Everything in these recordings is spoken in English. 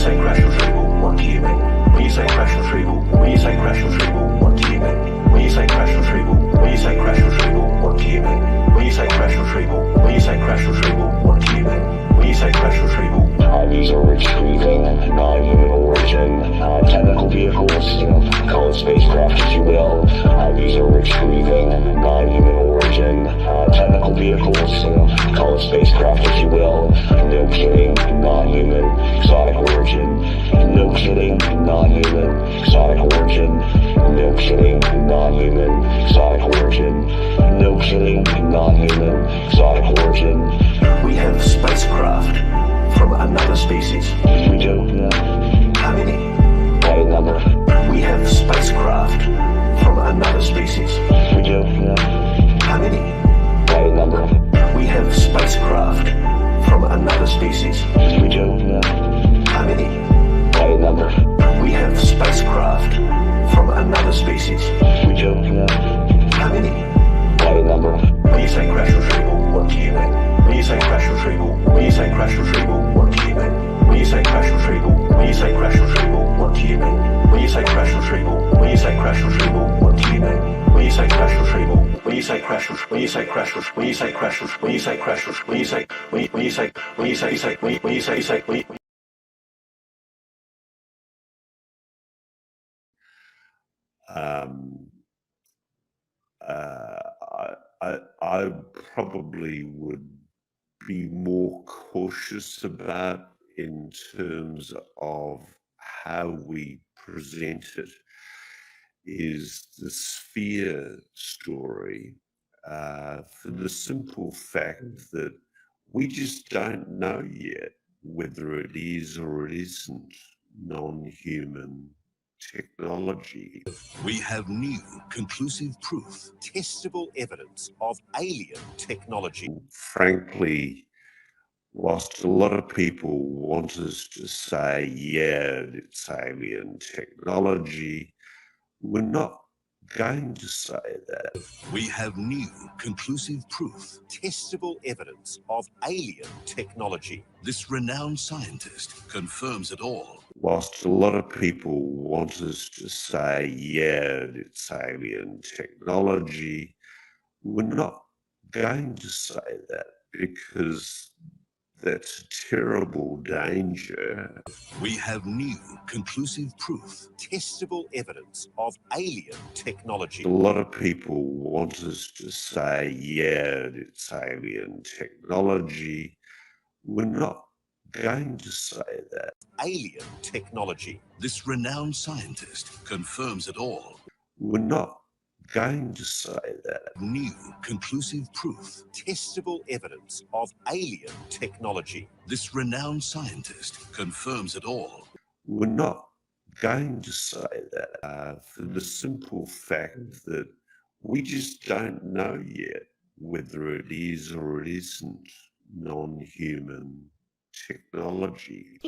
say crash retrieval, what do you mean? When you say crash retrieval, when you say crash retrieval, what do you mean? When you say crash retrieval, when you say crash retrieval, what do you mean? When you say crash retrieval, when you say crash retrieval, what do you mean? When you say crash retrieval, these are retrieving non-human origin technical vehicles, call it spacecraft if you will. These are retrieving non-human origin technical vehicles, call it spacecraft if you will. No kidding, non-human, exotic origin. No kidding, non-human, exotic origin. No kidding, non-human, exotic origin. No kidding, non-human, exotic origin. we have spacecraft from another species. We do, yeah. How many? Quite a number. We have spacecraft from another species. We do, yeah. How many? Quite a number. We have spacecraft from another species. We do, yeah. How many? Quite a number. We have spacecraft from another species. We do, yeah. How many? Quite a number. When you say crash retrieval, what do you mean? When you say crash retrieval, when you say crash retrieval, what do you mean? When you say crash retrieval, when you say crash retrieval, what do you mean? When you say crash retrieval, when you say crash retrieval, what do you mean? When you say crash retrieval, when you say crash, when you say crash, when you say crash, when you say crash, when you say, when you say, when you say, when you say, when I probably would be more cautious about in terms of how we present it is the sphere story, for the simple fact that we just don't know yet whether it is or it isn't non-human technology. We have new, conclusive proof, testable evidence of alien technology. Frankly, whilst a lot of people want us to say, yeah, it's alien technology, we're not going to say that. We have new, conclusive proof, testable evidence of alien technology. This renowned scientist confirms it all. Whilst a lot of people want us to say, yeah, it's alien technology, we're not going to say that because that's a terrible danger. We have new, conclusive proof, testable evidence of alien technology. A lot of people want us to say, yeah, it's alien technology. We're not going to say that. Alien technology. This renowned scientist confirms it all. We're not going to say that. New, conclusive proof, testable evidence of alien technology. This renowned scientist confirms it all. We're not going to say that, for the simple fact that we just don't know yet whether it is or it isn't non-human technology.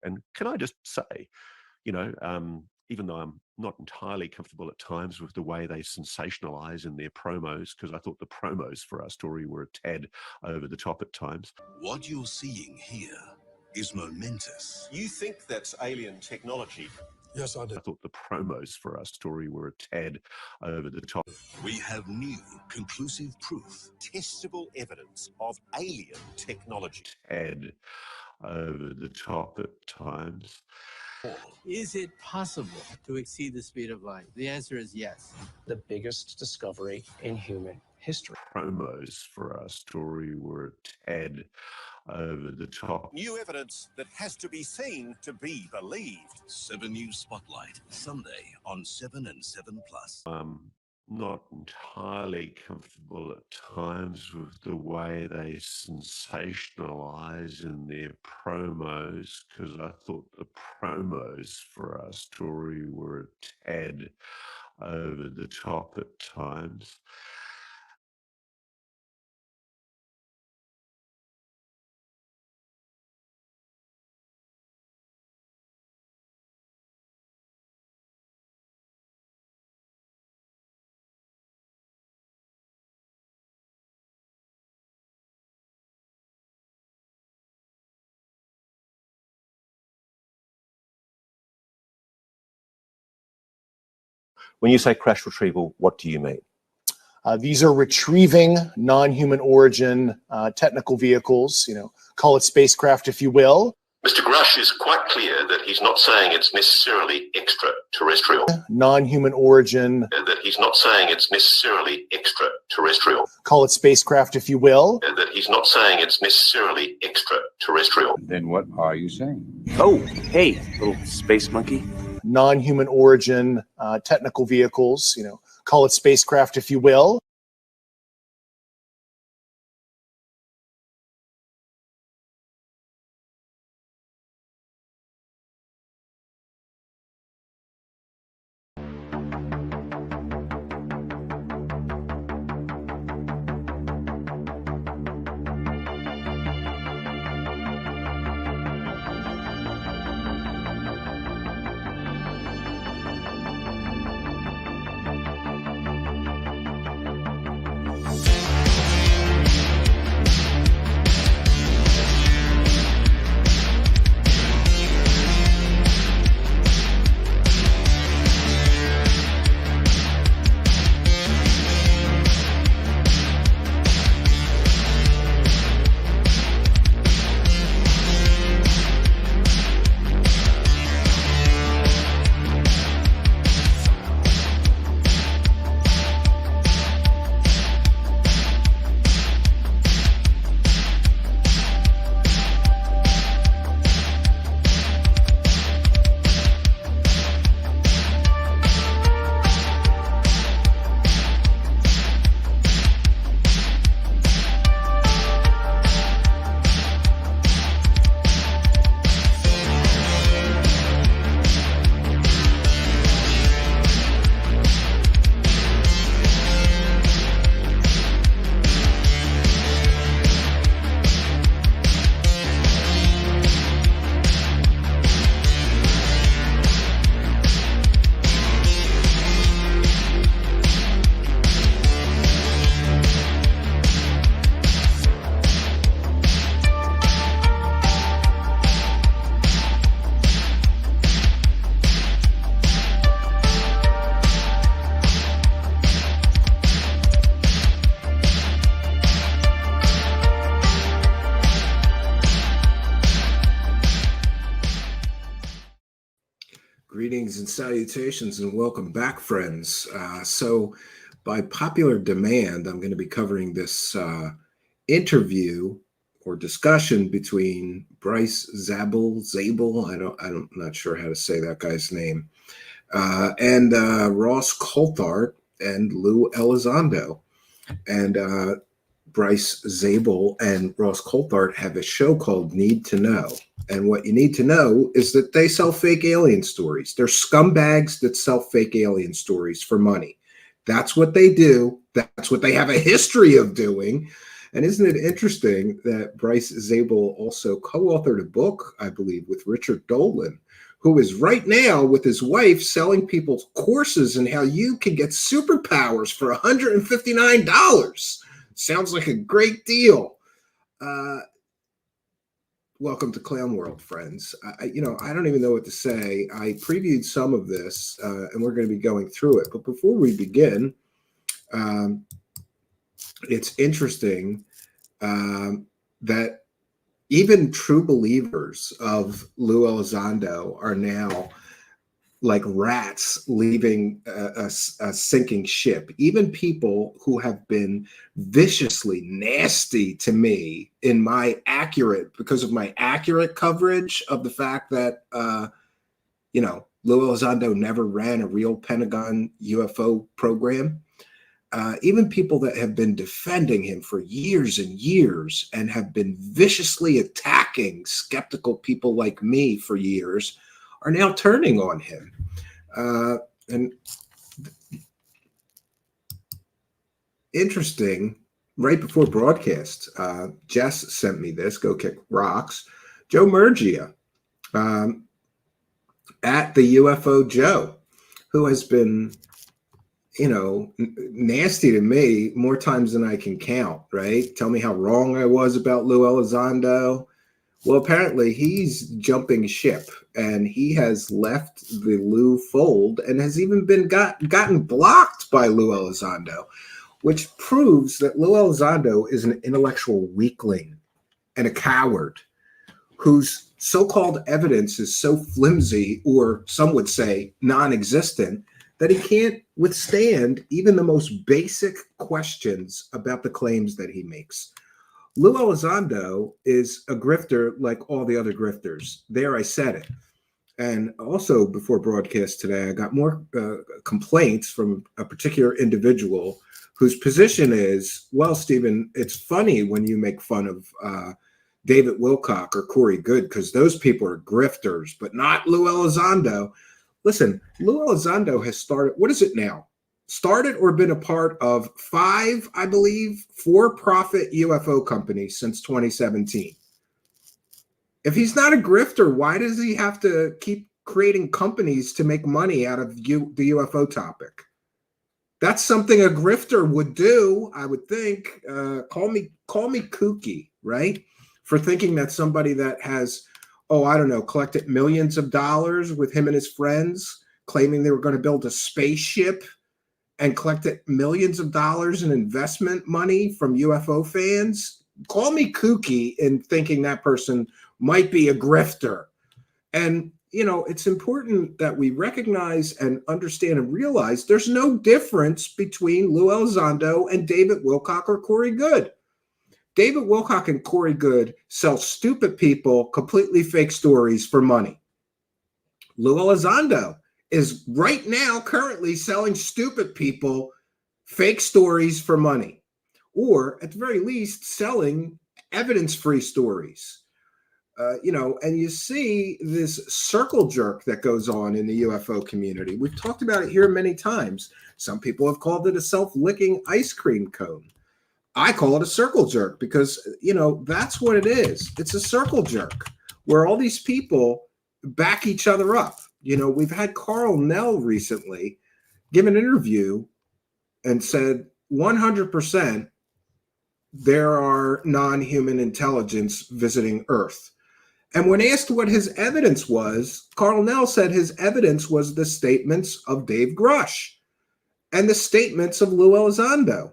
And can I just say, even though I'm not entirely comfortable at times with the way they sensationalize in their promos, because I thought the promos for our story were a tad over the top at times. What you're seeing here is momentous. You think that's alien technology? Yes, I do. I thought the promos for our story were a tad over the top. We have new, conclusive proof, testable evidence of alien technology. Tad over the top at times. Is it possible to exceed the speed of light? The answer is yes. The biggest discovery in human history. Promos for our story were a tad over the top. New evidence that has to be seen to be believed. 7 News Spotlight, Sunday on 7 and 7 Plus. Not entirely comfortable at times with the way they sensationalize in their promos, because I thought the promos for our story were a tad over the top at times. When you say crash retrieval, what do you mean? These are retrieving non-human origin technical vehicles, call it spacecraft if you will. Mr. Grush is quite clear that he's not saying it's necessarily extraterrestrial. Non-human origin. That he's not saying it's necessarily extraterrestrial. Call it spacecraft if you will. That he's not saying it's necessarily extraterrestrial. Then what are you saying? Oh, hey, little space monkey. Non-human origin technical vehicles, call it spacecraft if you will. Greetings and salutations and welcome back, friends. So by popular demand, I'm going to be covering this interview or discussion between Bryce Zabel, I'm not sure how to say that guy's name, and Ross Coulthart and Lue Elizondo. And Bryce Zabel and Ross Coulthart have a show called Need to Know. And what you need to know is that they sell fake alien stories. They're scumbags that sell fake alien stories for money. That's what they do. That's what they have a history of doing. And isn't it interesting that Bryce Zabel also co-authored a book, I believe, with Richard Dolan, who is right now with his wife selling people courses in how you can get superpowers for $159. Sounds like a great deal. Welcome to Clown World, friends. I don't even know what to say. I previewed some of this, and we're going to be going through it. But before we begin, it's interesting that even true believers of Lue Elizondo are now like rats leaving a sinking ship. Even people who have been viciously nasty to me because of my accurate coverage of the fact that, Lue Elizondo never ran a real Pentagon UFO program. Even people that have been defending him for years and years and have been viciously attacking skeptical people like me for years are now turning on him. And Interesting. Right before broadcast, Jess sent me this. Go Kick Rocks. Joe Murgia, at the UFO Joe, who has been, nasty to me more times than I can count, right? Tell me how wrong I was about Lue Elizondo. Well, apparently he's jumping ship, and he has left the Lue fold and has even been gotten blocked by Lue Elizondo, which proves that Lue Elizondo is an intellectual weakling and a coward whose so-called evidence is so flimsy, or some would say non-existent, that he can't withstand even the most basic questions about the claims that he makes. Lue Elizondo is a grifter like all the other grifters. There, I said it. And also before broadcast today, I got more complaints from a particular individual whose position is, well, Stephen, it's funny when you make fun of David Wilcock or Corey Good, because those people are grifters, but not Lue Elizondo. Listen, Lue Elizondo has started, what is it now? Started or been a part of 5, I believe, for-profit UFO companies since 2017. If he's not a grifter, why does he have to keep creating companies to make money out of the UFO topic? That's something a grifter would do, I would think. Call me kooky, right? For thinking that somebody that has, collected millions of dollars with him and his friends, claiming they were going to build a spaceship, and collected millions of dollars in investment money from UFO fans. Call me kooky in thinking that person might be a grifter. And, it's important that we recognize and understand and realize there's no difference between Lue Elizondo and David Wilcock or Corey Good. David Wilcock and Corey Good sell stupid people completely fake stories for money. Lue Elizondo is right now currently selling stupid people fake stories for money, or at the very least selling evidence-free stories. And you see this circle jerk that goes on in the UFO community. We've talked about it here many times. Some people have called it a self-licking ice cream cone. I call it a circle jerk because, that's what it is. It's a circle jerk where all these people back each other up. We've had Carl Nell recently give an interview and said 100% there are non-human intelligence visiting Earth. And when asked what his evidence was, Carl Nell said his evidence was the statements of Dave Grush and the statements of Lue Elizondo.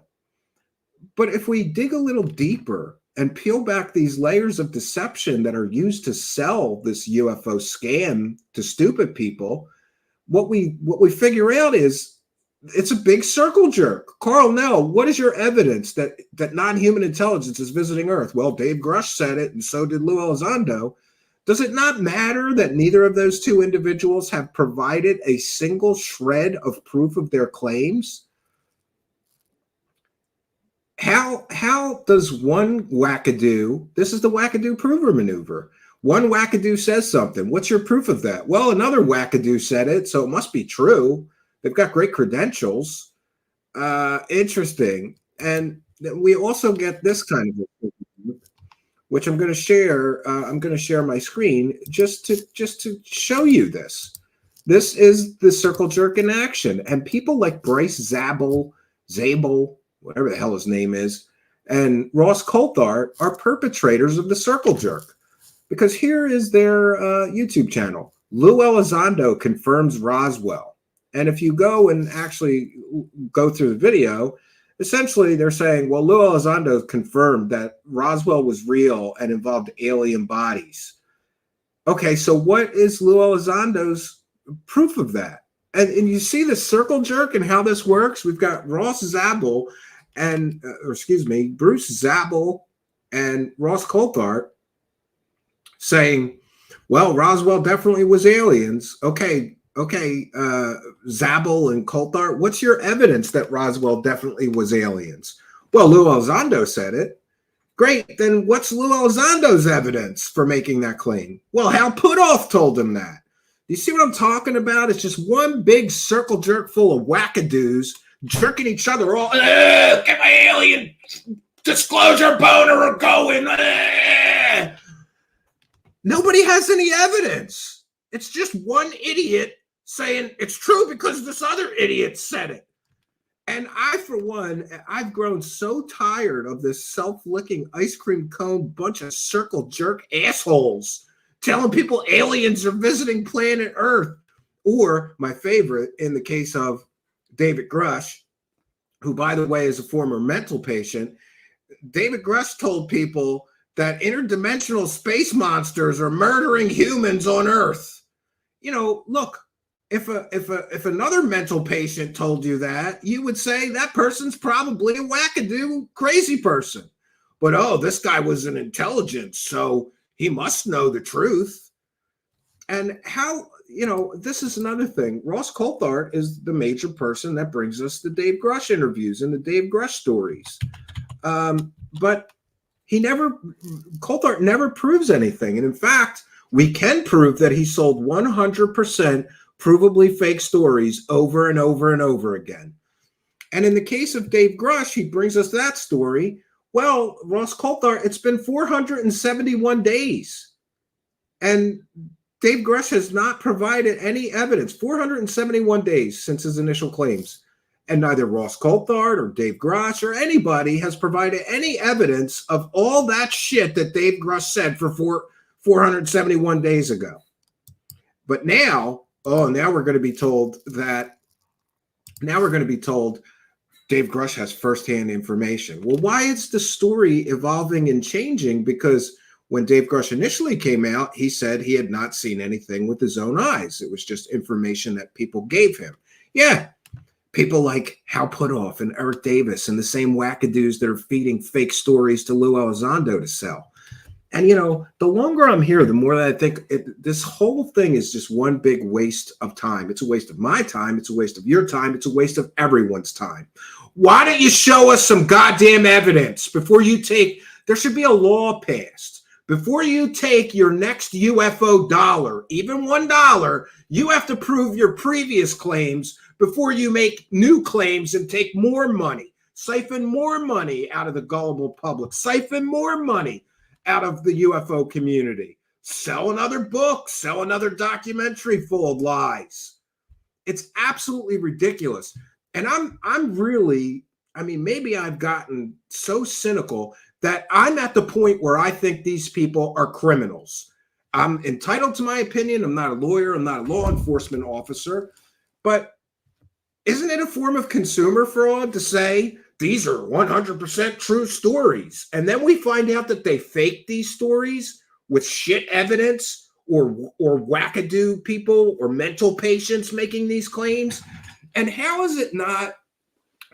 But if we dig a little deeper and peel back these layers of deception that are used to sell this UFO scam to stupid people, what we figure out is it's a big circle jerk. Carl Nell, what is your evidence that non-human intelligence is visiting Earth? Well, Dave Grush said it, and so did Lue Elizondo. Does it not matter that neither of those two individuals have provided a single shred of proof of their claims? How does one wackadoo, this is the wackadoo prover maneuver. One wackadoo says something. What's your proof of that? Well, another wackadoo said it, so it must be true. They've got great credentials. Interesting. And we also get this kind of, which I'm going to share. I'm going to share my screen just to show you this. This is the circle jerk in action. And people like Bryce Zabel, whatever the hell his name is, and Ross Coulthart are perpetrators of the circle jerk. Because here is their YouTube channel. Lue Elizondo confirms Roswell. And if you go and actually go through the video, essentially they're saying, well, Lue Elizondo confirmed that Roswell was real and involved alien bodies. Okay, so what is Lue Elizondo's proof of that? And you see the circle jerk and how this works? We've got Bruce Zabel and Ross Coulthart saying, well, Roswell definitely was aliens. Okay, Zabel and Coulthart, what's your evidence that Roswell definitely was aliens? Well, Lue Elizondo said it. Great, then what's Lue Elizondo's evidence for making that claim? Well, Hal Puthoff told him that. Do you see what I'm talking about? It's just one big circle jerk full of wackadoos jerking each other all. Get my alien disclosure boner going. Nobody has any evidence. It's just one idiot saying it's true because this other idiot said it. And I, for one, I've grown so tired of this self-licking ice cream cone bunch of circle jerk assholes telling people aliens are visiting planet Earth. Or my favorite, in the case of David Grush, who, by the way, is a former mental patient, David Grush told people that interdimensional space monsters are murdering humans on Earth. You know, look, if another mental patient told you that, you would say that person's probably a wackadoo crazy person. But, oh, this guy was an intelligence, so he must know the truth. And how, you know, this is another thing. Ross Coulthart is the major person that brings us the Dave Grush interviews and the Dave Grush stories. But Coulthart never proves anything. And in fact, we can prove that he sold 100% provably fake stories over and over and over again. And in the case of Dave Grush, he brings us that story. Well, Ross Coulthart, it's been 471 days. And Dave Grush has not provided any evidence. 471 days since his initial claims. And neither Ross Coulthart or Dave Grush or anybody has provided any evidence of all that shit that Dave Grush said for 471 days ago. But now, now we're going to be told Dave Grush has firsthand information. Well, why is the story evolving and changing? Because when Dave Grush initially came out, he said he had not seen anything with his own eyes. It was just information that people gave him. Yeah, people like Hal Puthoff and Eric Davis and the same wackadoos that are feeding fake stories to Lue Elizondo to sell. And, you know, the longer I'm here, the more that I think this whole thing is just one big waste of time. It's a waste of my time. It's a waste of your time. It's a waste of everyone's time. Why don't you show us some goddamn evidence before you take, there should be a law passed. Before you take your next UFO dollar, even $1, you have to prove your previous claims before you make new claims and take more money, siphon more money out of the gullible public, siphon more money out of the UFO community, sell another book, sell another documentary full of lies. It's absolutely ridiculous. And I'm really, I mean, maybe I've gotten so cynical that I'm at the point where I think these people are criminals. I'm entitled to my opinion. I'm not a lawyer. I'm not a law enforcement officer. But isn't it a form of consumer fraud to say these are 100% true stories? And then we find out that they faked these stories with shit evidence or wackadoo people or mental patients making these claims. And how is it not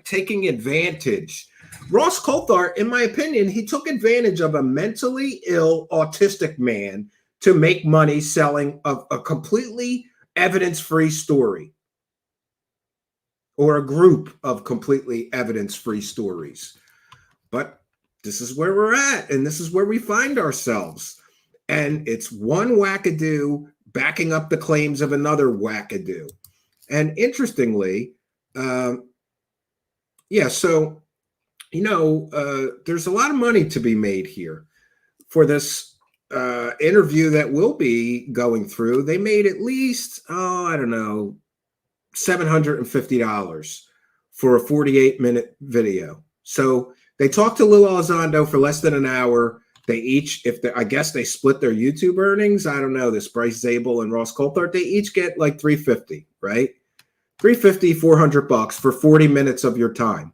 taking advantage? Ross Coulthart, in my opinion, he took advantage of a mentally ill autistic man to make money selling a completely evidence-free story, or a group of completely evidence-free stories. But this is where we're at, and this is where we find ourselves. And it's one wackadoo backing up the claims of another wackadoo. And interestingly, so, you know, there's a lot of money to be made here. For this interview that we'll be going through, they made at least, I don't know, $750 for a 48-minute video. So they talked to Lue Elizondo for less than an hour. They each, I guess they split their YouTube earnings. I don't know, this Bryce Zabel and Ross Coulthart, they each get like $350, right? $350, $400 for 40 minutes of your time.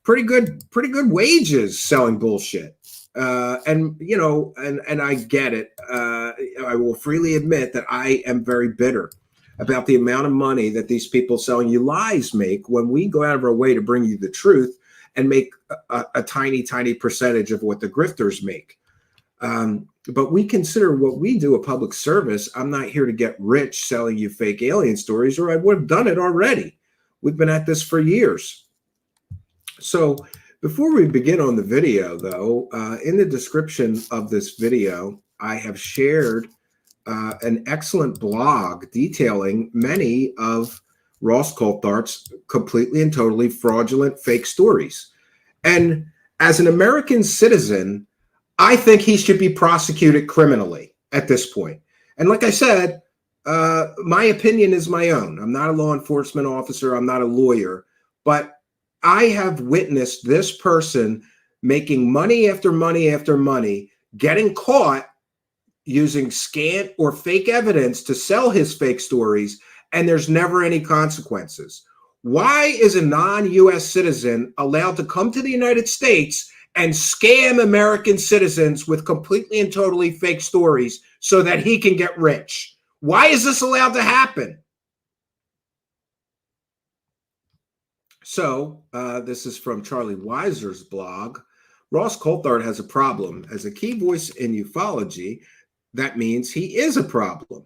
Pretty good wages selling bullshit. And, you know, and I get it. I will freely admit that I am very bitter about the amount of money that these people selling you lies make when we go out of our way to bring you the truth and make a tiny, tiny percentage of what the grifters make. But we consider what we do a public service. I'm not here to get rich selling you fake alien stories, or I would have done it already. We've been at this for years. So before we begin on the video, though, in the description of this video, I have shared an excellent blog detailing many of Ross Coulthart's completely and totally fraudulent fake stories. And as an American citizen, I think he should be prosecuted criminally at this point. And like I said, my opinion is my own. I'm not a law enforcement officer. I'm not a lawyer. But I have witnessed this person making money after money after money, getting caught using scant or fake evidence to sell his fake stories, and there's never any consequences. Why is a non-U.S. citizen allowed to come to the United States and scam American citizens with completely and totally fake stories so that he can get rich? Why is this allowed to happen? So this is from Charlie Weiser's blog. Ross Coulthart has a problem. As a key voice in ufology, that means he is a problem.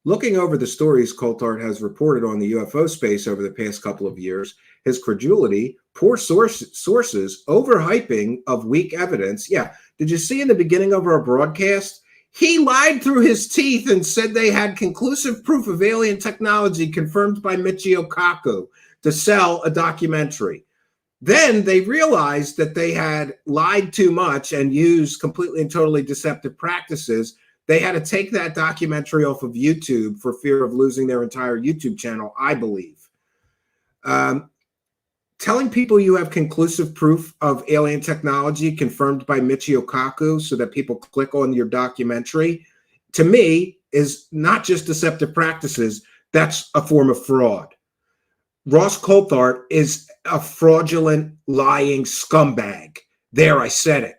Looking over the stories Coulthart has reported on the UFO space over the past couple of years, his credulity, poor sources, overhyping of weak evidence. Yeah, did you see in the beginning of our broadcast? He lied through his teeth and said they had conclusive proof of alien technology confirmed by Michio Kaku to sell a documentary. Then they realized that they had lied too much and used completely and totally deceptive practices. They had to take that documentary off of YouTube for fear of losing their entire YouTube channel, I believe. Telling people you have conclusive proof of alien technology confirmed by Michio Kaku so that people click on your documentary, to me, is not just deceptive practices. That's a form of fraud. Ross Coulthart is a fraudulent, lying scumbag. There, I said it.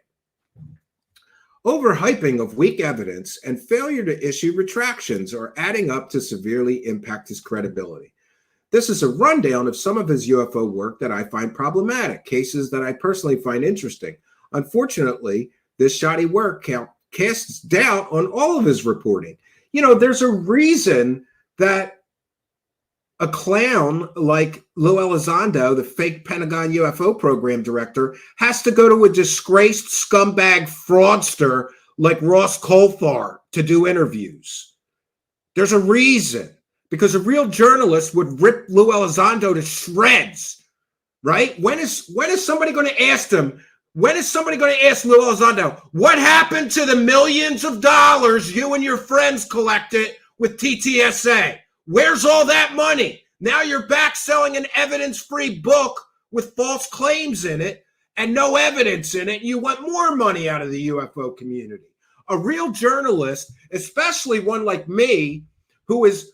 Overhyping of weak evidence and failure to issue retractions are adding up to severely impact his credibility. This is a rundown of some of his UFO work that I find problematic, cases that I personally find interesting. Unfortunately, this shoddy work casts doubt on all of his reporting. You know, there's a reason that a clown like Lue Elizondo, the fake Pentagon UFO program director, has to go to a disgraced scumbag fraudster like Ross Coulthart to do interviews. There's a reason, because a real journalist would rip Lue Elizondo to shreds, right? When is somebody going to ask him? When is somebody going to ask Lue Elizondo, what happened to the millions of dollars you and your friends collected with TTSA? Where's all that money? Now you're back selling an evidence-free book with false claims in it and no evidence in it. You want more money out of the UFO community. A real journalist, especially one like me, who is,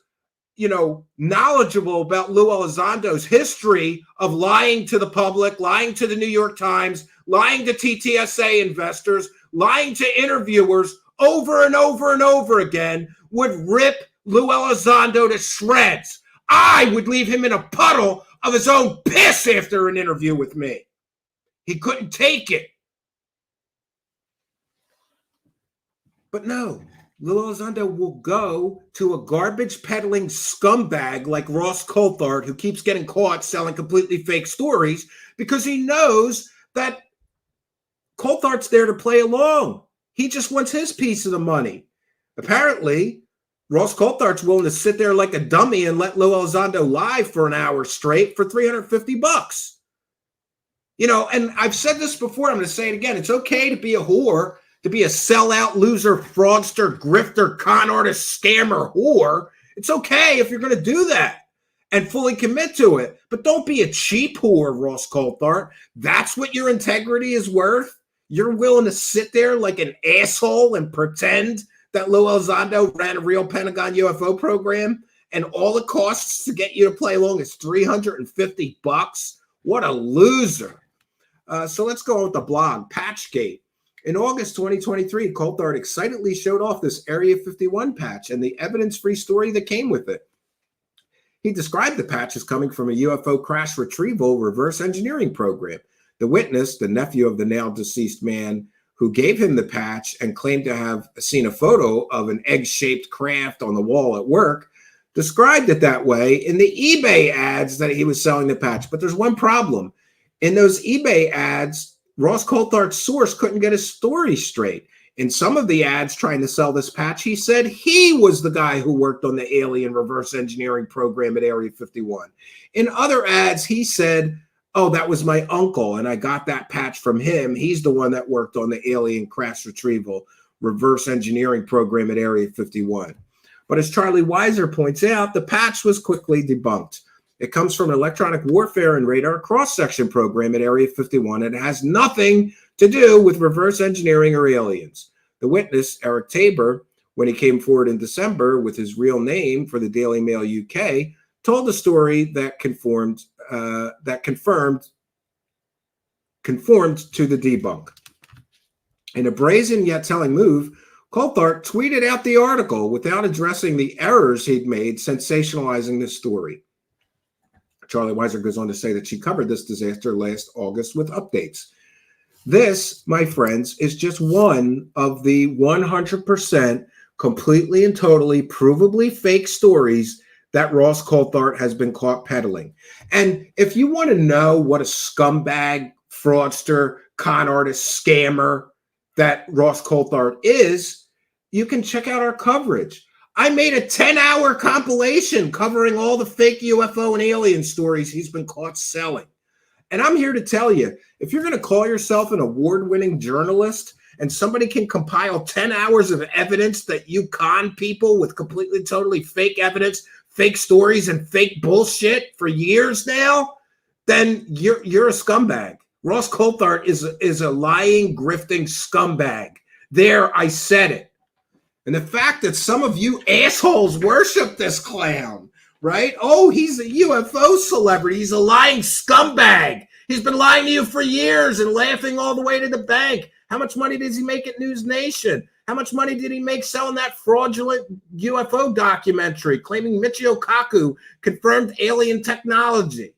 you know, knowledgeable about Lue Elizondo's history of lying to the public, lying to the New York Times, lying to TTSA investors, lying to interviewers over and over and over again, would rip Lue Elizondo to shreds. I would leave him in a puddle of his own piss after an interview with me. He couldn't take it. But no, Lue Elizondo will go to a garbage peddling scumbag like Ross Coulthart, who keeps getting caught selling completely fake stories, because he knows that Coulthart's there to play along. He just wants his piece of the money. Apparently, Ross Coulthart's willing to sit there like a dummy and let Lue Elizondo lie for an hour straight for $350. You know, and I've said this before, I'm going to say it again. It's okay to be a whore, to be a sellout, loser, fraudster, grifter, con artist, scammer, whore. It's okay if you're going to do that and fully commit to it. But don't be a cheap whore, Ross Coulthart. That's what your integrity is worth? You're willing to sit there like an asshole and pretend that Lue Elizondo ran a real Pentagon UFO program, and all it costs to get you to play along is $350? What a loser. So let's go on with the blog, Patchgate. In August 2023, Coulthart excitedly showed off this Area 51 patch and the evidence-free story that came with it. He described the patch as coming from a UFO crash retrieval reverse engineering program. The witness, the nephew of the now deceased man who gave him the patch and claimed to have seen a photo of an egg-shaped craft on the wall at work, described it that way in the eBay ads that he was selling the patch. But there's one problem. In those eBay ads, Ross Coulthart's source couldn't get his story straight. In some of the ads trying to sell this patch, he said he was the guy who worked on the alien reverse engineering program at Area 51. In other ads, he said, oh, that was my uncle, and I got that patch from him. He's the one that worked on the alien crash retrieval reverse engineering program at Area 51. But as Charlie Weiser points out, the patch was quickly debunked. It comes from an electronic warfare and radar cross-section program at Area 51, and it has nothing to do with reverse engineering or aliens. The witness, Eric Tabor, when he came forward in December with his real name for the Daily Mail UK, told a story that conformed to the debunk. In a brazen yet telling move, Coulthart tweeted out the article without addressing the errors he'd made sensationalizing this story. Charlie Weiser goes on to say that she covered this disaster last August with updates. This, my friends, is just one of the 100% completely and totally provably fake stories that Ross Coulthart has been caught peddling. And if you want to know what a scumbag, fraudster, con artist, scammer that Ross Coulthart is, you can check out our coverage. I made a 10-hour compilation covering all the fake UFO and alien stories he's been caught selling. And I'm here to tell you, if you're going to call yourself an award-winning journalist and somebody can compile 10 hours of evidence that you con people with completely, totally fake evidence, fake stories, and fake bullshit for years now, then you're a scumbag. Ross Coulthart is a lying, grifting scumbag. There, I said it. And the fact that some of you assholes worship this clown, right? Oh, he's a UFO celebrity. He's a lying scumbag. He's been lying to you for years and laughing all the way to the bank. How much money does he make at News Nation? How much money did he make selling that fraudulent UFO documentary claiming Michio Kaku confirmed alien technology?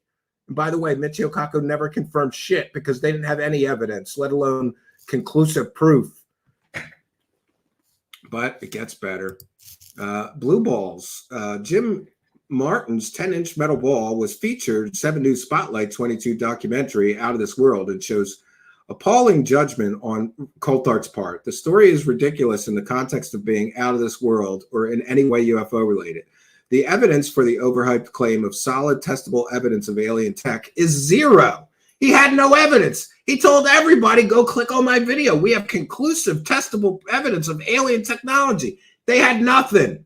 And by the way, Michio Kaku never confirmed shit because they didn't have any evidence, let alone conclusive proof. But it gets better. Blue balls. Jim Martin's 10-inch metal ball was featured 7 News Spotlight 22 documentary Out of This World and shows appalling judgment on Coulthart's part. The story is ridiculous in the context of being out of this world or in any way UFO related. The evidence for the overhyped claim of solid testable evidence of alien tech is zero. He had no evidence. He told everybody, go click on my video. We have conclusive, testable evidence of alien technology. They had nothing.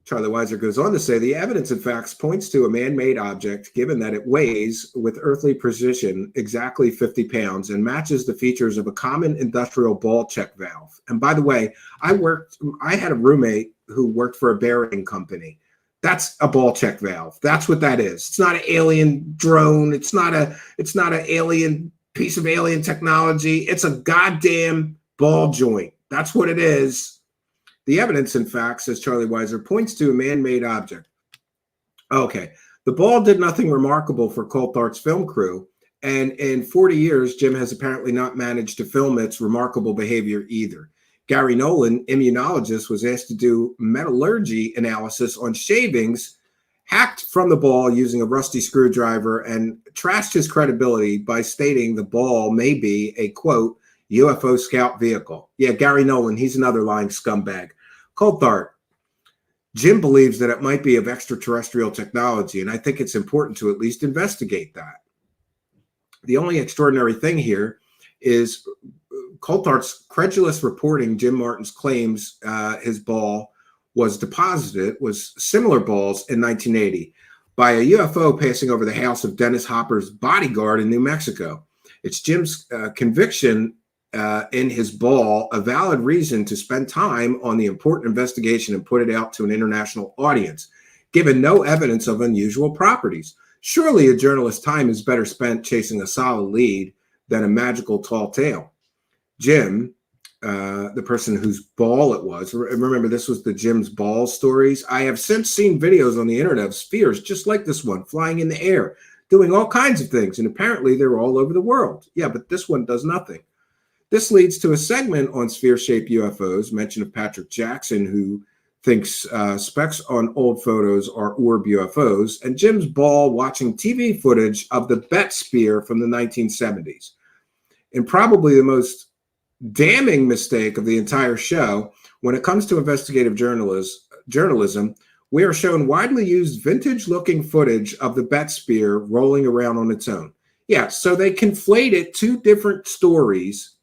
Charlie Weiser goes on to say the evidence and facts points to a man-made object, given that it weighs with earthly precision exactly 50 pounds and matches the features of a common industrial ball check valve. And by the way, I had a roommate who worked for a bearing company. That's a ball check valve. That's what that is. It's not an alien drone. It's not an alien piece of alien technology. It's a goddamn ball joint. That's what it is. The evidence, in fact, says Charlie Weiser, points to a man-made object. Okay. The ball did nothing remarkable for Coulthart's film crew. And in 40 years, Jim has apparently not managed to film its remarkable behavior either. Gary Nolan, immunologist, was asked to do metallurgy analysis on shavings hacked from the ball using a rusty screwdriver and trashed his credibility by stating the ball may be a, quote, UFO scout vehicle. Yeah, Gary Nolan, he's another lying scumbag. Coulthart, Jim believes that it might be of extraterrestrial technology, and I think it's important to at least investigate that. The only extraordinary thing here is Coulthart's credulous reporting Jim Martin's claims his ball was deposited was similar balls in 1980 by a UFO passing over the house of Dennis Hopper's bodyguard in New Mexico. It's Jim's conviction in his ball a valid reason to spend time on the important investigation and put it out to an international audience, given no evidence of unusual properties. Surely a journalist's time is better spent chasing a solid lead than a magical tall tale. Jim, the person whose ball it was, remember this was the Jim's ball stories. I have since seen videos on the internet of spheres just like this one flying in the air, doing all kinds of things, and apparently they're all over the world. Yeah, but this one does nothing. This leads to a segment on sphere-shaped UFOs, mention of Patrick Jackson, who thinks specks on old photos are orb UFOs, and Jim's ball watching TV footage of the Betz sphere from the 1970s. In probably the most damning mistake of the entire show. When it comes to investigative journalism, we are shown widely used vintage-looking footage of the Betz spear rolling around on its own. Yeah, so they conflated two different stories.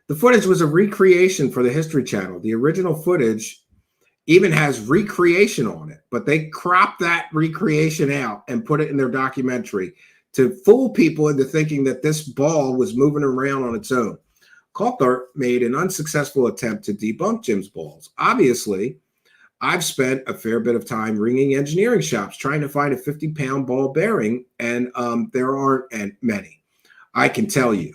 The footage was a recreation for the History Channel. The original footage even has recreation on it, but they cropped that recreation out and put it in their documentary to fool people into thinking that this ball was moving around on its own. Coulthart made an unsuccessful attempt to debunk Jim's balls. Obviously, I've spent a fair bit of time ringing engineering shops trying to find a 50-pound ball bearing, and there aren't many. I can tell you,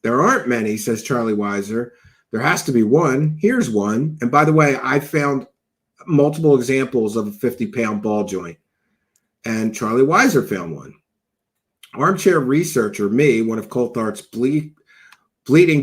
there aren't many, says Charlie Weiser. There has to be one. Here's one. And by the way, I found multiple examples of a 50-pound ball joint, and Charlie Weiser found one. Armchair researcher, me, one of Coulthart's bleeding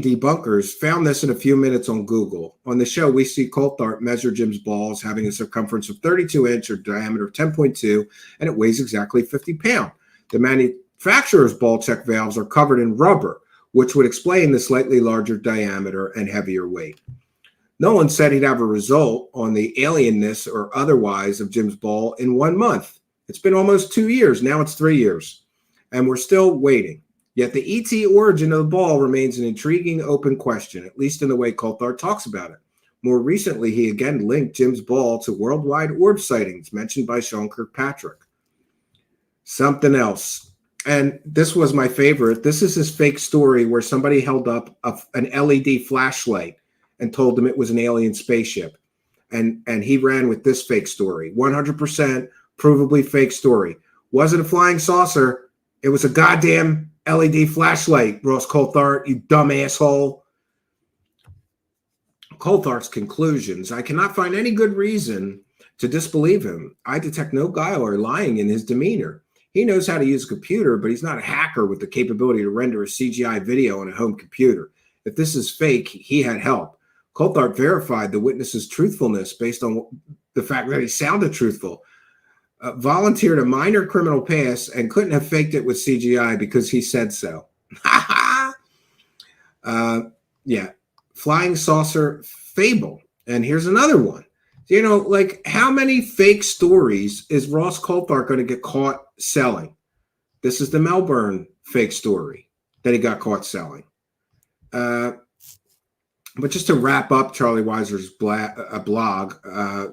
debunkers, found this in a few minutes on Google. On the show, we see Coulthart measure Jim's balls having a circumference of 32 inch or diameter of 10.2, and it weighs exactly 50 pounds. The manufacturer's ball check valves are covered in rubber, which would explain the slightly larger diameter and heavier weight. Nolan said he'd have a result on the alienness or otherwise of Jim's ball in 1 month. It's been almost 2 years. Now it's 3 years. And we're still waiting. Yet the ET origin of the ball remains an intriguing open question, at least in the way Coulthart talks about it. More recently, he again linked Jim's ball to worldwide orb sightings mentioned by Sean Kirkpatrick. Something else. And this was my favorite. This is his fake story where somebody held up an LED flashlight and told him it was an alien spaceship. And he ran with this fake story. 100% provably fake story. Wasn't a flying saucer. It was a goddamn LED flashlight, Ross Coulthart, you dumb asshole. Coulthart's conclusions. I cannot find any good reason to disbelieve him. I detect no guile or lying in his demeanor. He knows how to use a computer, but he's not a hacker with the capability to render a CGI video on a home computer. If this is fake, he had help. Coulthart verified the witness's truthfulness based on the fact that he sounded truthful. Volunteered a minor criminal past and couldn't have faked it with CGI because he said so. Yeah. Flying saucer fable. And here's another one. You know, like, how many fake stories is Ross Coulthart going to get caught selling? This is the Melbourne fake story that he got caught selling. But just to wrap up Charlie Weiser's blog,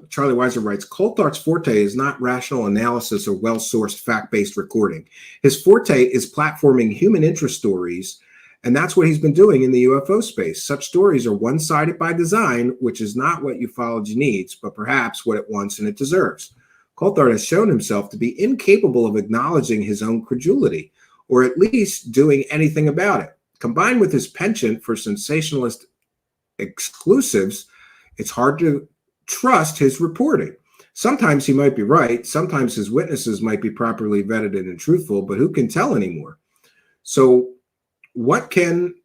Charlie Weiser writes, Coulthart's forte is not rational analysis or well-sourced fact-based recording. His forte is platforming human interest stories, and that's what he's been doing in the UFO space. Such stories are one-sided by design, which is not what ufology needs, but perhaps what it wants and it deserves. Coulthart has shown himself to be incapable of acknowledging his own credulity, or at least doing anything about it. Combined with his penchant for sensationalist exclusives, it's hard to trust his reporting. Sometimes he might be right. Sometimes his witnesses might be properly vetted and truthful, but who can tell anymore? So what can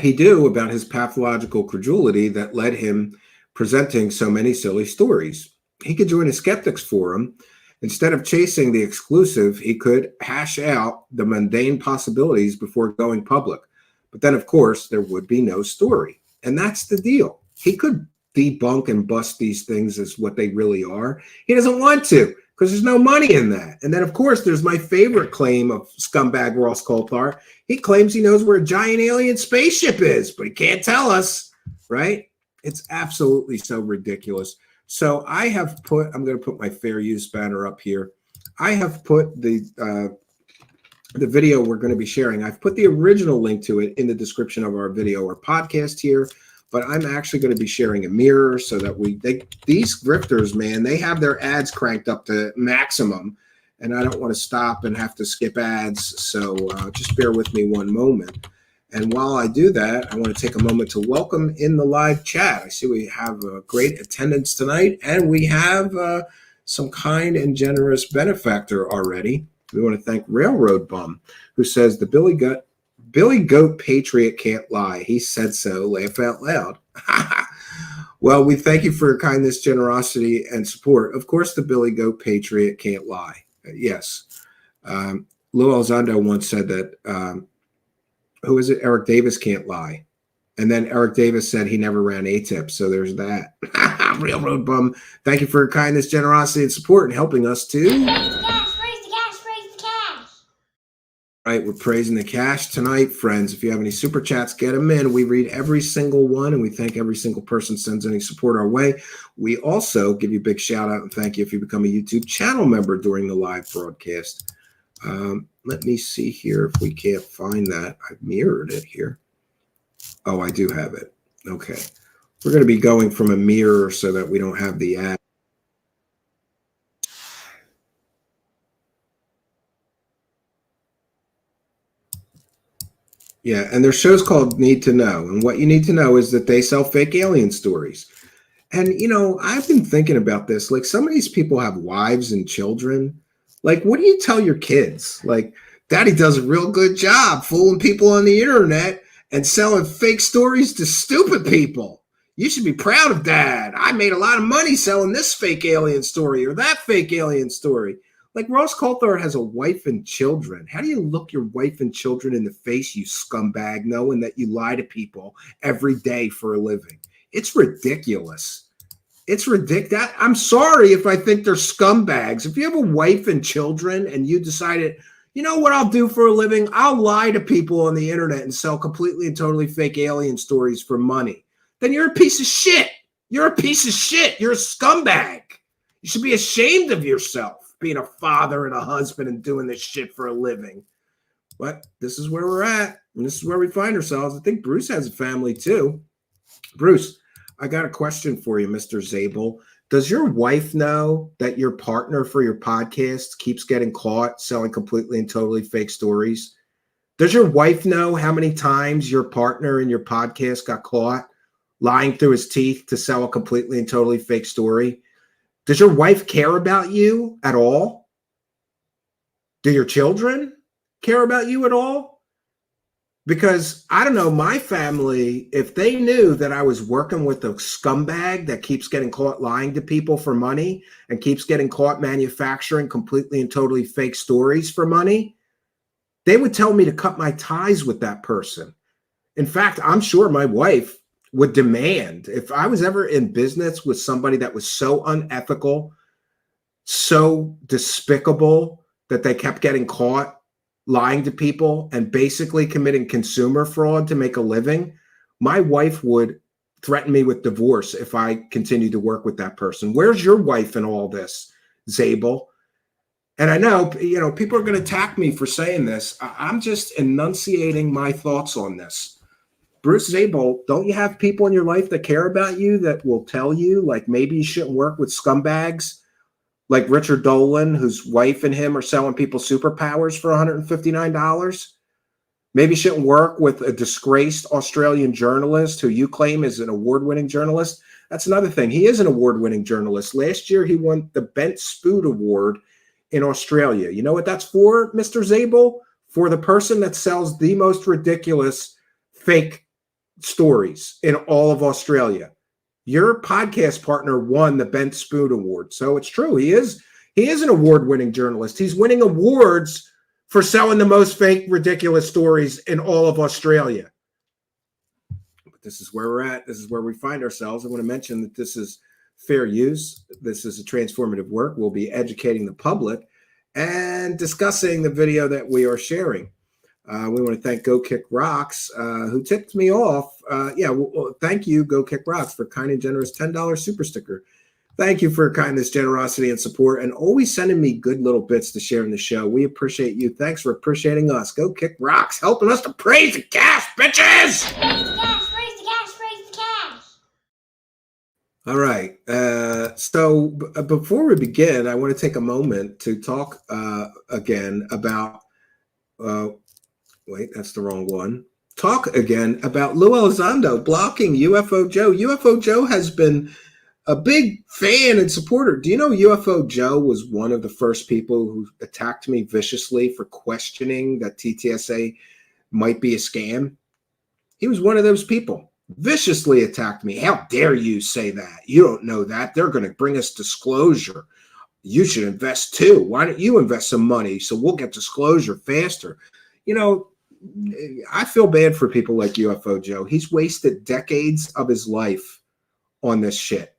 he do about his pathological credulity that led him presenting so many silly stories? He could join a skeptics forum. Instead of chasing the exclusive, he could hash out the mundane possibilities before going public. But then, of course, there would be no story. And that's the deal. He could debunk and bust these things as what they really are. He doesn't want to because there's no money in that. And then, of course, there's my favorite claim of scumbag Ross Coulthart. He claims he knows where a giant alien spaceship is, but he can't tell us, right? It's absolutely so ridiculous. So I have put, I'm going to put my fair use banner up here. I have put the video we're going to be sharing. I've put the original link to it in the description of our video or podcast here, but I'm actually going to be sharing a mirror so that these grifters, man, they have their ads cranked up to maximum, and I don't want to stop and have to skip ads. So just bear with me one moment. And while I do that, I want to take a moment to welcome in the live chat. I see we have a great attendance tonight, and we have some kind and generous benefactor already. We want to thank Railroad Bum, who says the Billy Goat Patriot can't lie. He said so. Laugh out loud. Well, we thank you for your kindness, generosity, and support. Of course, the Billy Goat Patriot can't lie. Yes. Lue Elizondo once said that, who is it? Eric Davis can't lie. And then Eric Davis said he never ran ATIP. So there's that. Railroad bum. Thank you for your kindness, generosity, and support and helping us to. Praise the cash, praise the cash, praise the cash. Right, we're praising the cash tonight, friends. If you have any super chats, get them in. We read every single one, and we thank every single person sends any support our way. We also give you a big shout out and thank you if you become a YouTube channel member during the live broadcast. Let me see here if we can't find that. I've mirrored it here. Oh, I do have it. Okay. We're going to be going from a mirror so that we don't have the ad. Yeah, and their show's called Need to Know. And what you need to know is that they sell fake alien stories. And, you know, I've been thinking about this. Like, some of these people have wives and children. Like, what do you tell your kids? Like, Daddy does a real good job fooling people on the internet and selling fake stories to stupid people. You should be proud of Dad. I made a lot of money selling this fake alien story or that fake alien story. Like, Ross Coulthart has a wife and children. How do you look your wife and children in the face, you scumbag, knowing that you lie to people every day for a living? It's ridiculous. It's ridiculous. I'm sorry if I think they're scumbags. If you have a wife and children and you decided, you know what I'll do for a living? I'll lie to people on the internet and sell completely and totally fake alien stories for money. Then you're a piece of shit. You're a piece of shit. You're a scumbag. You should be ashamed of yourself, being a father and a husband and doing this shit for a living. But this is where we're at, and this is where we find ourselves. I think Bruce has a family too. Bruce, I got a question for you, Mr. Zabel. Does your wife know that your partner for your podcast keeps getting caught selling completely and totally fake stories? Does your wife know how many times your partner in your podcast got caught lying through his teeth to sell a completely and totally fake story? Does your wife care about you at all? Do your children care about you at all? Because, I don't know, my family, if they knew that I was working with a scumbag that keeps getting caught lying to people for money and keeps getting caught manufacturing completely and totally fake stories for money, they would tell me to cut my ties with that person. In fact, I'm sure my wife would demand, if I was ever in business with somebody that was so unethical, so despicable that they kept getting caught lying to people and basically committing consumer fraud to make a living, my wife would threaten me with divorce if I continued to work with that person. Where's your wife in all this, Zabel? And I know, you know, people are going to attack me for saying this. I'm just enunciating my thoughts on this. Bruce Zabel, don't you have people in your life that care about you that will tell you, like, maybe you shouldn't work with scumbags like Richard Dolan, whose wife and him are selling people superpowers for $159? Maybe you shouldn't work with a disgraced Australian journalist who you claim is an award-winning journalist. That's another thing. He is an award-winning journalist. Last year, he won the Bent Spood Award in Australia. You know what that's for, Mr. Zabel? For the person that sells the most ridiculous fake stories in all of Australia. Your podcast partner won the Bent Spood Award. So it's true. He is an award-winning journalist. He's winning awards for selling the most fake, ridiculous stories in all of Australia. But this is where we're at. This is where we find ourselves. I want to mention that this is fair use. This is a transformative work. We'll be educating the public and discussing the video that we are sharing. We want to thank Go Kick Rocks, who tipped me off. Well, thank you, Go Kick Rocks, for kind and generous $10 super sticker. Thank you for your kindness, generosity, and support, and always sending me good little bits to share in the show. We appreciate you. Thanks for appreciating us. Go Kick Rocks, helping us to praise the cash, bitches! Praise the cash, praise the cash, praise the cash. All right. So before we begin, I want to take a moment to talk again about wait, that's the wrong one. Talk again about Lue Elizondo blocking UFO Joe. UFO Joe has been a big fan and supporter. Do you know UFO Joe was one of the first people who attacked me viciously for questioning that TTSA might be a scam? He was one of those people. Viciously attacked me. How dare you say that? You don't know that. They're going to bring us disclosure. You should invest too. Why don't you invest some money so we'll get disclosure faster? You know, I feel bad for people like UFO Joe. He's wasted decades of his life on this shit.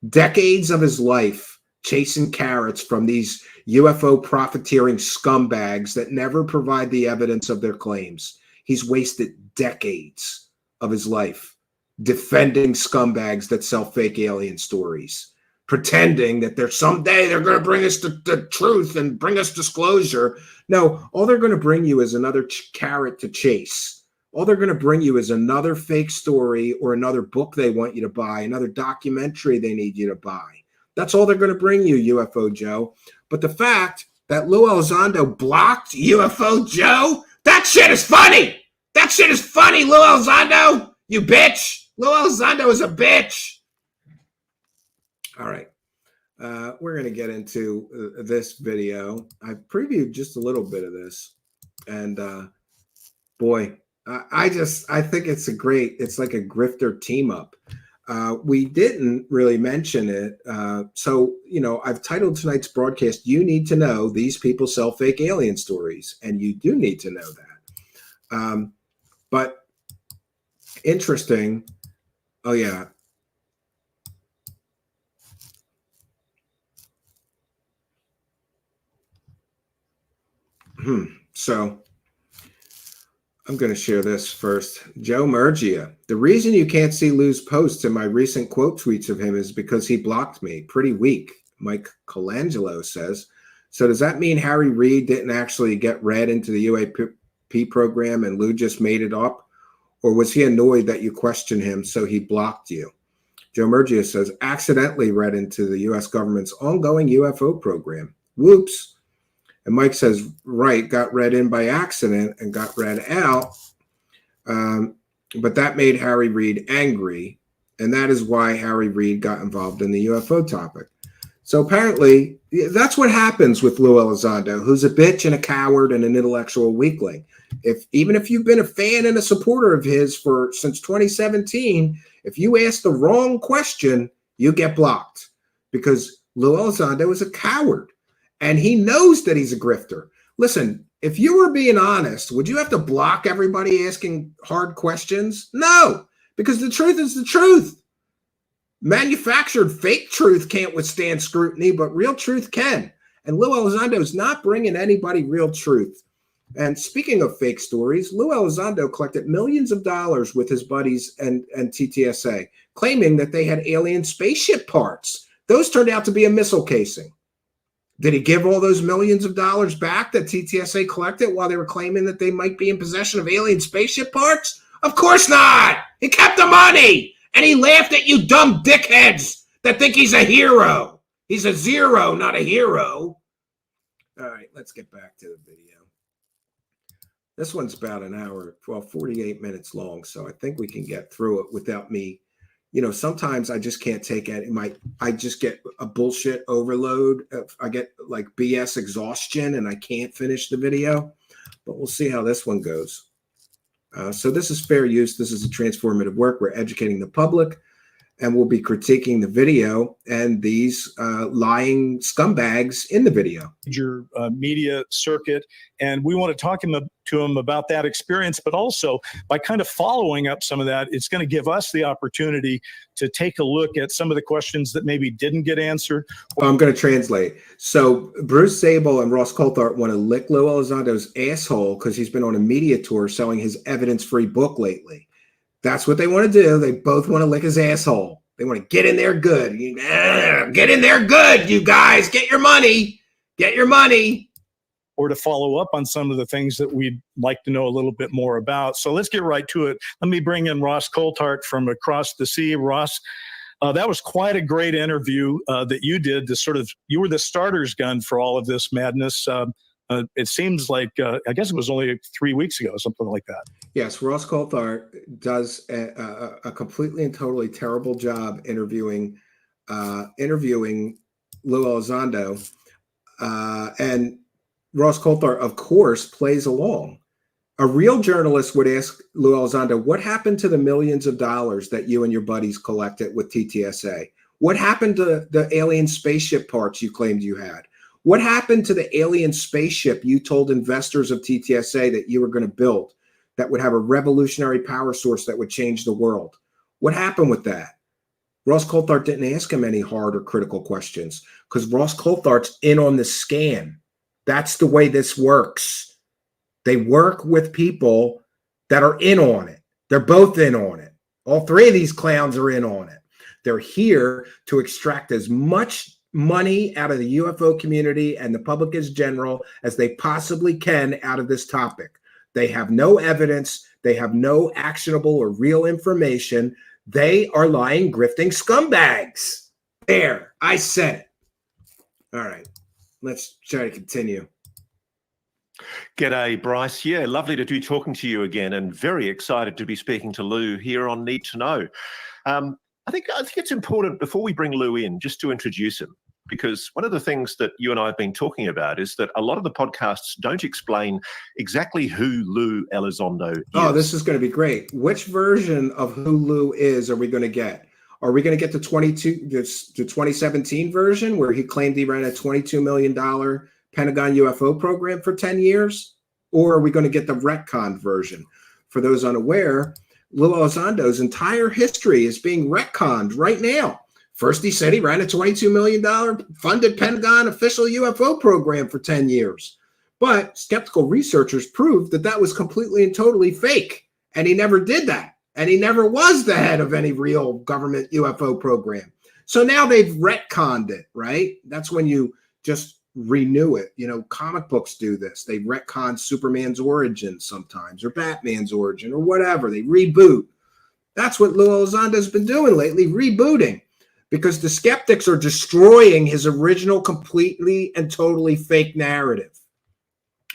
Decades of his life chasing carrots from these UFO profiteering scumbags that never provide the evidence of their claims. He's wasted decades of his life defending scumbags that sell fake alien stories, pretending that someday they're going to bring us the truth and bring us disclosure. No, all they're going to bring you is another carrot to chase. All they're going to bring you is another fake story or another book they want you to buy, another documentary they need you to buy. That's all they're going to bring you, UFO Joe. But the fact that Lue Elizondo blocked UFO Joe, that shit is funny. That shit is funny, Lue Elizondo, you bitch. Lue Elizondo is a bitch. All right. We're going to get into this video. I previewed just a little bit of this. And boy, I think it's it's like a grifter team up. We didn't really mention it. So, I've titled tonight's broadcast, You Need to Know These People Sell Fake Alien Stories. And you do need to know that. But interesting. Oh, yeah. So I'm going to share this first. Joe Murgia. The reason you can't see Lue's posts in my recent quote tweets of him is because he blocked me. Pretty weak, Mike Colangelo says. So does that mean Harry Reid didn't actually get read into the UAP program and Lue just made it up? Or was he annoyed that you questioned him, so he blocked you? Joe Murgia says, accidentally read into the U.S. government's ongoing UFO program. Whoops. And Mike says, right, got read in by accident and got read out. But that made Harry Reid angry. And that is why Harry Reid got involved in the UFO topic. So apparently, that's what happens with Lue Elizondo, who's a bitch and a coward and an intellectual weakling. Even if you've been a fan and a supporter of his since 2017, if you ask the wrong question, you get blocked. Because Lue Elizondo is a coward. And he knows that he's a grifter. Listen, if you were being honest, would you have to block everybody asking hard questions? No, because the truth is the truth. Manufactured fake truth can't withstand scrutiny, but real truth can. And Lue Elizondo is not bringing anybody real truth. And speaking of fake stories, Lue Elizondo collected millions of dollars with his buddies and TTSA, claiming that they had alien spaceship parts. Those turned out to be a missile casing. Did he give all those millions of dollars back that TTSA collected while they were claiming that they might be in possession of alien spaceship parts? Of course not. He kept the money. And he laughed at you dumb dickheads that think he's a hero. He's a zero, not a hero. All right, let's get back to the video. This one's about an hour, 48 minutes long. So I think we can get through it without me. Sometimes I just can't take it. I just get a bullshit overload. I get like BS exhaustion and I can't finish the video, but we'll see how this one goes. So this is fair use. This is a transformative work. We're educating the public and we'll be critiquing the video and these lying scumbags in the video. Your media circuit. And we want to talk to him about that experience, but also by kind of following up some of that, it's going to give us the opportunity to take a look at some of the questions that maybe didn't get answered. I'm going to translate. So Bryce Zabel and Ross Coulthart want to lick Lue Elizondo's asshole because he's been on a media tour selling his evidence-free book lately. That's what they want to do. They both want to lick his asshole. They want to get in there good. Get in there good, you guys. Get your money. Get your money. Or to follow up on some of the things that we'd like to know a little bit more about. So let's get right to it. Let me bring in Ross Coulthart from across the sea. Ross, that was quite a great interview that you did. You were the starter's gun for all of this madness. It seems like, I guess it was only 3 weeks ago, something like that. Yes, Ross Coulthart does a completely and totally terrible job interviewing Lue Elizondo. And Ross Coulthart, of course, plays along. A real journalist would ask Lue Elizondo, what happened to the millions of dollars that you and your buddies collected with TTSA? What happened to the alien spaceship parts you claimed you had? What happened to the alien spaceship you told investors of TTSA that you were going to build that would have a revolutionary power source that would change the world? What happened with that? Ross Coulthart didn't ask him any hard or critical questions because Ross Coulthart's in on the scam. That's the way this works. They work with people that are in on it. They're both in on it. All three of these clowns are in on it. They're here to extract as much money out of the UFO community and the public as general as they possibly can out of this topic. They have no evidence. They have no actionable or real information. They are lying, grifting scumbags. There, I said it. All right, let's try to continue. G'day, Bryce. Yeah, lovely to be talking to you again, and very excited to be speaking to Lue here on Need to Know. I think it's important before we bring Lue in just to introduce him, because one of the things that you and I have been talking about is that a lot of the podcasts don't explain exactly who Lue Elizondo is. Oh, this is going to be great. Which version of who Lue is are we going to get? Are we going to get the 2017 version where he claimed he ran a $22 million Pentagon UFO program for 10 years? Or are we going to get the retconned version? For those unaware, Lue Elizondo's entire history is being retconned right now. First, he said he ran a $22 million funded Pentagon official UFO program for 10 years. But skeptical researchers proved that that was completely and totally fake. And he never did that. And he never was the head of any real government UFO program. So now they've retconned it, right? That's when you just renew it. You know, comic books do this. They retcon Superman's origin sometimes, or Batman's origin, or whatever. They reboot. That's what Lue Elizondo's been doing lately, rebooting. Because the skeptics are destroying his original completely and totally fake narrative.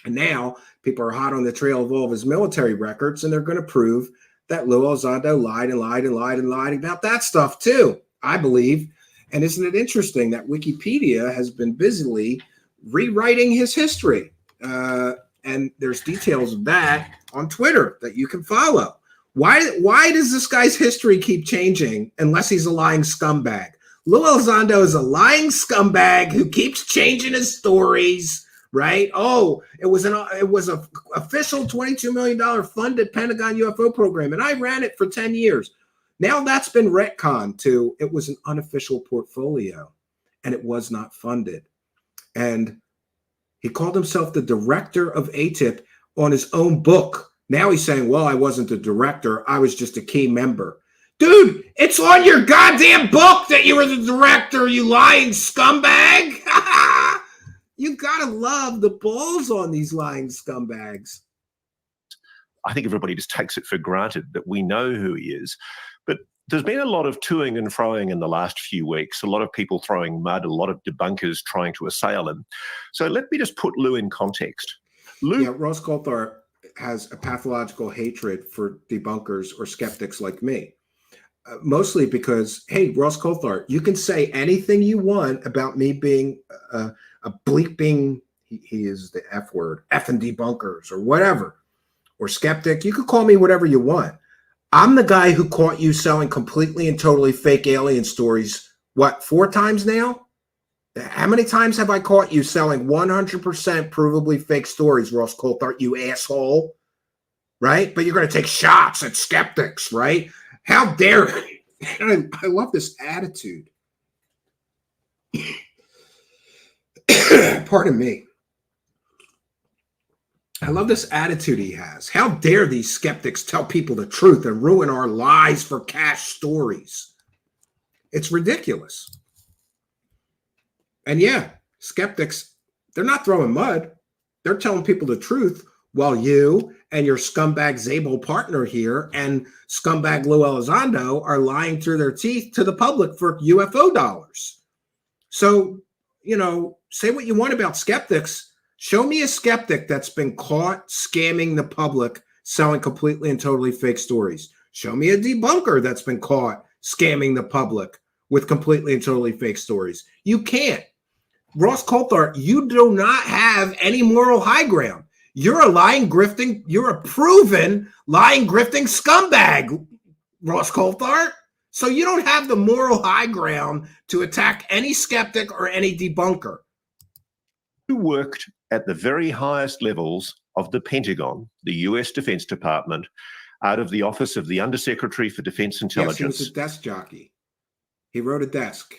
And now people are hot on the trail of all of his military records, and they're going to prove that Lue Elizondo lied and lied and lied and lied about that stuff too, I believe. And isn't it interesting that Wikipedia has been busily rewriting his history? And there's details of that on Twitter that you can follow. Why does this guy's history keep changing unless he's a lying scumbag? Lue Elizondo is a lying scumbag who keeps changing his stories, right? Oh, it was an official $22 million funded Pentagon UFO program, and I ran it for 10 years. Now that's been retconned to it was an unofficial portfolio, and it was not funded. And he called himself the director of ATIP on his own book. Now he's saying, well, I wasn't the director. I was just a key member. Dude, it's on your goddamn book that you were the director, you lying scumbag. You got to love the balls on these lying scumbags. I think everybody just takes it for granted that we know who he is. But there's been a lot of toing and froing in the last few weeks, a lot of people throwing mud, a lot of debunkers trying to assail him. So let me just put Lue in context. Yeah, Ross Coulthart has a pathological hatred for debunkers or skeptics like me. Mostly because, hey, Ross Coulthart, you can say anything you want about me being a bleeping, he is the F word, effing debunkers or whatever, or skeptic. You could call me whatever you want. I'm the guy who caught you selling completely and totally fake alien stories, what, 4 times now? How many times have I caught you selling 100% provably fake stories, Ross Coulthart, you asshole? Right? But you're going to take shots at skeptics, right? How dare you? I love this attitude. Pardon me. I love this attitude he has. How dare these skeptics tell people the truth and ruin our lives for cash stories? It's ridiculous. And yeah, skeptics, they're not throwing mud. They're telling people the truth while you and your scumbag Zabel partner here and scumbag Lue Elizondo are lying through their teeth to the public for UFO dollars. So, you know, say what you want about skeptics. Show me a skeptic that's been caught scamming the public, selling completely and totally fake stories. Show me a debunker that's been caught scamming the public with completely and totally fake stories. You can't. Ross Coulthart, you do not have any moral high ground. You're a lying, grifting, you're a proven lying, grifting scumbag, Ross Coulthart. So you don't have the moral high ground to attack any skeptic or any debunker. who worked at the very highest levels of the Pentagon, the US Defense Department, out of the Office of the Undersecretary for Defense Intelligence. Yes, he was a desk jockey. He wrote a desk.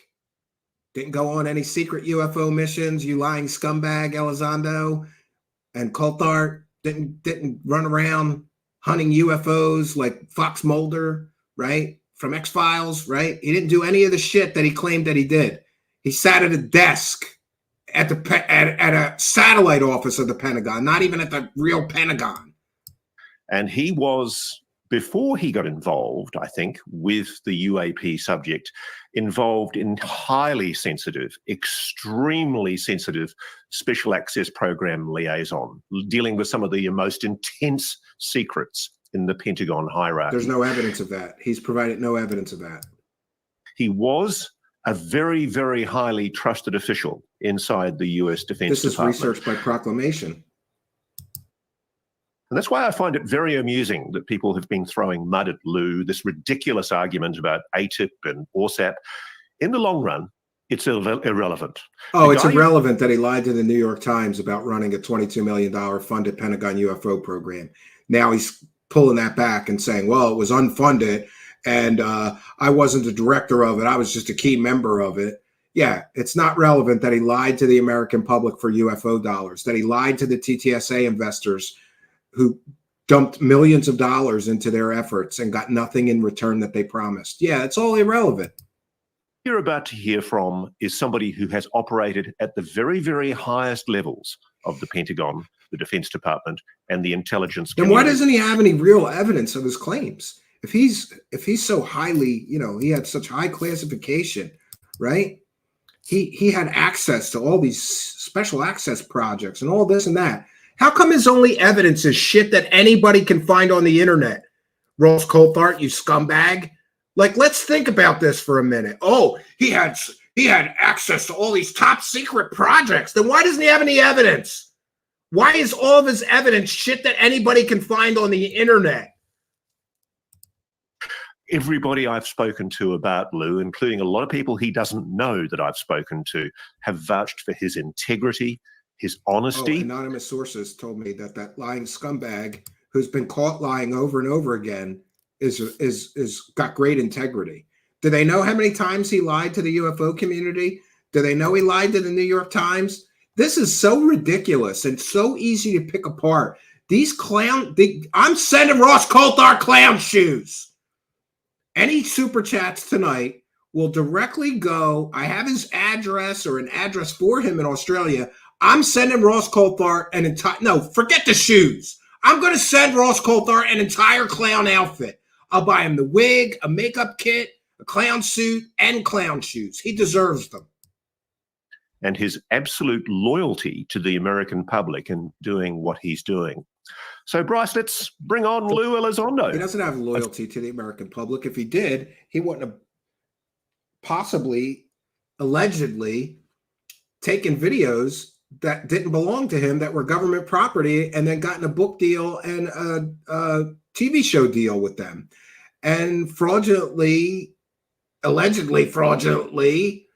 Didn't go on any secret UFO missions, you lying scumbag, Elizondo. And Coulthart didn't run around hunting UFOs like Fox Mulder, right? From X-Files, right? He didn't do any of the shit that he claimed that he did. He sat at a desk at a satellite office of the Pentagon, not even at the real Pentagon. And he was, before he got involved, I think, with the UAP subject, involved in highly sensitive, extremely sensitive special access program liaison, dealing with some of the most intense secrets in the Pentagon hierarchy. There's no evidence of that. He's provided no evidence of that. He was a very, very highly trusted official inside the US Defense Department. This is research by proclamation. And that's why I find it very amusing that people have been throwing mud at Lue, this ridiculous argument about ATIP and ORSAP. In the long run, it's irrelevant. Oh, it's irrelevant that he lied to the New York Times about running a $22 million funded Pentagon UFO program. Now he's pulling that back and saying, well, it was unfunded and I wasn't the director of it. I was just a key member of it. Yeah, it's not relevant that he lied to the American public for UFO dollars, that he lied to the TTSA investors who dumped millions of dollars into their efforts and got nothing in return that they promised. Yeah, it's all irrelevant. You're about to hear from is somebody who has operated at the very, very highest levels of the Pentagon, the Defense Department, and the intelligence community. Then why doesn't he have any real evidence of his claims? If he's so highly, he had such high classification, right? He had access to all these special access projects and all this and that. How come his only evidence is shit that anybody can find on the internet? Ross Coulthart, you scumbag. Like, let's think about this for a minute. Oh, he had access to all these top secret projects. Then why doesn't he have any evidence? Why is all of his evidence shit that anybody can find on the internet? Everybody I've spoken to about Lue, including a lot of people he doesn't know that I've spoken to, have vouched for his integrity, his honesty. Oh, anonymous sources told me that lying scumbag who's been caught lying over and over again is got great integrity. Do they know how many times he lied to the UFO community? Do they know he lied to the New York Times? This is so ridiculous and so easy to pick apart. These I'm sending Ross Coulthart clown shoes. Any super chats tonight will directly go. I have his address or an address for him in Australia. I'm sending Ross Coulthart an entire, no, forget the shoes. I'm going to send Ross Coulthart an entire clown outfit. I'll buy him the wig, a makeup kit, a clown suit, and clown shoes. He deserves them. And his absolute loyalty to the American public in doing what he's doing. So, Bryce, let's bring on Lue Elizondo. He doesn't have loyalty to the American public. If he did, he wouldn't have possibly, allegedly, taken videos that didn't belong to him that were government property and then gotten a book deal and a TV show deal with them and allegedly fraudulently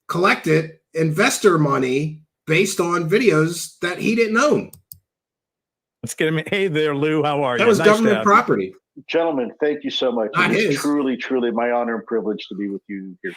collected investor money based on videos that he didn't own. Let's get him. Hey there, Lue. How are you? That was government property. Gentlemen, thank you so much. Not It is his. truly, truly my honor and privilege to be with you here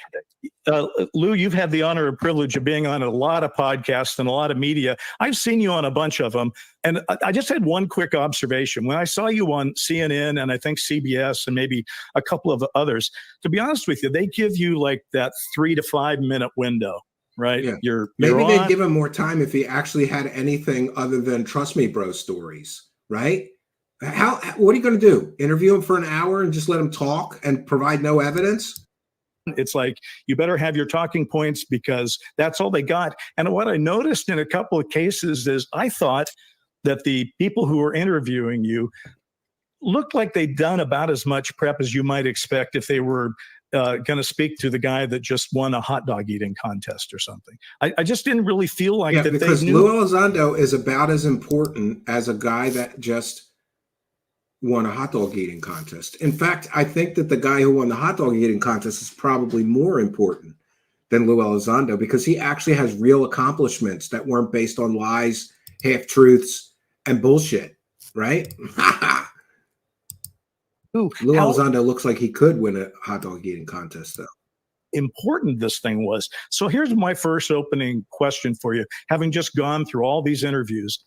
today. Lue, you've had the honor and privilege of being on a lot of podcasts and a lot of media. I've seen you on a bunch of them. And I just had one quick observation. When I saw you on CNN and I think CBS and maybe a couple of others, to be honest with you, they give you like that 3 to 5 minute window, right? Yeah. Maybe they'd give him more time if he actually had anything other than trust me, bro stories, right? What are you going to do? Interview him for an hour and just let him talk and provide no evidence? It's like, you better have your talking points because that's all they got. And what I noticed in a couple of cases is I thought that the people who were interviewing you looked like they'd done about as much prep as you might expect if they were going to speak to the guy that just won a hot dog eating contest or something. I just didn't really feel like that because they knew. Lue Elizondo is about as important as a guy that just won a hot dog eating contest. In fact, I think that the guy who won the hot dog eating contest is probably more important than Lue Elizondo because he actually has real accomplishments that weren't based on lies, half-truths, and bullshit, right? Lue Elizondo looks like he could win a hot dog eating contest, though. Important this thing was. So here's my first opening question for you. Having just gone through all these interviews,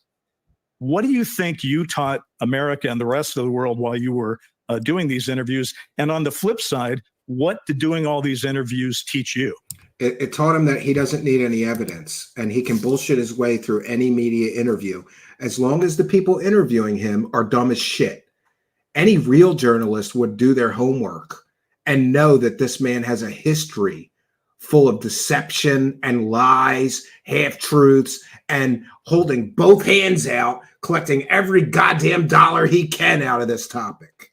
what do you think you taught America and the rest of the world while you were doing these interviews? And on the flip side, what did doing all these interviews teach you? It taught him that he doesn't need any evidence and he can bullshit his way through any media interview as long as the people interviewing him are dumb as shit. Any real journalist would do their homework and know that this man has a history full of deception and lies, half-truths, and holding both hands out, collecting every goddamn dollar he can out of this topic,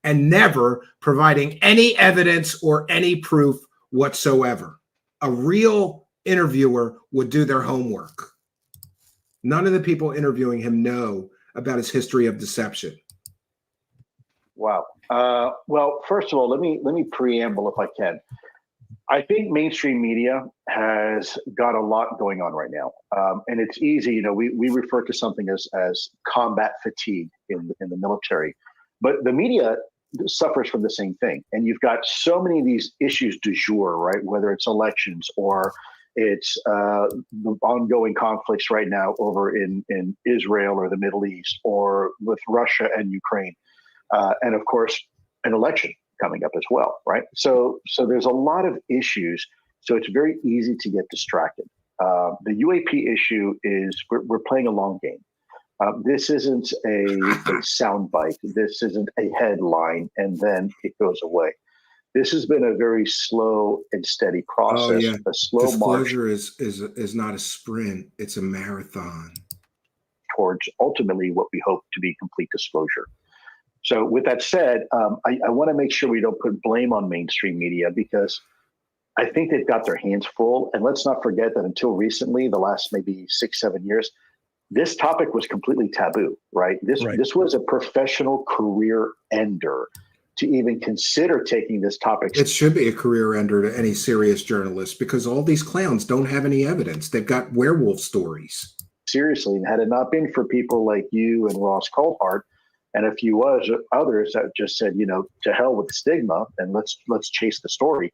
and never providing any evidence or any proof whatsoever. A real interviewer would do their homework. None of the people interviewing him know about his history of deception. Wow. Well, first of all, let me preamble if I can. I think mainstream media has got a lot going on right now, and it's easy. You know, we refer to something as combat fatigue in the military, but the media suffers from the same thing. And you've got so many of these issues du jour, right? Whether it's elections or it's the ongoing conflicts right now over in Israel or the Middle East, or with Russia and Ukraine, and of course an election coming up as well, right? So there's a lot of issues. So it's very easy to get distracted. The UAP issue is we're playing a long game. This isn't a soundbite. This isn't a headline and then it goes away. This has been a very slow and steady process. A slow Disclosure is not a sprint; it's a marathon towards ultimately what we hope to be complete disclosure. So, with that said, I want to make sure we don't put blame on mainstream media because I think they've got their hands full. And let's not forget that until recently, the last maybe 6-7 years, this topic was completely taboo, right? This was a professional career ender to even consider taking this topic. It should be a career ender to any serious journalist because all these clowns don't have any evidence. They've got werewolf stories. Seriously, and had it not been for people like you and Ross Coulthart and a few others that just said, you know, to hell with the stigma and let's chase the story,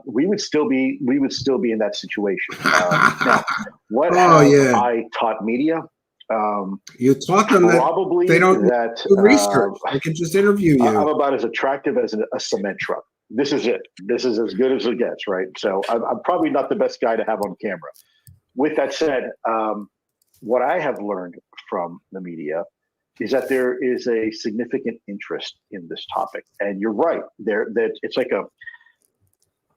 we would still be in that situation. Now, what I taught media? You taught them probably that they don't that do research. They can just interview you. I'm about as attractive as a cement truck. This is it. This is as good as it gets, right? So I'm probably not the best guy to have on camera. With that said, what I have learned from the media is that there is a significant interest in this topic, and you're right. It's like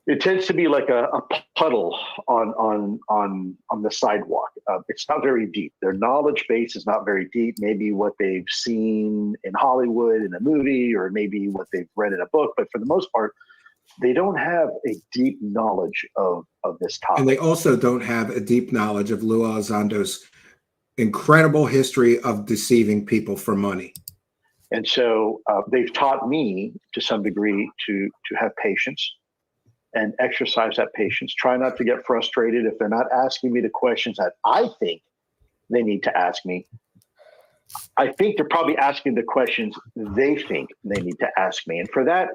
it tends to be like a puddle on the sidewalk. It's not very deep. Their knowledge base is not very deep. Maybe what they've seen in Hollywood in a movie, or maybe what they've read in a book. But for the most part, they don't have a deep knowledge of this topic. And they also don't have a deep knowledge of Lue Elizondo's incredible history of deceiving people for money. And so they've taught me to some degree to have patience and exercise that patience. Try not to get frustrated if they're not asking me the questions that I think they need to ask me. I think they're probably asking the questions they think they need to ask me. And for that,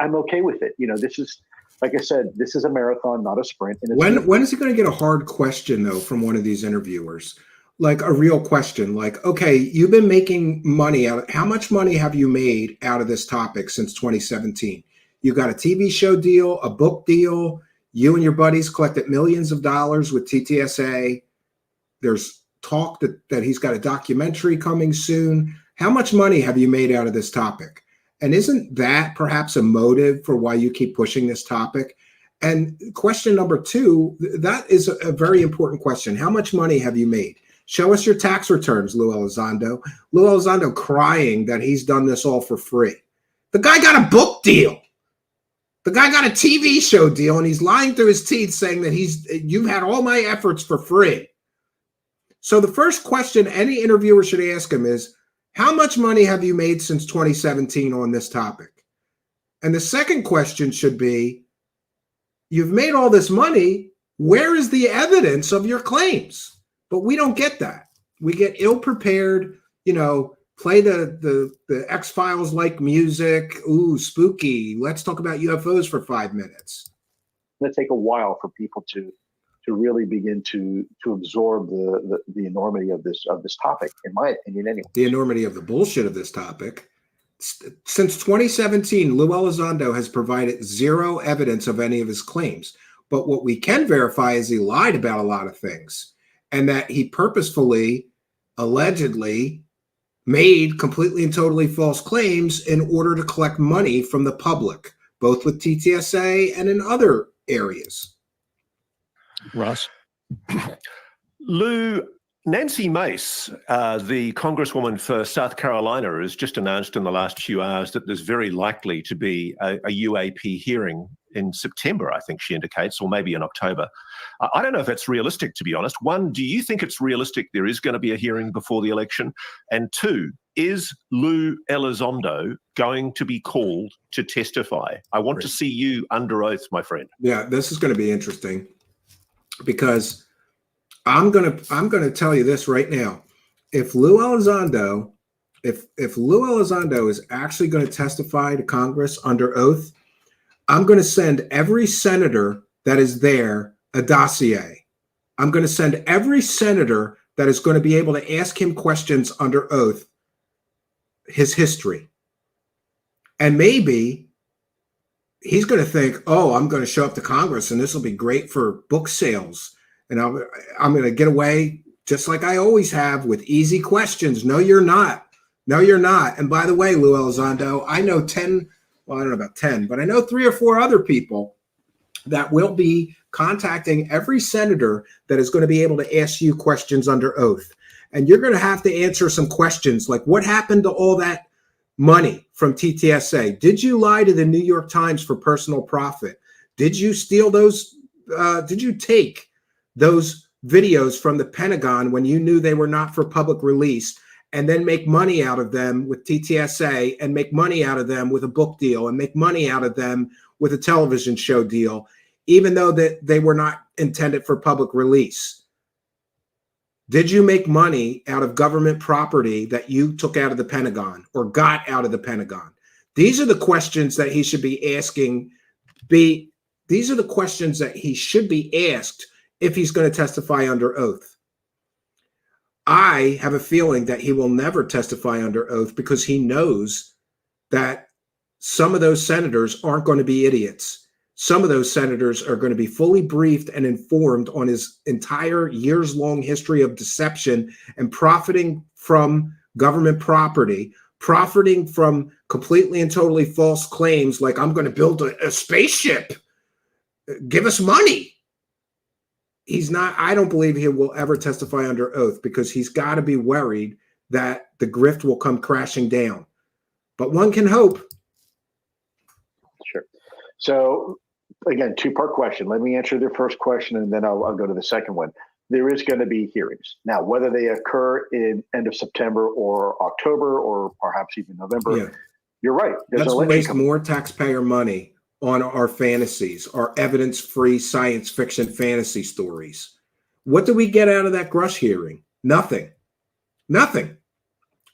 I'm okay with it. You know, this is, like I said, this is a marathon, not a sprint. And when is it going to get a hard question, though, from one of these interviewers? Like a real question, like, okay, you've been making money how much money have you made out of this topic since 2017? You got a TV show deal, a book deal. You and your buddies collected millions of dollars with TTSA. There's talk that he's got a documentary coming soon. How much money have you made out of this topic? And isn't that perhaps a motive for why you keep pushing this topic? And question number 2, that is a very important question. How much money have you made? Show us your tax returns, Lue Elizondo. Lue Elizondo crying that he's done this all for free. The guy got a book deal. The guy got a TV show deal, and he's lying through his teeth saying that you've had all my efforts for free. So the first question any interviewer should ask him is, how much money have you made since 2017 on this topic? And the second question should be, you've made all this money. Where is the evidence of your claims? But we don't get that. We get ill-prepared, play the X-Files like music. Ooh, spooky. Let's talk about UFOs for 5 minutes. It's going to take a while for people to really begin to absorb the enormity of this topic, in my opinion, anyway. The enormity of the bullshit of this topic. Since 2017, Lue Elizondo has provided zero evidence of any of his claims. But what we can verify is he lied about a lot of things, and that he purposefully, allegedly, made completely and totally false claims in order to collect money from the public, both with TTSA and in other areas. Ross? Lou, Nancy Mace, the Congresswoman for South Carolina, has just announced in the last few hours that there's very likely to be a UAP hearing in September, I think she indicates, or maybe in October. I don't know if that's realistic, to be honest. One, do you think it's realistic there is going to be a hearing before the election? And two, is Lue Elizondo going to be called to testify? I want to see you under oath, my friend. Yeah, this is going to be interesting, because I'm gonna tell you this right now. If Lue Elizondo is actually going to testify to Congress under oath, I'm going to send every senator that is there a dossier. I'm going to send every senator that is going to be able to ask him questions under oath, his history. And maybe he's going to think, oh, I'm going to show up to Congress and this will be great for book sales. And I'm going to get away just like I always have with easy questions. No, you're not. No, you're not. And by the way, Lue Elizondo, I know 10, well, I don't know about 10, but I know 3 or 4 other people that will be contacting every senator that is going to be able to ask you questions under oath. And you're going to have to answer some questions like, what happened to all that money from TTSA? Did you lie to the New York Times for personal profit? Did you steal those? Did you take those videos from the Pentagon when you knew they were not for public release, and then make money out of them with TTSA, and make money out of them with a book deal, and make money out of them with a television show deal, even though that they were not intended for public release? Did you make money out of government property that you took out of the Pentagon or got out of the Pentagon? These are the questions that he should be asking. These are the questions that he should be asked if he's going to testify under oath. I have a feeling that he will never testify under oath because he knows that some of those senators aren't going to be idiots. Some of those senators are going to be fully briefed and informed on his entire years-long history of deception and profiting from government property, profiting from completely and totally false claims like, I'm going to build a spaceship. Give us money. He's not, I don't believe he will ever testify under oath because he's got to be worried that the grift will come crashing down. But one can hope. Sure. So again, 2-part question. Let me answer the first question and then I'll go to the second one. There is going to be hearings. Now, whether they occur in end of September or October or perhaps even November, you're right. Let's waste more taxpayer money on our fantasies, our evidence-free science fiction fantasy stories. What do we get out of that Grush hearing? Nothing. Nothing.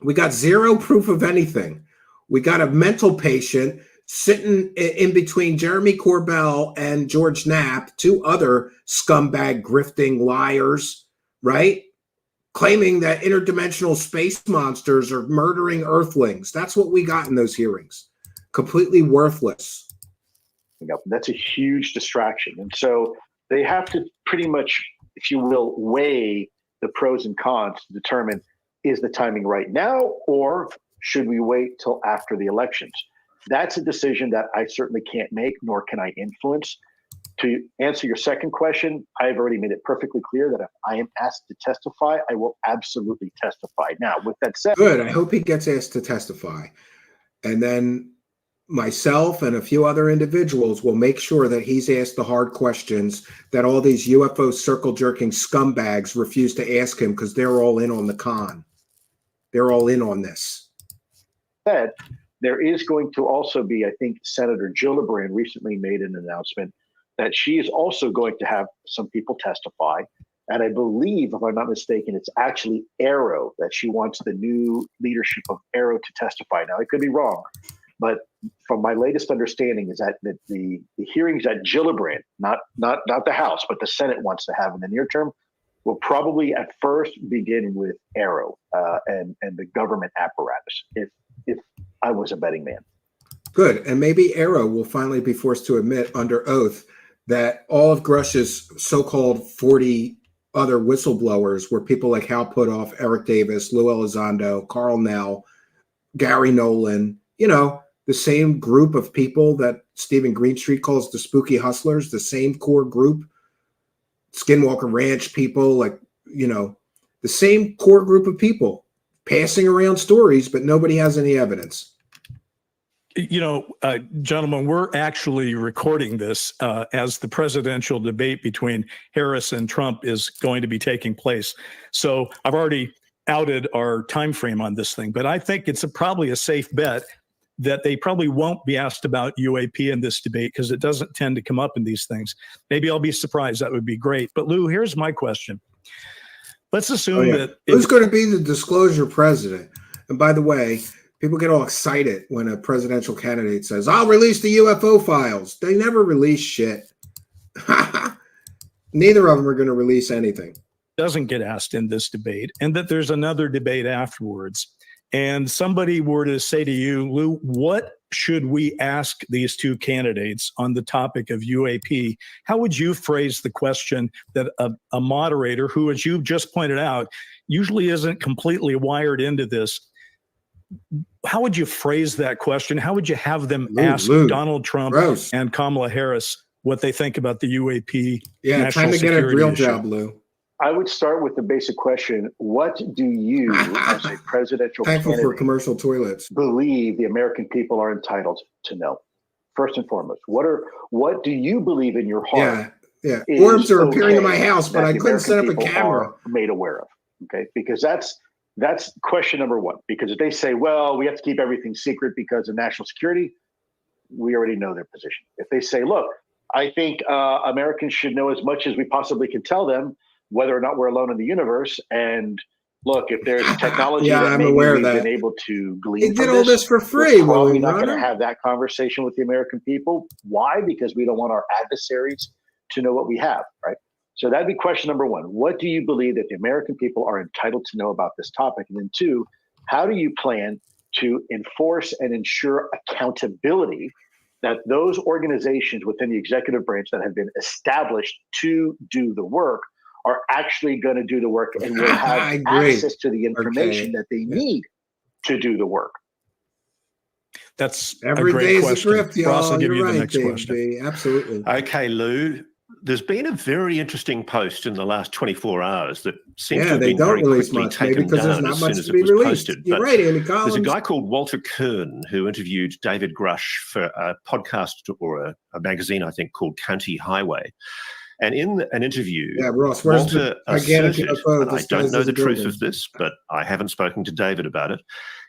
We got zero proof of anything. We got a mental patient sitting in between Jeremy Corbell and George Knapp, 2 other scumbag grifting liars, right? Claiming that interdimensional space monsters are murdering Earthlings. That's what we got in those hearings. Completely worthless. That's a huge distraction. And so they have to pretty much, if you will, weigh the pros and cons to determine, is the timing right now or should we wait till after the elections? That's a decision that I certainly can't make, nor can I influence. To answer your second question, I've already made it perfectly clear that if I am asked to testify, I will absolutely testify. Now, with that said— Good. I hope he gets asked to testify. And then myself and a few other individuals will make sure that he's asked the hard questions that all these UFO circle-jerking scumbags refuse to ask him because they're all in on the con. They're all in on this. There is going to also be, I think, Senator Gillibrand recently made an announcement that she is also going to have some people testify. And I believe, if I'm not mistaken, it's actually Arrow that she wants the new leadership of Arrow to testify. Now, I could be wrong, but from my latest understanding is that the hearings that Gillibrand, not the House, but the Senate wants to have in the near term, will probably at first begin with Arrow and the government apparatus, if I was a betting man. Good. And maybe Arrow will finally be forced to admit under oath that all of Grush's so-called 40 other whistleblowers were people like Hal Puthoff, Eric Davis, Lue Elizondo, Carl Nell, Gary Nolan, the same group of people that Stephen Greenstreet calls the spooky hustlers, the same core group, Skinwalker Ranch people, the same core group of people passing around stories, but nobody has any evidence. Gentlemen, we're actually recording this as the presidential debate between Harris and Trump is going to be taking place. So I've already outed our time frame on this thing, but I think it's probably a safe bet that they probably won't be asked about UAP in this debate because it doesn't tend to come up in these things. Maybe I'll be surprised. That would be great. But Lou, here's my question. Let's assume that who's going to be the disclosure president? And by the way, people get all excited when a presidential candidate says, I'll release the UFO files. They never release shit. Neither of them are going to release anything. Doesn't get asked in this debate, and that there's another debate afterwards. And somebody were to say to you, Lou, what should we ask these two candidates on the topic of UAP? How would you phrase the question that a moderator who, as you just pointed out, usually isn't completely wired into this? How would you phrase that question? How would you have them ask Donald Trump and Kamala Harris what they think about the UAP? Yeah, time to get a real job, Lou. I would start with the basic question: what do you, as a presidential thankful for commercial toilets, believe the American people are entitled to know? First and foremost, what do you believe in your heart? Yeah. Orbs are appearing in my house, but I couldn't set up a camera. Made aware of, okay? Because that's question number one. Because if they say, well, we have to keep everything secret because of national security, we already know their position. If they say, look, I think Americans should know as much as we possibly can tell them, whether or not we're alone in the universe. And look, if there's technology that maybe we've been able to glean from all this for free, we're probably not going to have that conversation with the American people. Why? Because we don't want our adversaries to know what we have, right? So that'd be question number one. What do you believe that the American people are entitled to know about this topic? And then two, how do you plan to enforce and ensure accountability that those organizations within the executive branch that have been established to do the work are actually going to do the work and will have access to the information that they need to do the work? That's every a great day question. is a grift, y'all. Ross, I'll give you You're the right, next question. Absolutely. Okay, Lou. There's been a very interesting post in the last 24 hours that seems to have been very quickly taken down as soon as it was posted. You're right, Andy Collins. There's a guy called Walter Kern who interviewed David Grush for a podcast or a magazine, I think, called County Highway. And in an interview, Ross, where's Walter asserted, and I don't know the truth of this, but I haven't spoken to David about it.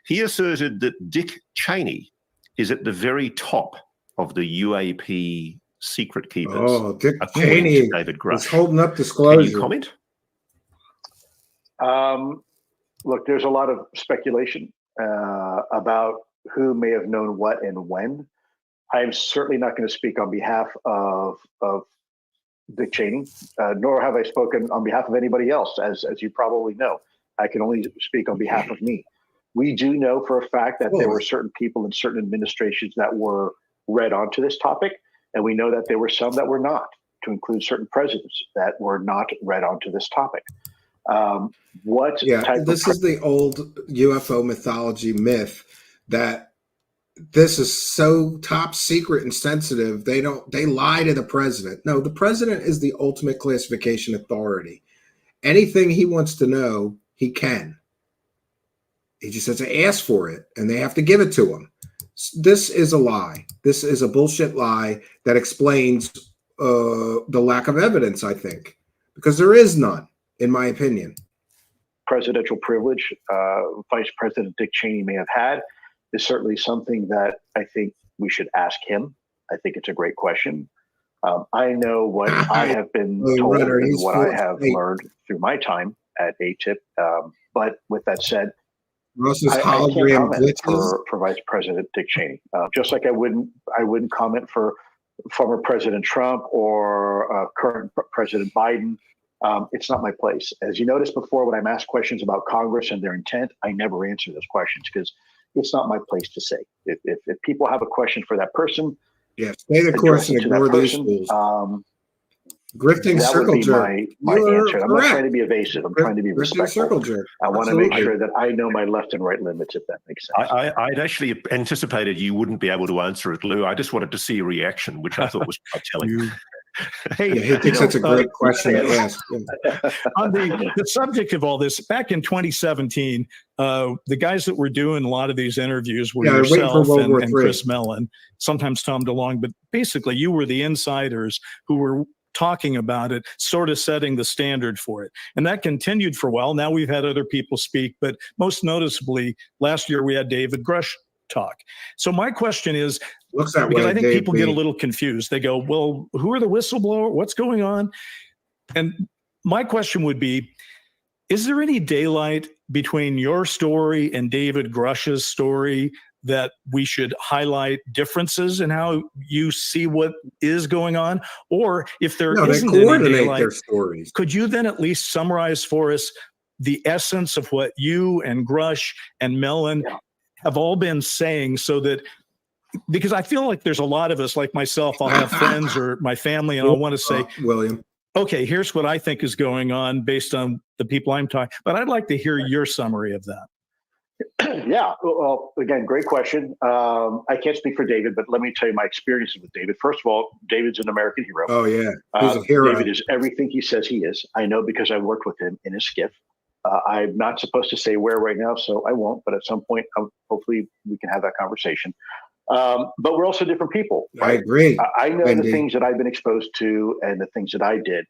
He asserted that Dick Cheney is at the very top of the UAP secret keepers. Oh, Dick Cheney David Grush is holding up disclosure. Can you comment? Look, there's a lot of speculation about who may have known what and when. I am certainly not going to speak on behalf of Dick Cheney, nor have I spoken on behalf of anybody else, as you probably know. I can only speak on behalf of me. We do know for a fact that there were certain people in certain administrations that were read onto this topic, and we know that there were some that were not, to include certain presidents that were not read onto this topic. This is the old UFO mythology myth that this is so top secret and sensitive. They lie to the president. No, the president is the ultimate classification authority. Anything he wants to know, he can. He just has to ask for it, and they have to give it to him. This is a lie. This is a bullshit lie that explains the lack of evidence, I think, because there is none, in my opinion. Presidential privilege Vice President Dick Cheney may have had is certainly something that I think we should ask him. I think it's a great question. I know what I have been told and what I have learned through my time at ATIP. But with that said, I can't comment for Vice President Dick Cheney. Just like I wouldn't comment for former President Trump or current President Biden. It's not my place. As you noticed before, when I'm asked questions about Congress and their intent, I never answer those questions because it's not my place to say. If people have a question for that person, stay the course and ignore these fools. Grifting circle jerk. My answer. I'm not trying to be evasive. I'm trying to be respectful. Circle jerk. I want to make sure that I know my left and right limits, if that makes sense. I'd actually anticipated you wouldn't be able to answer it, Lou. I just wanted to see a reaction, which I thought was quite telling. Hey, he thinks that's a great question to ask. On the subject of all this, back in 2017, the guys that were doing a lot of these interviews were yourself and Chris Mellon, sometimes Tom DeLonge, but basically you were the insiders who were talking about it, sort of setting the standard for it. And that continued for a while. Now we've had other people speak, but most noticeably, last year we had David Grush talk. So my question is, because I think people get a little confused. They go, well, who are the whistleblower? What's going on? And my question would be, is there any daylight between your story and David Grush's story that we should highlight differences in how you see what is going on? Or if there isn't any daylight, their stories. Could you then at least summarize for us the essence of what you and Grush and Mellon have all been saying, so that, because I feel like there's a lot of us, like myself, I'll have friends or my family, and I'll want to say, William, okay, here's what I think is going on based on the people I'm talking, but I'd like to hear your summary of that. Yeah, well, again, great question. I can't speak for David, but let me tell you my experiences with David. First of all, David's an American hero. Oh, yeah. He's a hero. David is everything he says he is. I know because I worked with him in his skiff. I'm not supposed to say where right now, so I won't. But at some point, hopefully we can have that conversation. But we're also different people. Right? I agree. I know the things that I've been exposed to and the things that I did.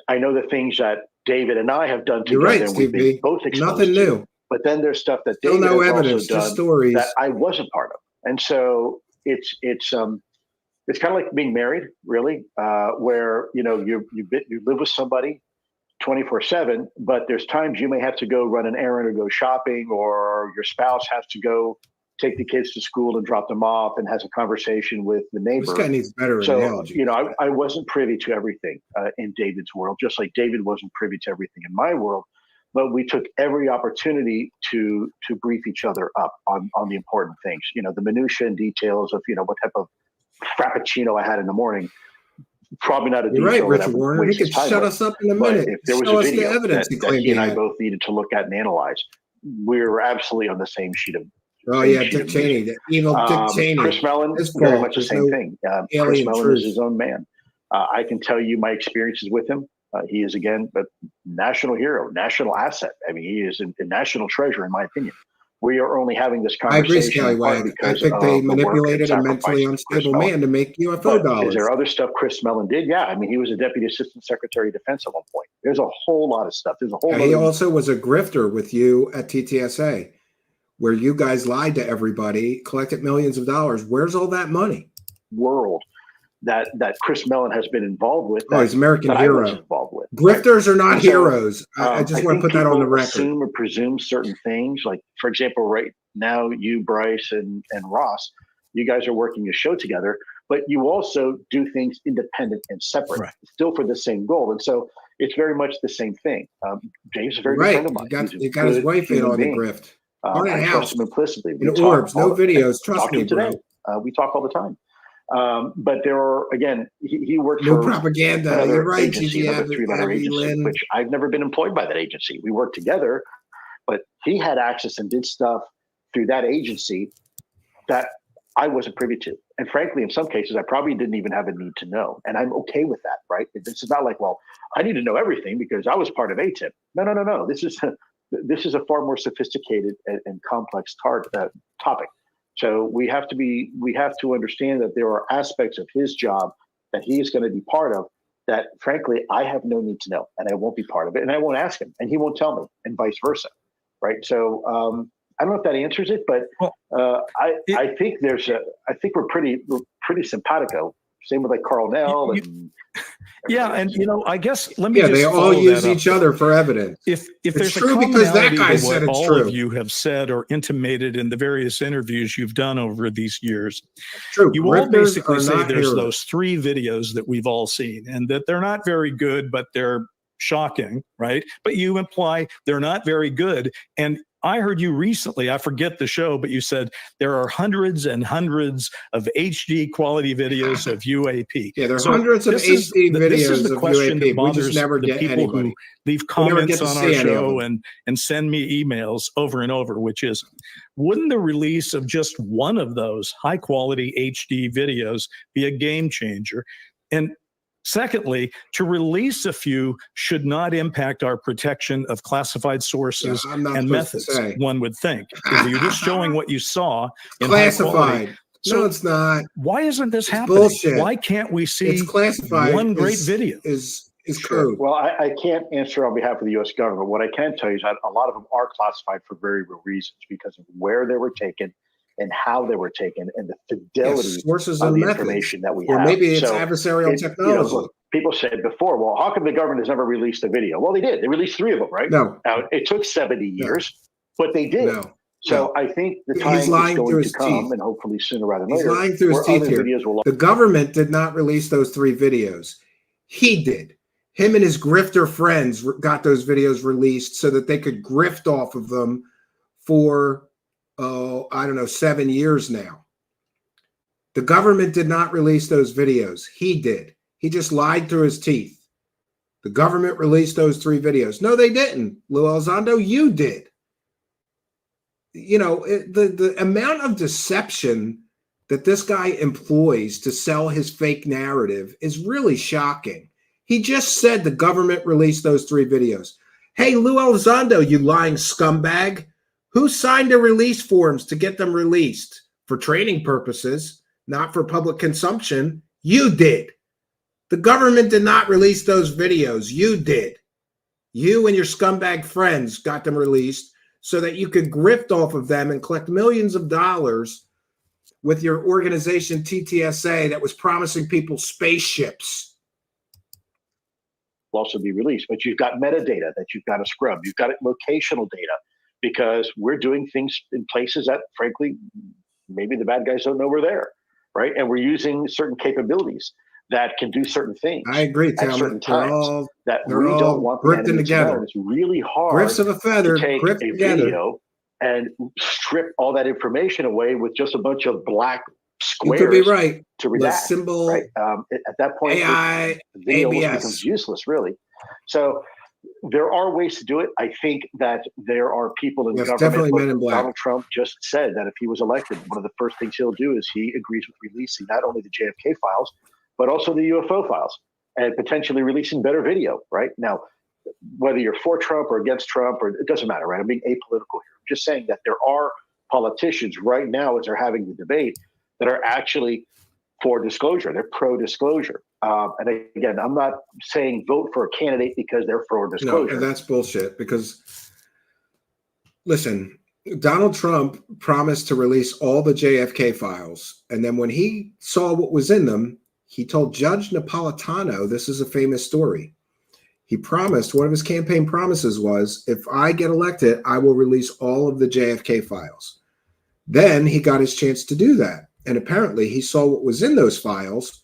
I know the things that David and I have done together. You're right, and Steve we've been both exposed Nothing new. to. But then there's stuff that David has evidence, also done stories that I wasn't part of. And so it's kind of like being married, really, where you live with somebody 24/7, but there's times you may have to go run an errand or go shopping, or your spouse has to go take the kids to school and drop them off and has a conversation with the neighbor. This guy needs better analogy. I wasn't privy to everything in David's world, just like David wasn't privy to everything in my world. But we took every opportunity to brief each other up on the important things. The minutiae and details of what type of frappuccino I had in the morning. Probably not a detail. You're right, Richard Warren. He could shut us up in a minute. If there was a video that he and I both needed to look at and analyze, we were absolutely on the same sheet of. Oh yeah, Dick Cheney, the evil Dick Cheney. Chris Mellon, very much the same thing. Chris Mellon is his own man. I can tell you my experiences with him. He is, again, a national hero, national asset. I mean, he is a national treasure, in my opinion. We are only having this conversation. I agree, Scallywag. I think they manipulated a mentally unstable man to make UFO dollars. Is there other stuff Chris Mellon did? Yeah, I mean, he was a deputy assistant secretary of defense at one point. There's a whole lot of stuff. There's a whole. He also was a grifter with you at TTSA, where you guys lied to everybody, collected millions of dollars. Where's all that money? World that Chris Mellon has been involved with. Oh, he's American hero. Involved with. Grifters are not heroes. I just want to put that on the record. Assume or presume certain things. Like, for example, right now, you, Bryce, and Ross, you guys are working a show together, but you also do things independent and separate, still for the same goal. And so it's very much the same thing. Dave's a very good friend of mine. You got his wife in on the grift. I trust him implicitly. In orbs, no videos. Trust me, bro. We talk all the time. But there are, again, he worked for propaganda. You're right, agency, three-letter agency, which I've never been employed by that agency. We worked together, but he had access and did stuff through that agency that I wasn't privy to. And frankly, in some cases, I probably didn't even have a need to know. And I'm okay with that, right? This is not like, well, I need to know everything because I was part of ATIP. No. This is a far more sophisticated and complex topic. So we have to understand that there are aspects of his job that he is going to be part of that, frankly, I have no need to know, and I won't be part of it, and I won't ask him, and he won't tell me, and vice versa, right? So I don't know if that answers it, but I think we're pretty simpatico, Same with like Carl Nell and yeah, and I guess let me yeah, just they all use each other for evidence. If it's there's true a because that commonality guy to said what it's all true. of you have said or intimated in the various interviews you've done over these years, true. You Grifters all basically are say not there's heroes. those 3 videos that we've all seen, and that they're not very good, but they're shocking, right? But you imply they're not very good, and I heard you recently, I forget the show, but you said there are hundreds and hundreds of HD quality videos of UAP. Yeah, there are hundreds of HD videos This is the of question UAP. that We just bothers never the get people anybody. who leave We never comments get to on see our any of show them. and send me emails over and over, which is, wouldn't the release of just one of those high quality HD videos be a game changer? And secondly, to release a few should not impact our protection of classified sources and methods, one would think. If you're just showing what you saw in classified. high quality. So no, it's not. Why isn't this happening? Bullshit. Why can't we see it's classified one great video? Is sure. code. Well, I can't answer on behalf of the U.S. government. What I can tell you is that a lot of them are classified for very real reasons because of where they were taken and how they were taken and the fidelity sources of and the methods. information that we or have. Maybe it's adversarial technology. Look, people said before, well, how come the government has never released a video? Well, they did. They released 3 of them, right? No. Now, it took 70 years, but they did. No. So I think the time is going to come, and hopefully sooner rather than later. He's lying through his teeth here. The government did not release those 3 videos. He did. Him and his grifter friends got those videos released so that they could grift off of them for, I don't know, 7 years now. The government did not release those videos. He did. He just lied through his teeth. The government released those 3 videos. No, they didn't. Lue Elizondo, you did. The amount of deception that this guy employs to sell his fake narrative is really shocking. He just said the government released those 3 videos. Hey, Lue Elizondo, you lying scumbag. Who signed the release forms to get them released? For training purposes, not for public consumption. You did. The government did not release those videos. You did. You and your scumbag friends got them released so that you could grift off of them and collect millions of dollars with your organization TTSA that was promising people spaceships. Will also be released, but you've got metadata that you've got to scrub. You've got locational data because we're doing things in places that, frankly, maybe the bad guys don't know we're there, right? And we're using certain capabilities that can do certain things. I agree, at certain times that we don't want the enemy to know. It's really hard Grifts of a feather, to take a video and strip all that information away with just a bunch of black squares. You could be right. To redact, the symbol, right? At that point, AI, the video ABS. almost becomes useless, really. So there are ways to do it. I think that there are people in government. Definitely men in black. Donald Trump just said that if he was elected, one of the first things he'll do is he agrees with releasing not only the JFK files, but also the UFO files and potentially releasing better video, right? Now, whether you're for Trump or against Trump, or it doesn't matter, right? I'm being apolitical here. I'm just saying that there are politicians right now as they're having the debate that are actually for disclosure. They're pro-disclosure. And again, I'm not saying vote for a candidate because they're for disclosure. No, that's bullshit because, listen, Donald Trump promised to release all the JFK files. And then when he saw what was in them, he told Judge Napolitano, this is a famous story. He promised, one of his campaign promises was, if I get elected, I will release all of the JFK files. Then he got his chance to do that. And apparently he saw what was in those files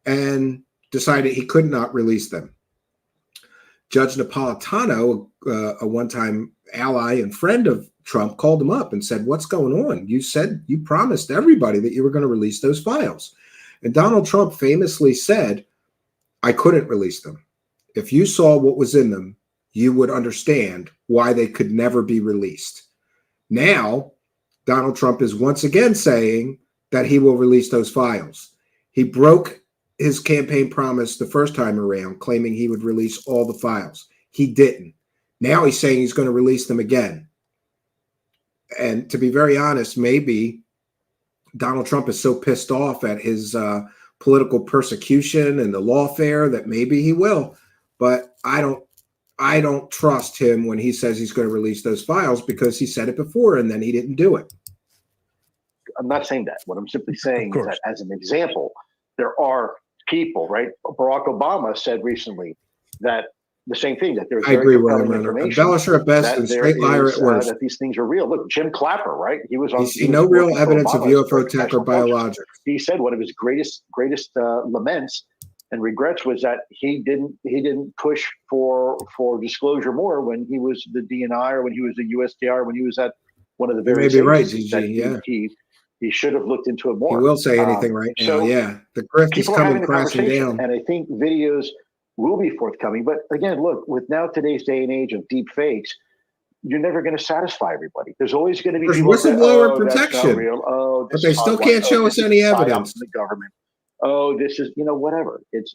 and decided he could not release them. Judge Napolitano, a one-time ally and friend of Trump, called him up and said, what's going on? You said you promised everybody that you were going to release those files. And Donald Trump famously said, I couldn't release them. If you saw what was in them, you would understand why they could never be released. Now, Donald Trump is once again saying that he will release those files. He broke his campaign promise the first time around, claiming he would release all the files. He didn't. Now he's saying he's going to release them again. And to be very honest, maybe Donald Trump is so pissed off at his political persecution and the lawfare that maybe he will. But I don't trust him when he says he's going to release those files because he said it before and then he didn't do it. I'm not saying that. What I'm simply saying is that as an example, there are people, right? Barack Obama said recently that the same thing, that there's very compelling information. Embellisher at best and straight liar at worst. That these things are real. Look, Jim Clapper, right? He was on. You see no real evidence of UFO tech or biologics. He said one of his greatest laments and regrets was that he didn't push for disclosure more when he was the DNI or when he was the USTR, when he was at one of the various. You may be right, GG. Yeah. He should have looked into it more. He will say anything right now. So yeah, the grift is coming crashing down, and I think videos will be forthcoming. But again, look, with now today's day and age of deep fakes, you're never going to satisfy everybody. There's always going to be whistleblower protection. Oh, but they still can't show us any evidence. The government. Oh, this is whatever. It's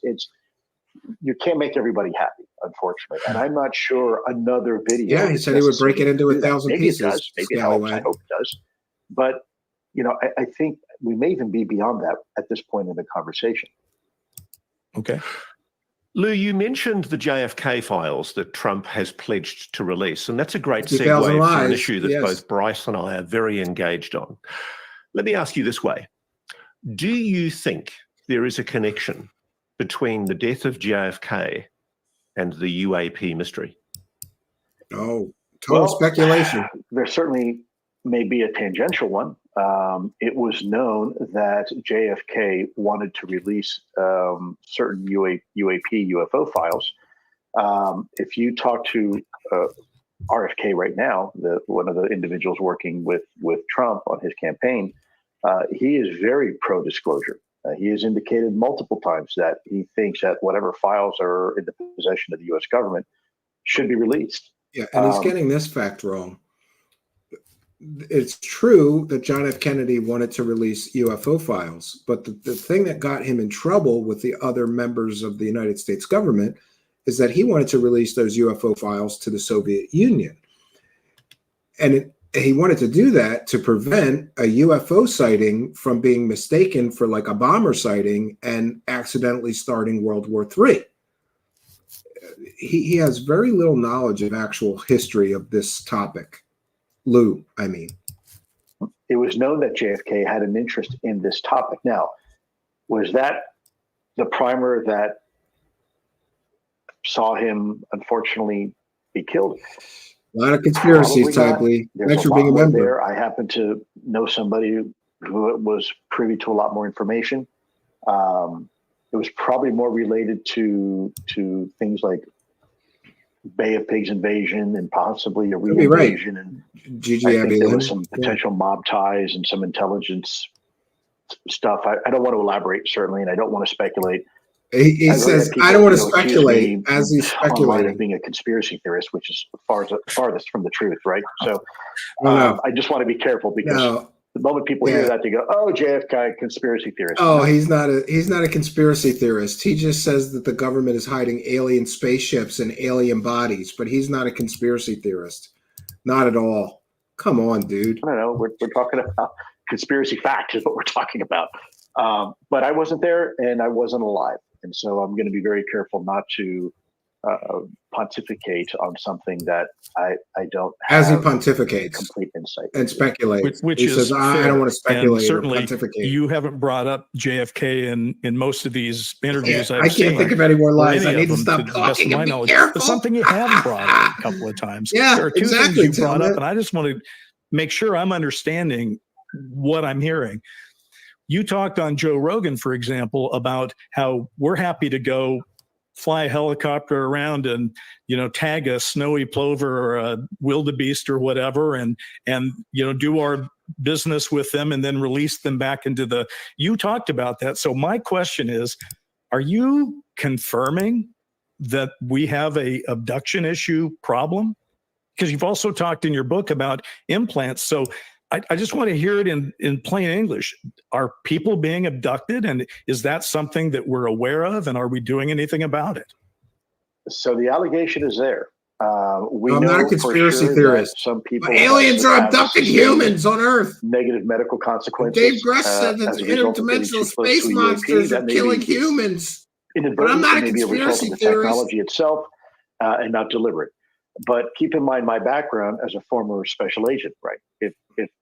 you can't make everybody happy, unfortunately. And I'm not sure another video. Yeah, he said he would break it into 1,000 pieces. Maybe it does. Maybe it helps. I hope it does. But I think we may even be beyond that at this point in the conversation. Okay. Lou, you mentioned the JFK files that Trump has pledged to release, and that's a great segue for an issue that both Bryce and I are very engaged on. Let me ask you this way. Do you think there is a connection between the death of JFK and the UAP mystery? Oh, total speculation. There certainly may be a tangential one. It was known that JFK wanted to release certain UAP UFO files. If you talk to RFK right now, one of the individuals working with Trump on his campaign, he is very pro-disclosure. He has indicated multiple times that he thinks that whatever files are in the possession of the U.S. government should be released. Yeah, and he's getting this fact wrong. It's true that John F. Kennedy wanted to release UFO files, but the thing that got him in trouble with the other members of the United States government is that he wanted to release those UFO files to the Soviet Union. And he wanted to do that to prevent a UFO sighting from being mistaken for like a bomber sighting and accidentally starting World War III. He has very little knowledge of actual history of this topic. Lou, I mean. It was known that JFK had an interest in this topic. Now, was that the primer that saw him unfortunately be killed? A lot of conspiracies, Tybley. Thanks for being a member. There. I happen to know somebody who was privy to a lot more information. It was probably more related to things like Bay of Pigs invasion and possibly a re-invasion. And I think there was some potential mob ties and some intelligence stuff. I don't want to elaborate, certainly, and I don't want to speculate. He says, I don't want to speculate as he's speculating. Being a conspiracy theorist, which is farthest from the truth, right? So I just want to be careful because the moment people hear that, they go, oh, JFK, conspiracy theorist. Oh, he's not a conspiracy theorist. He just says that the government is hiding alien spaceships and alien bodies, but he's not a conspiracy theorist. Not at all. Come on, dude. I don't know. We're talking about conspiracy facts is what we're talking about. But I wasn't there and I wasn't alive. And so I'm going to be very careful not to pontificate on something that I don't have. As he pontificates. Complete insight. And speculates. Which he is says, I don't want to speculate. And certainly, or pontificate. You haven't brought up JFK in most of these interviews I've seen. I can't think of any more lies. I need to stop talking and be careful. But something you have brought up a couple of times. Yeah, there are two exactly, things you brought up, and I just want to make sure I'm understanding what I'm hearing. You talked on Joe Rogan, for example, about how we're happy to go fly a helicopter around and, tag a snowy plover or a wildebeest or whatever and do our business with them and then release them back into you talked about that. So my question is, are you confirming that we have a abduction issue problem? Because you've also talked in your book about implants. So I just want to hear it in plain English. Are people being abducted? And is that something that we're aware of? And are we doing anything about it? So the allegation is there. I'm not a conspiracy theorist. Some people aliens are abducting humans on Earth. Negative medical consequences. Dave Gress said that interdimensional space monsters are killing humans. But I'm not a conspiracy theorist. Technology itself and not deliberate. But keep in mind my background as a former special agent, right? If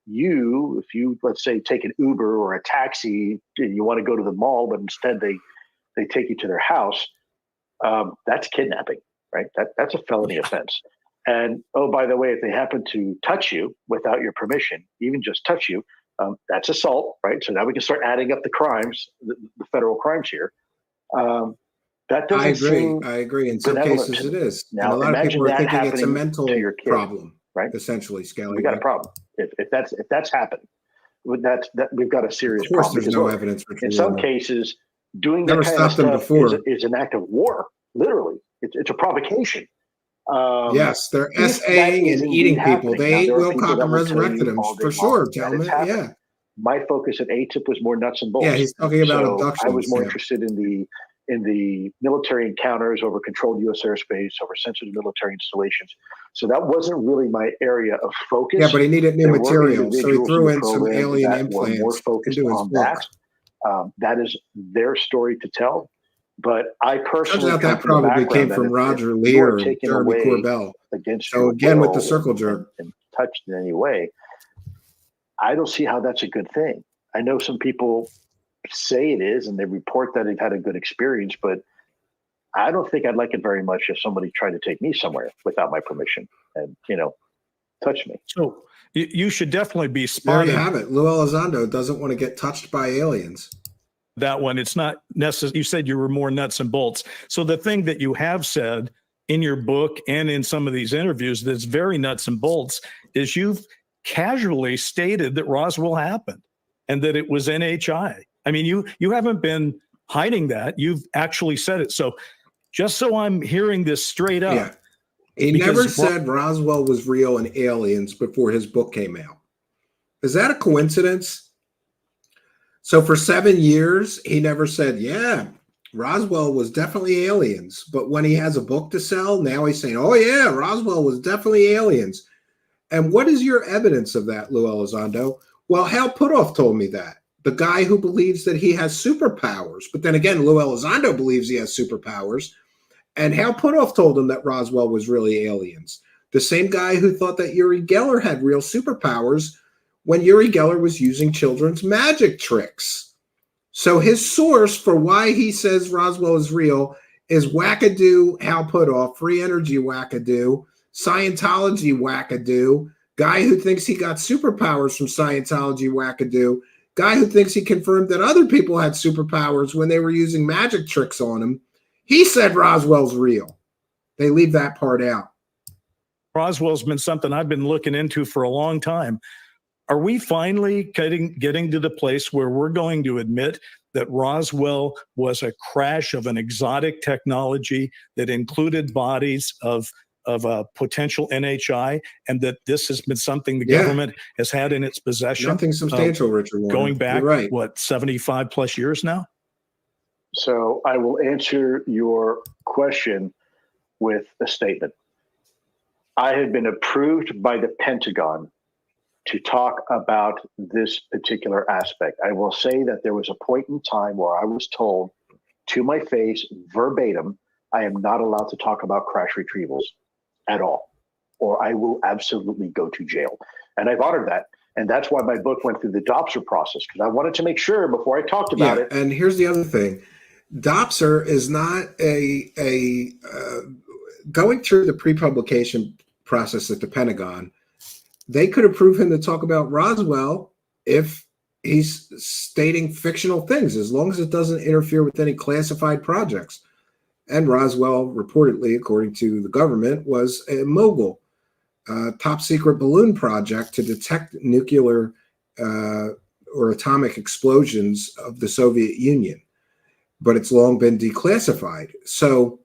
you let's say take an Uber or a taxi and you want to go to the mall, but instead they take you to their house, that's kidnapping, right? That's a felony offense. And oh, by the way, if they happen to touch you without your permission, even just touch you, that's assault, right? So now we can start adding up the crimes, the federal crimes here. That doesn't I agree. In some cases it is. Now, and a lot of people are thinking it's a mental to your kid, problem, right? Essentially, Scally. We got a problem. If that's happened, that we've got a serious problem. Of course, problem. there's no evidence for in some cases, doing that never kind of stopped them stuff before. is an act of war. Literally, it's a provocation. Yes, they're SAing and eating people. They ate Wilcock and resurrected them for sure, gentlemen. Yeah. My focus at ATIP was more nuts and bolts. Yeah, he's talking about abductions. I was more interested in the military encounters over controlled U.S. airspace, over sensitive military installations. So that wasn't really my area of focus. Yeah, but he needed new material, so he threw in some alien that implants. Were more focused on that. That is their story to tell. But I personally, turns out that probably came from Roger Lear and Jeremy Corbell. So again, with the circle jerk and touched in any way, I don't see how that's a good thing. I know some people say it is, and they report that they've had a good experience, but I don't think I'd like it very much if somebody tried to take me somewhere without my permission and, touch me. So you should definitely be spotted. There you have it. Lue Elizondo doesn't want to get touched by aliens. That one, it's not necessary. You said you were more nuts and bolts. So the thing that you have said in your book and in some of these interviews that's very nuts and bolts is you've casually stated that Roswell happened and that it was NHI. I mean, you haven't been hiding that. You've actually said it. So just so I'm hearing this straight up. Yeah. He never said Roswell was real and aliens before his book came out. Is that a coincidence? So for 7 years, he never said, yeah, Roswell was definitely aliens. But when he has a book to sell, now he's saying, oh, yeah, Roswell was definitely aliens. And what is your evidence of that, Lue Elizondo? Well, Hal Puthoff told me that. The guy who believes that he has superpowers. But then again, Lue Elizondo believes he has superpowers. And Hal Puthoff told him that Roswell was really aliens. The same guy who thought that Uri Geller had real superpowers when Uri Geller was using children's magic tricks. So his source for why he says Roswell is real is wackadoo Hal Puthoff, free energy wackadoo, Scientology wackadoo, guy who thinks he got superpowers from Scientology wackadoo, guy who thinks he confirmed that other people had superpowers when they were using magic tricks on him. He said Roswell's real. They leave that part out. Roswell's been something I've been looking into for a long time. Are we finally getting to the place where we're going to admit that Roswell was a crash of an exotic technology that included bodies of a potential NHI, and that this has been something the government has had in its possession? Nothing substantial, Richard Warren. Going back, right. what, 75 plus years now? So I will answer your question with a statement. I had been approved by the Pentagon to talk about this particular aspect. I will say that there was a point in time where I was told to my face, verbatim, I am not allowed to talk about crash retrievals at all, or I will absolutely go to jail. And I've honored that. And that's why my book went through the DOPSR process, because I wanted to make sure before I talked about it. And here's the other thing. DOPSR is not going through the pre-publication process at the Pentagon. They could approve him to talk about Roswell if he's stating fictional things, as long as it doesn't interfere with any classified projects. And Roswell, reportedly, according to the government, was a mogul, top secret balloon project to detect nuclear or atomic explosions of the Soviet Union. But it's long been declassified. So,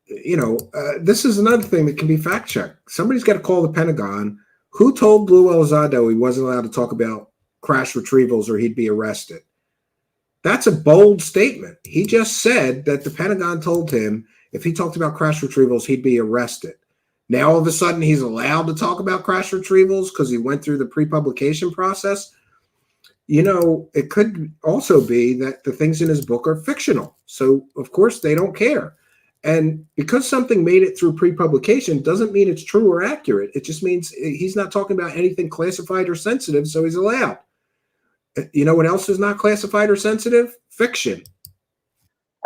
this is another thing that can be fact checked. Somebody's got to call the Pentagon. Who told Lue Elizondo he wasn't allowed to talk about crash retrievals or he'd be arrested? That's a bold statement. He just said that the Pentagon told him if he talked about crash retrievals, he'd be arrested. Now, all of a sudden, he's allowed to talk about crash retrievals because he went through the pre-publication process. It could also be that the things in his book are fictional. So, of course, they don't care. And because something made it through pre-publication doesn't mean it's true or accurate. It just means he's not talking about anything classified or sensitive, so he's allowed. You know what else is not classified or sensitive? Fiction.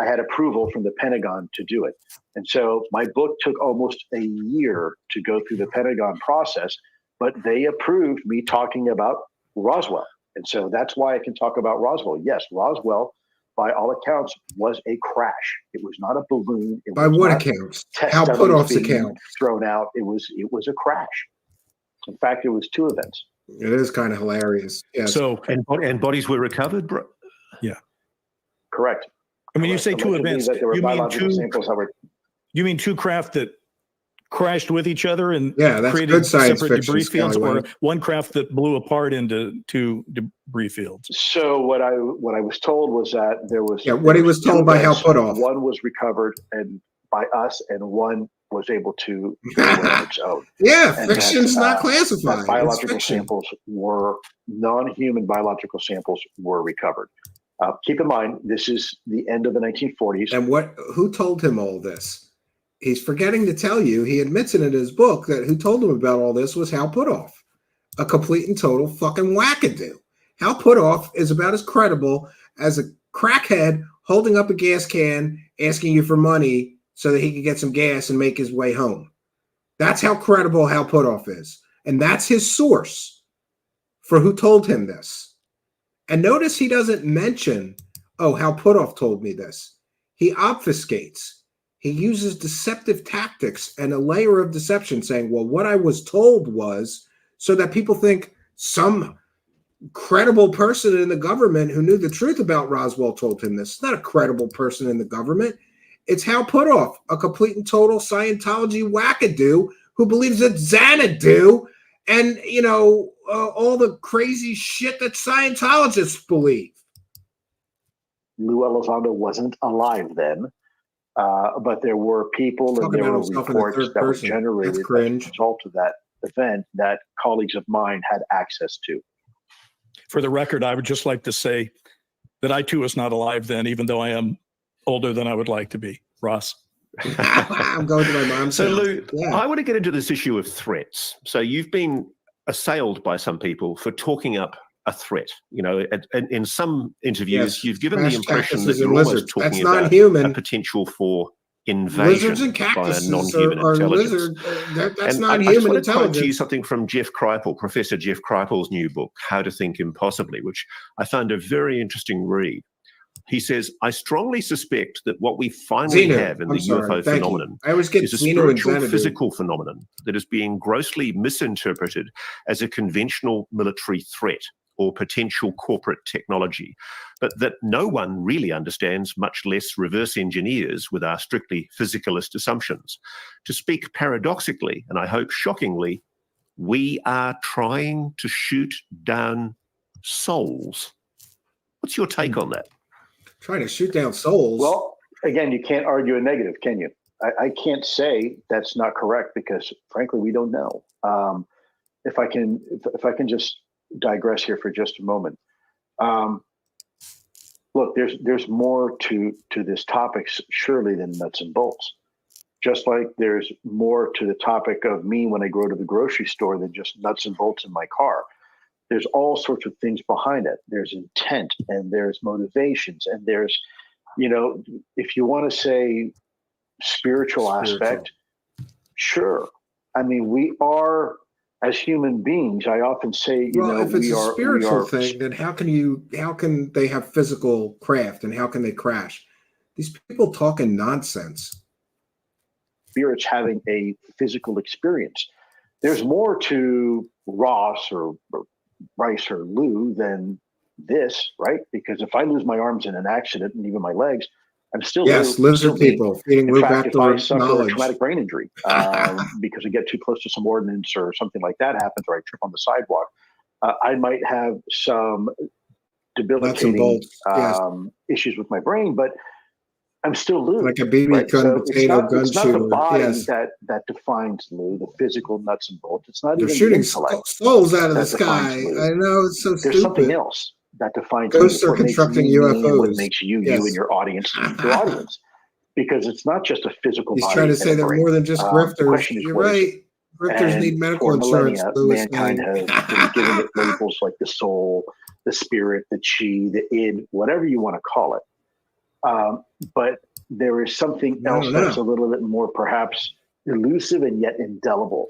I had approval from the Pentagon to do it. And so my book took almost a year to go through the Pentagon process, but they approved me talking about Roswell. And so that's why I can talk about Roswell. Yes, Roswell, by all accounts, was a crash. It was not a balloon. It By was what not accounts? test How dummies Puthoff's being account? thrown out. It was a crash. In fact, it was two events. It is kind of hilarious. Yes. So and bodies were recovered, bro? Yeah. Correct. I mean, you say two Allegedly events. that there were You mean biological two? samples that were You mean two craft that crashed with each other and Yeah, that's created good science separate fiction, debris fields, or Scallywag. one craft that blew apart into two debris fields? So what I was told was that there was what he was two told by Hal events. Puthoff. One was recovered and by us, and one was able to get away on its own. Yeah, And fiction's that, not classified. that It's biological fiction. samples were non-human biological samples were recovered. Keep in mind, this is the end of the 1940s. And who told him all this? He's forgetting to tell you, he admits it in his book, that who told him about all this was Hal Puthoff, a complete and total fucking wackadoo. Hal Puthoff is about as credible as a crackhead holding up a gas can, asking you for money so that he could get some gas and make his way home. That's how credible Hal Puthoff is. And that's his source for who told him this. And notice he doesn't mention, oh, Hal Puthoff told me this. He obfuscates. He uses deceptive tactics and a layer of deception, saying, well, what I was told was, so that people think some credible person in the government who knew the truth about Roswell told him this. It's not a credible person in the government. It's Hal Puthoff, a complete and total Scientology wackadoo who believes that Xanadu and, all the crazy shit that Scientologists believe. Lue Elizondo wasn't alive then, but there were people and there were reports that were generated as a result of that event that colleagues of mine had access to. For the record, I would just like to say that I too was not alive then, even though I am older than I would like to be. Ross. I'm going to my mom's So, house. Lou, Yeah. I want to get into this issue of threats. So you've been assailed by some people for talking up a threat. In some interviews, Yes. you've given the Smash impression that cactuses you're and almost lizards. talking That's about non-human. a potential for invasion Lizards and by a cactuses non-human are intelligence. lizard. That's And not I just human want to quote to you intelligence. something from Jeff Kripal, Professor Jeff Kripal's new book, How to Think Impossibly, which I found a very interesting read. He says, I strongly suspect that what we finally Xenu. have in I'm the sorry. UFO Thank you. phenomenon I always get is a Xenu and spiritual Xanadu. physical phenomenon that is being grossly misinterpreted as a conventional military threat or potential corporate technology, but that no one really understands, much less reverse engineers with our strictly physicalist assumptions. To speak paradoxically, and I hope shockingly, we are trying to shoot down souls. What's your take on that? Trying to shoot down souls. Well, again, you can't argue a negative, can you? I can't say that's not correct because, frankly, we don't know. If I can just digress here for just a moment. Look, there's more to this topic surely than nuts and bolts. Just like there's more to the topic of me when I go to the grocery store than just nuts and bolts in my car. There's all sorts of things behind it. There's intent and there's motivations and there's, if you want to say spiritual aspect, sure. I mean, we are, as human beings, I often say, if it's we a are spiritual thing, then how can they have physical craft and how can they crash? These people talking nonsense. Spirits having a physical experience. There's more to Ross or Bryce or Lou than this, right? Because if I lose my arms in an accident and even my legs, I'm still lizard people feeding Lou back if I to suffer a knowledge. traumatic brain injury because I get too close to some ordnance or something like that happens, or I trip on the sidewalk, I might have some debilitating issues with my brain, but I'm still Lou. Like a BB right? gun So potato gun it's not shooter. the body Yes. that defines Lou, the physical nuts and bolts. It's not They're even shooting the intellect souls out of the that defines sky. Lou. I know, it's so There's stupid. something else that defines Ghosts you. are What makes constructing you me and what UFOs. makes you Yes. and your audience your audience. because it's not just a physical He's body. trying to say they're more than just grifters. The question is, You're what is right. it? Grifters need medical insurance. Millennia, mankind has been giving it labels like the soul, the spirit, the chi, the id, whatever you want to call it. But there is something else that's a little bit more perhaps elusive and yet indelible.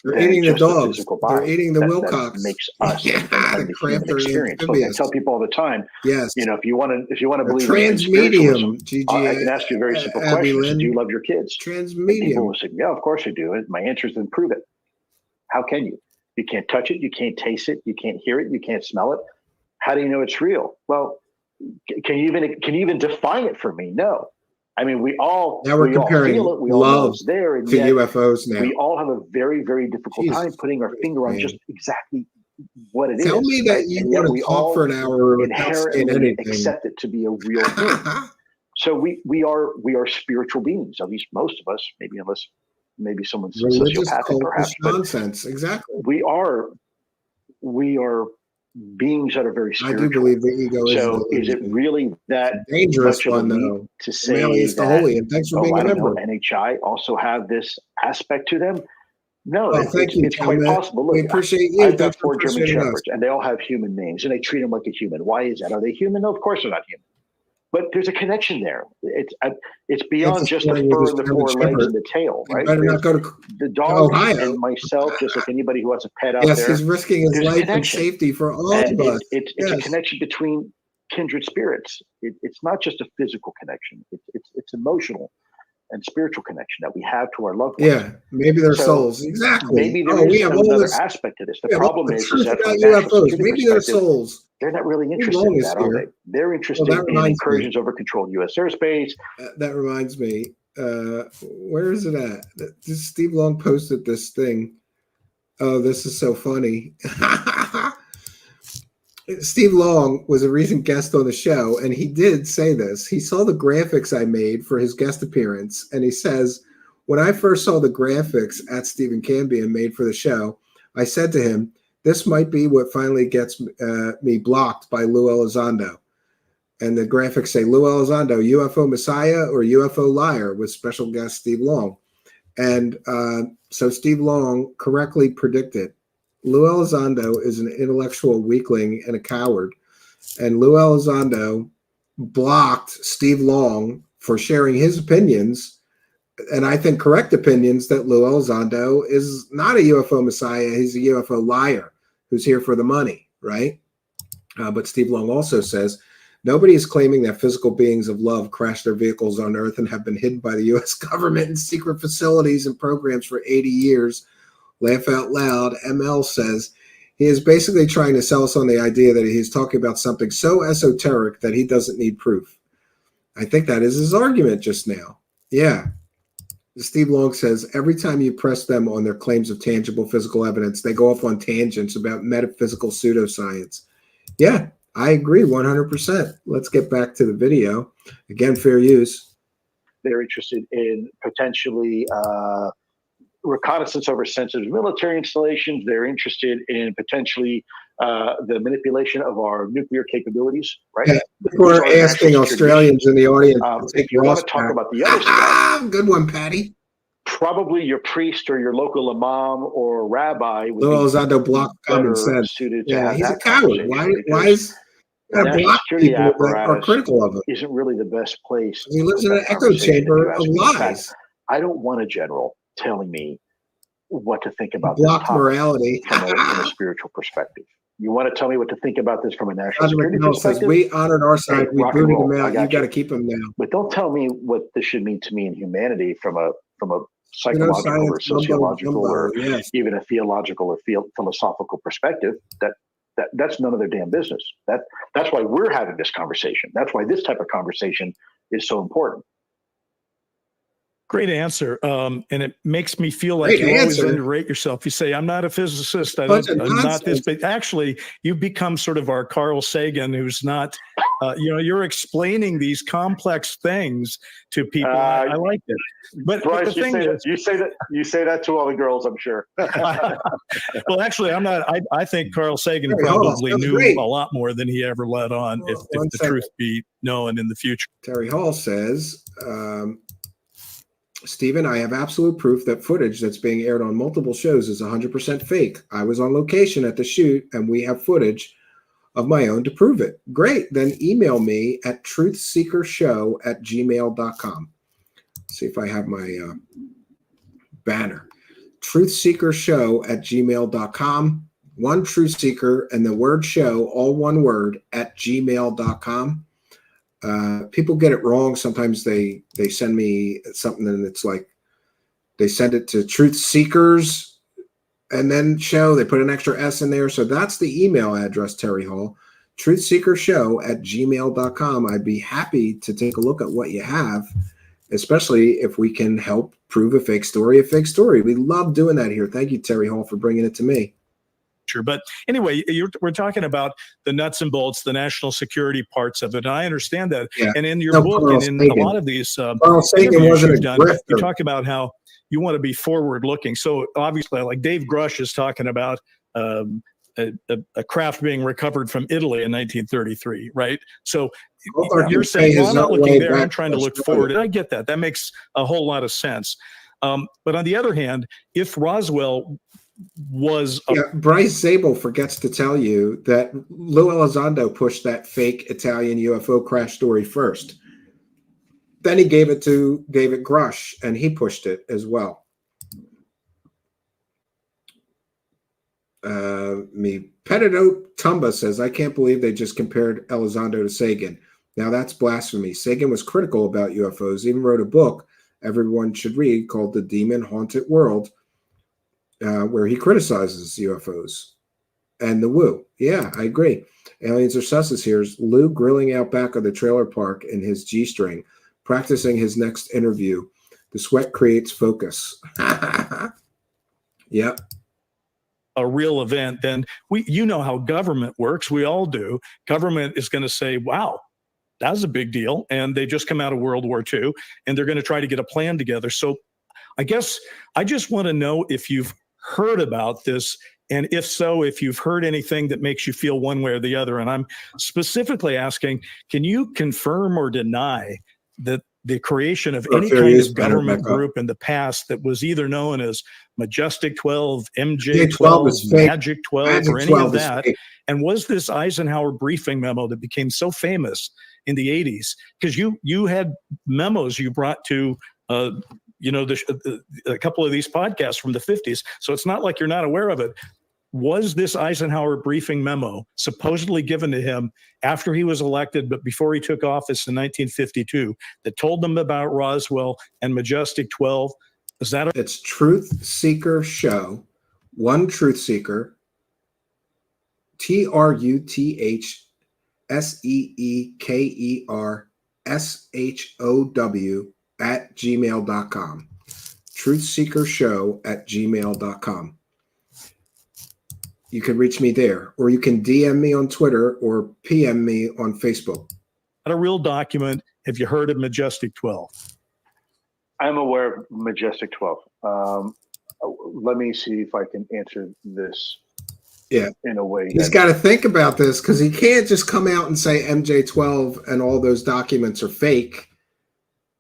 They're eating the dogs. They're eating the Wilcox. That makes us and the human experience. Look, I tell people all the time. Yes. You know, if you want to believe transmedium, in I can ask you a very simple question: do you love your kids? Transmedium. People will say, "Yeah, of course I do." And my answer is, then prove it. How can you? You can't touch it. You can't taste it. You can't hear it. You can't smell it. How do you know it's real? Well, can you even define it for me? No. I mean, we all comparing feel it. We all know love it's there, and to yet UFOs now. we all have a very, very difficult time putting our finger on just exactly what it is. Tell me that you want to talk for an hour without saying anything. Accept it to be a real thing. So we are spiritual beings. At least most of us, unless someone's sociopathic, perhaps. Nonsense. Exactly. We are beings that are very spiritual. I do believe the ego is. So is it really that dangerous one, though? To say the holy, and thanks for being a member. NHI also have this aspect to them. No, thank you. It's quite possible. Look, we appreciate you. I've got 4 German Shepherds, and they all have human names, and they treat them like a human. Why is that? Are they human? No, of course they're not human. But there's a connection there. It's beyond just the fur and the 4 legs and the tail, right? Better not go to the dog and myself, just like anybody who has a pet out there. Yes, he's risking his life and safety for all of us. It's a connection between kindred spirits. It's not just a physical connection. It's emotional and spiritual connection that we have to our loved ones. Yeah, maybe their souls. Exactly. Maybe there is another aspect to this. The problem is that from UFOs, maybe their souls. They're not really interested in that, are they? They're interested in incursions over controlled U.S. airspace. That reminds me. Where is it at? Steve Long posted this thing. Oh, this is so funny. Steve Long was a recent guest on the show, and he did say this. He saw the graphics I made for his guest appearance, and he says, when I first saw the graphics at Stephen Cambion made for the show, I said to him, this might be what finally gets me blocked by Lue Elizondo. And the graphics say, Lue Elizondo, UFO Messiah or UFO liar, with special guest Steve Long. And so Steve Long correctly predicted, Lue Elizondo is an intellectual weakling and a coward. And Lue Elizondo blocked Steve Long for sharing his opinions, and I think correct opinions, that Lue Elizondo is not a UFO Messiah. He's a UFO liar who's here for the money, right? But Steve Long also says, nobody is claiming that physical beings of love crashed their vehicles on Earth and have been hidden by the U.S. government in secret facilities and programs for 80 years. Laugh out loud. ML says he is basically trying to sell us on the idea that he's talking about something so esoteric that he doesn't need proof. I think that is his argument just now. Yeah. Steve Long says every time you press them on their claims of tangible physical evidence, they go off on tangents about metaphysical pseudoscience. Yeah, I agree 100%. Let's get back to the video. Again, fair use. They're interested in potentially reconnaissance over sensitive military installations. They're interested in potentially the manipulation of our nuclear capabilities, right? Yeah, we're asking Australians in the audience if you want to talk about the other stuff. Good one, Patty. Probably your priest or your local imam or rabbi would Lue Elizondo block common sense. Yeah, he's a coward. Why is block people that are critical of him? Isn't really the best place. He lives in an echo chamber of lies. I don't want a general telling me what to think about block morality from a spiritual perspective. You want to tell me what to think about this from a national security perspective? We honored our side. We booted him out. You got to keep him now. But don't tell me what this should mean to me in humanity from a psychological or sociological or even a theological or philosophical perspective. That's none of their damn business. That's why we're having this conversation. That's why this type of conversation is so important. Great answer. And it makes me feel like Great you always answer. underrate yourself. You say, I'm not a physicist. I'm not this, but actually you become sort of our Carl Sagan, who's not, you're explaining these complex things to people. I like it. But Bryce, the thing is, you say that to all the girls, I'm sure. well, actually, I'm not. I think Carl Sagan Terry probably Hall, knew great. a lot more than he ever let on, if the truth be known in the future. Terry Hall says, Stephen, I have absolute proof that footage that's being aired on multiple shows is 100% fake. I was on location at the shoot, and we have footage of my own to prove it. Great. Then email me at truthseekershow@gmail.com. See if I have my banner. Truthseekershow@gmail.com. One truth seeker and the word show, all one word, @gmail.com. People get it wrong. Sometimes they send me something and it's like they send it to Truth Seekers and then show. They put an extra S in there. So that's the email address, Terry Hall. Truthseekershow@gmail.com. I'd be happy to take a look at what you have, especially if we can help prove a fake story. We love doing that here. Thank you, Terry Hall, for bringing it to me. Sure. But anyway, we're talking about the nuts and bolts, the national security parts of it. And I understand that. Yeah. And in your book and in a lot of these interviews you've done, you talk about how you want to be forward looking. So obviously, like Dave Grush is talking about a craft being recovered from Italy in 1933, right? So you're saying, well, I'm not looking there, I'm trying to look forward. And I get that. That makes a whole lot of sense. But on the other hand, if Roswell was Bryce Zabel forgets to tell you that Lue Elizondo pushed that fake Italian UFO crash story first. Then he gave it to David Grush, and he pushed it as well. Petito Tumba says, I can't believe they just compared Elizondo to Sagan. Now that's blasphemy. Sagan was critical about UFOs, even wrote a book everyone should read called The Demon Haunted World, where he criticizes UFOs and the woo. Yeah, I agree. Aliens are sus here's Lou grilling out back of the trailer park in his G-string, practicing his next interview. The sweat creates focus. Yep. A real event, then you know how government works. We all do. Government is going to say, wow, that was a big deal. And they just come out of World War II and they're going to try to get a plan together. So I guess I just want to know if you've heard about this, and if so, if you've heard anything that makes you feel one way or the other. And I'm specifically asking, can you confirm or deny that the creation of any kind of government group in the past that was either known as Majestic 12, MJ 12, Magic 12, or any of that, and was this Eisenhower briefing memo that became so famous in the 80s? Because you had memos you brought to a couple of these podcasts from the 50s. So it's not like you're not aware of it. Was this Eisenhower briefing memo supposedly given to him after he was elected, but before he took office in 1952, that told them about Roswell and Majestic 12? Is that It's Truth Seeker Show, one Truth Seeker, TruthSeekershow @gmail.com. Truthseekershow@gmail.com. You can reach me there, or you can DM me on Twitter or PM me on Facebook. A real document. Have you heard of Majestic 12? I'm aware of Majestic 12. Let me see if I can answer this in a way. He's got to think about this, because he can't just come out and say MJ12 and all those documents are fake,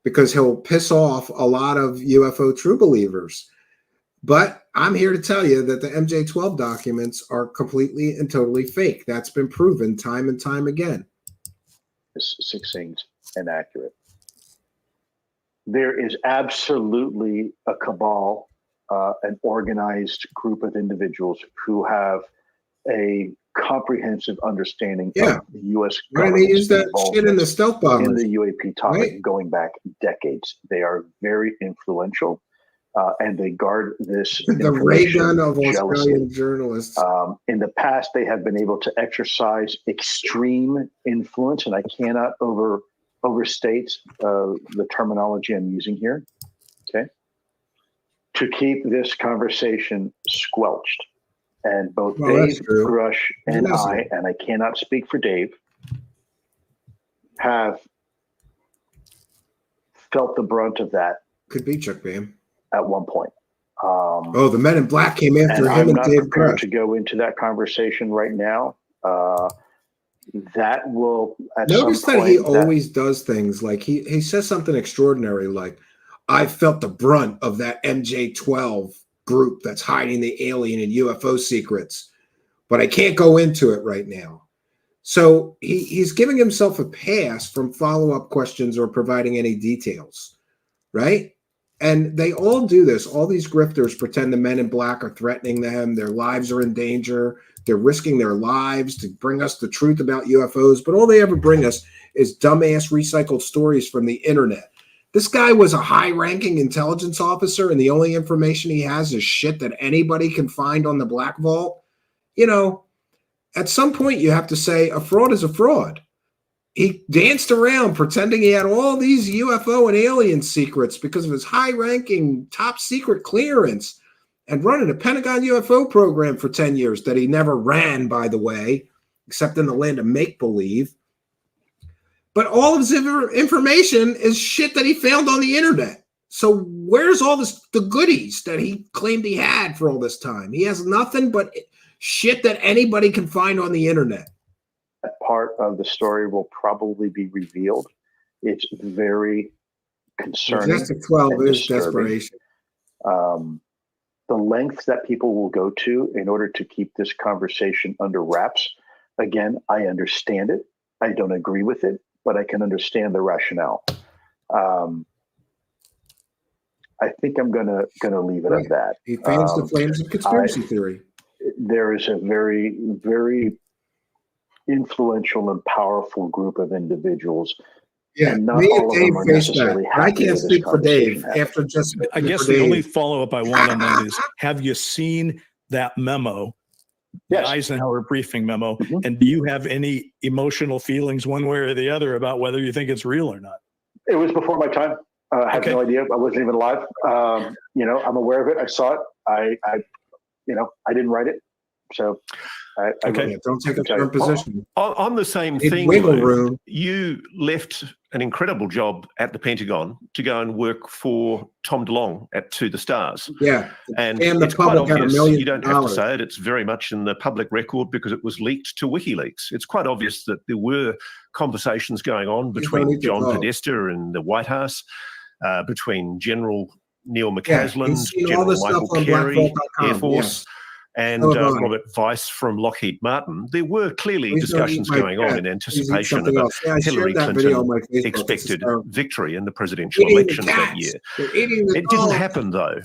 because he'll piss off a lot of UFO true believers. But I'm here to tell you that the MJ12 documents are completely and totally fake. That's been proven time and time again. It's succinct and accurate. There is absolutely a cabal, an organized group of individuals who have a comprehensive understanding of the U.S. government. They use that shit in the stealth bombers. In the UAP topic going back decades. They are very influential. And they guard this. The ray gun of Australian journalists. In the past, they have been able to exercise extreme influence, and I cannot overstate the terminology I'm using here. to keep this conversation squelched. And both Well, Dave Grush and I, and I cannot speak for Dave, have felt the brunt of that. Could be Chuck Bam. At one point. The Men in Black came after him and Dave prepared Grush. to go into that conversation right now. That will at Notice some that he point always does things like he says something extraordinary like, I felt the brunt of that MJ-12 group that's hiding the alien and UFO secrets, but I can't go into it right now. So he's giving himself a pass from follow-up questions or providing any details, right? And they all do this. All these grifters pretend the Men in Black are threatening them. Their lives are in danger. They're risking their lives to bring us the truth about UFOs, but all they ever bring us is dumbass recycled stories from the internet. This guy was a high-ranking intelligence officer, and the only information he has is shit that anybody can find on the Black Vault. You know, at some point you have to say a fraud is a fraud. He danced around pretending he had all these UFO and alien secrets because of his high-ranking top-secret clearance and running a Pentagon UFO program for 10 years that he never ran, by the way, except in the land of make-believe. But all of his information is shit that he found on the internet. So where's all the goodies that he claimed he had for all this time? He has nothing but shit that anybody can find on the internet. That part of the story will probably be revealed. It's very concerning. Majestic 12 is desperation. The lengths that people will go to in order to keep this conversation under wraps. Again, I understand it. I don't agree with it, but I can understand the rationale. I think I'm gonna leave it at that. He fans the flames of conspiracy theory. There is a very, very influential and powerful group of individuals. Yeah, and not me all and of Dave them are face necessarily that. I happy can't with this speak for Dave conversation after just. I guess the only follow-up I want on that is: have you seen that memo, yes. the Eisenhower briefing memo, and do you have any emotional feelings one way or the other about whether you think it's real or not? It was before my time. I have no idea. I wasn't even alive. You know, I'm aware of it. I saw it. I didn't write it. So don't take a firm position. On the same thing, Lou, you left an incredible job at the Pentagon to go and work for Tom DeLonge at To the Stars. Yeah, and the it's quite public had obvious. $1 million. You don't have to say it. It's very much in the public record because it was leaked to WikiLeaks. It's quite obvious that there were conversations going on between John Podesta and the White House, between General Neil McCaslin, General Michael Carey, Air Force, and Robert Weiss from Lockheed Martin. There were clearly discussions going on in anticipation of a Hillary Clinton expected victory in the presidential elections that year. It didn't happen, though.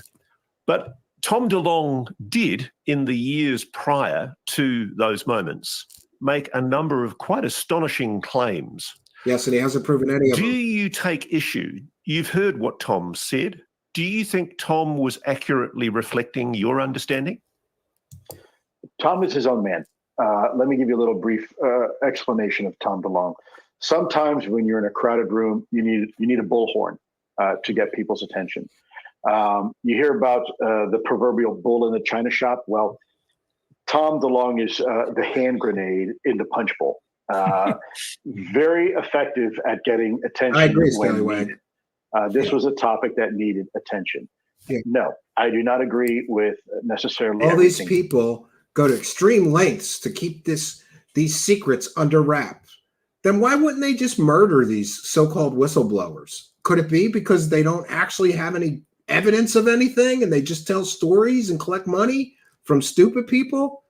But Tom DeLonge did, in the years prior to those moments, make a number of quite astonishing claims. Yes, and he hasn't proven any of them. Do you take issue? You've heard what Tom said. Do you think Tom was accurately reflecting your understanding? Tom is his own man. Let me give you a little brief explanation of Tom DeLonge. Sometimes when you're in a crowded room, you need a bullhorn to get people's attention. You hear about the proverbial bull in the china shop. Well, Tom DeLonge is the hand grenade in the punch bowl. Very effective at getting attention. I agree, when needed. This was a topic that needed attention. Yeah. No, I do not agree with necessarily all everything. These people go to extreme lengths to keep these secrets under wraps. Then why wouldn't they just murder these so-called whistleblowers? Could it be because they don't actually have any evidence of anything and they just tell stories and collect money from stupid people?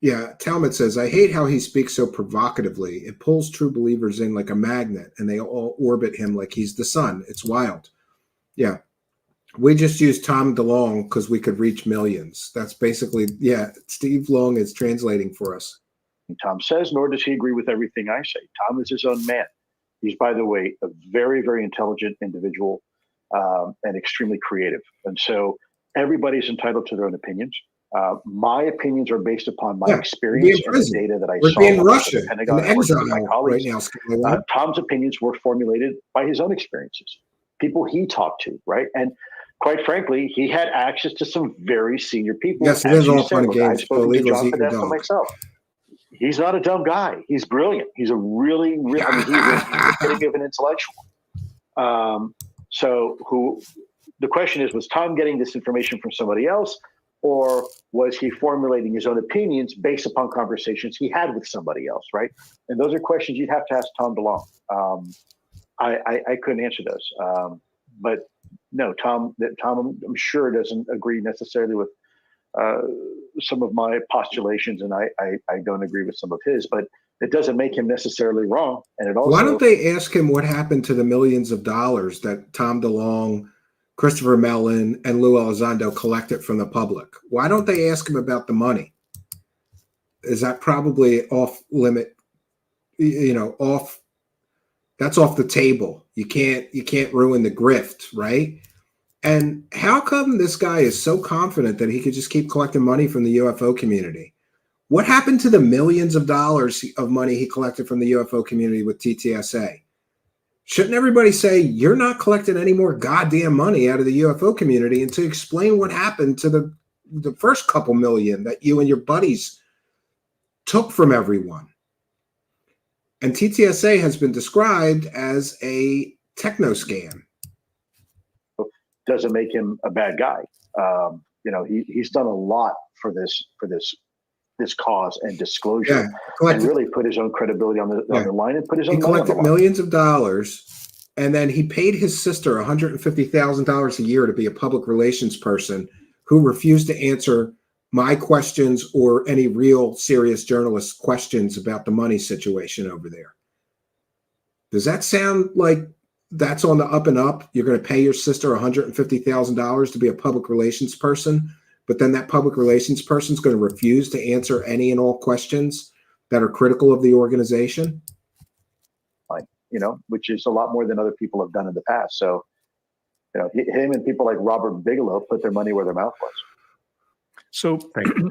Yeah, Talmud says, I hate how he speaks so provocatively. It pulls true believers in like a magnet, and they all orbit him like he's the sun. It's wild. Yeah. We just used Tom DeLonge because we could reach millions. That's basically, Steve Long is translating for us. Tom says, nor does he agree with everything I say. Tom is his own man. He's, by the way, a very, very intelligent individual and extremely creative. And so everybody's entitled to their own opinions. My opinions are based upon my experience and the data that I saw. We're in Russia, the Pentagon, in exile my colleagues. Right now. Tom's opinions were formulated by his own experiences, people he talked to, right? And quite frankly, he had access to some very senior people. Yes, it is all fun and games. I've spoken to John eating Podesta dog. myself. He's not a dumb guy. He's brilliant. He's a really, he's the epitome of an intellectual. The question is, was Tom getting this information from somebody else, or was he formulating his own opinions based upon conversations he had with somebody else, right? And those are questions you'd have to ask Tom DeLonge. I couldn't answer those. But no, Tom, I'm sure doesn't agree necessarily with some of my postulations, and I don't agree with some of his, but it doesn't make him necessarily wrong. And it also— Why don't they ask him what happened to the millions of dollars that Tom DeLonge, Christopher Mellon, and Lue Elizondo collected from the public? Why don't they ask him about the money? Is that probably off limit? That's off the table. You can't ruin the grift, right? And how come this guy is so confident that he could just keep collecting money from the UFO community? What happened to the millions of dollars of money he collected from the UFO community with TTSA? Shouldn't everybody say, you're not collecting any more goddamn money out of the UFO community, and to explain what happened to the first couple million that you and your buddies took from everyone? And TTSA has been described as a techno scam. Doesn't make him a bad guy. He's done a lot for this cause and disclosure, and really put his own credibility on the line and put his own. He collected millions of dollars, and then he paid his sister $150,000 a year to be a public relations person who refused to answer my questions or any real serious journalist questions about the money situation over there. Does that sound like that's on the up and up? You're going to pay your sister $150,000 to be a public relations person, but then that public relations person is going to refuse to answer any and all questions that are critical of the organization? Which is a lot more than other people have done in the past. So, him and people like Robert Bigelow put their money where their mouth was. So,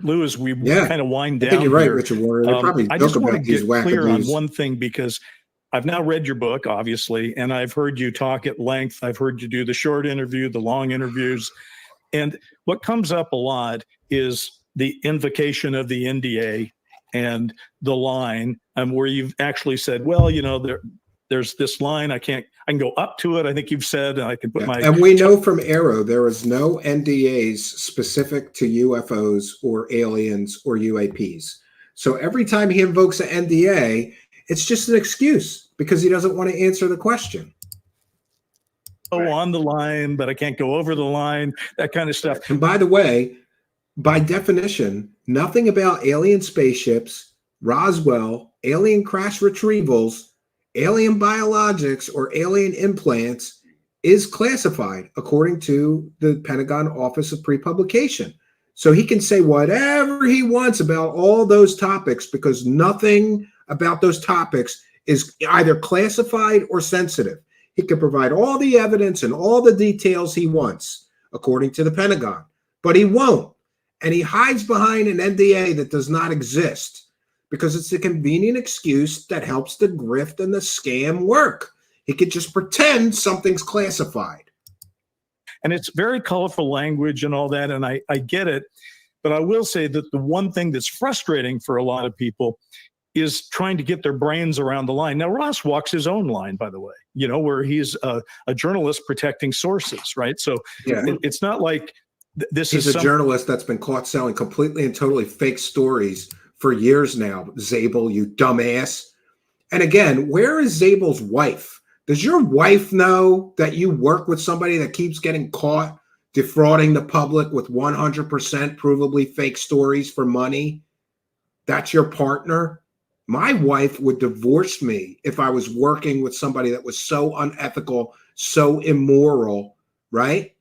Lou, as we kind of wind down, I think you're right, here, Richard Warner. I just want to get clear on one thing, because I've now read your book, obviously, and I've heard you talk at length. I've heard you do the short interview, the long interviews. And what comes up a lot is the invocation of the NDA and the line where you've actually said, well, there's this line, I can go up to it. I think you've said, and I can put my— And we know from Arrow, there is no NDAs specific to UFOs or aliens or UAPs. So every time he invokes an NDA, it's just an excuse because he doesn't want to answer the question. Go on the line, but I can't go over the line, that kind of stuff. And by the way, by definition, nothing about alien spaceships, Roswell, alien crash retrievals, alien biologics, or alien implants is classified according to the Pentagon Office of Pre-Publication. So he can say whatever he wants about all those topics because nothing about those topics is either classified or sensitive. He can provide all the evidence and all the details he wants, according to the Pentagon, but he won't. And he hides behind an NDA that does not exist because it's a convenient excuse that helps the grift and the scam work. He could just pretend something's classified. And it's very colorful language and all that, and I get it. But I will say that the one thing that's frustrating for a lot of people is trying to get their brains around the line. Now, Ross walks his own line, by the way, where he's a journalist protecting sources, right? So it's not like he's a journalist that's been caught selling completely and totally fake stories for years now. Zabel, you dumbass. And again, where is Zabel's wife? Does your wife know that you work with somebody that keeps getting caught defrauding the public with 100% provably fake stories for money? That's your partner? My wife would divorce me if I was working with somebody that was so unethical, so immoral, right?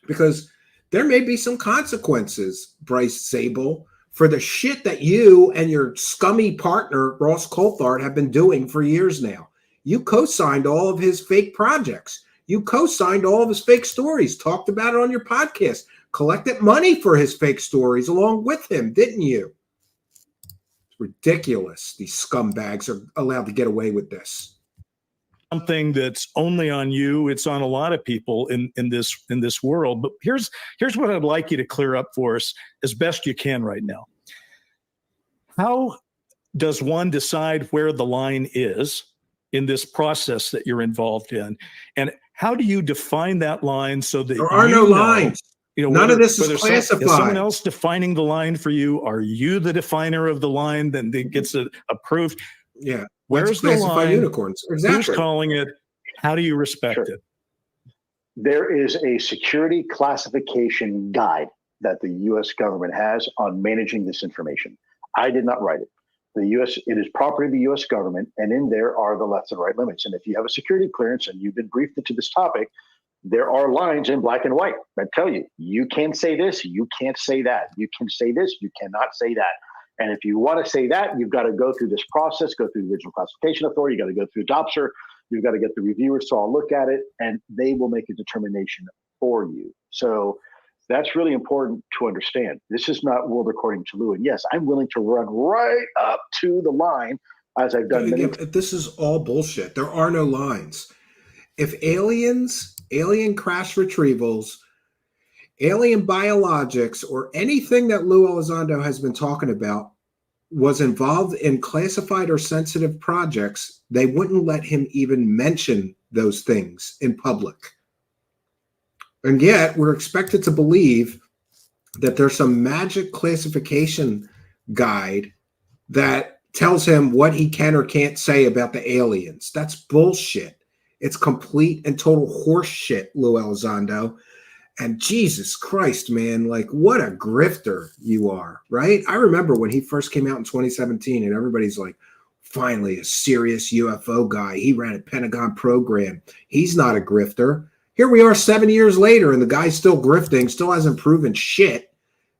Because there may be some consequences, Bryce Zabel, for the shit that you and your scummy partner, Ross Coulthart, have been doing for years now. You co-signed all of his fake projects. You co-signed all of his fake stories, talked about it on your podcast, collected money for his fake stories along with him, didn't you? It's ridiculous. These scumbags are allowed to get away with this. something that's only on you. It's on a lot of people in this world. But here's what I'd like you to clear up for us as best you can right now. How does one decide where the line is in this process that you're involved in? And how do you define that line so that there are no lines? You know, none of this is classified. Is someone else defining the line for you? Are you the definer of the line that gets it approved? Yeah. Where's the line? Unicorns. Exactly. Who's calling it? How do you respect it? There is a security classification guide that the U.S. government has on managing this information. I did not write it. It is property of the U.S. government, and in there are the left and right limits. And if you have a security clearance and you've been briefed into this topic, there are lines in black and white that tell you, you can say this, you can't say that. You can say this, you cannot say that. And if you want to say that, you've got to go through this process, go through the Original Classification Authority, you got to go through DOPSR, you've got to get the reviewers to all look at it, and they will make a determination for you. So that's really important to understand. This is not world according to Lue. And yes, I'm willing to run right up to the line, as I've done many times. This is all bullshit. There are no lines. If alien crash retrievals, alien biologics, or anything that Lue Elizondo has been talking about was involved in classified or sensitive projects, they wouldn't let him even mention those things in public. And yet we're expected to believe that there's some magic classification guide that tells him what he can or can't say about the aliens. That's bullshit. It's complete and total horse shit, Lue Elizondo. And Jesus Christ, man, like what a grifter you are, right? I remember when he first came out in 2017 and everybody's like, finally a serious UFO guy. He ran a Pentagon program. He's not a grifter. Here we are 7 years later and the guy's still grifting, still hasn't proven shit,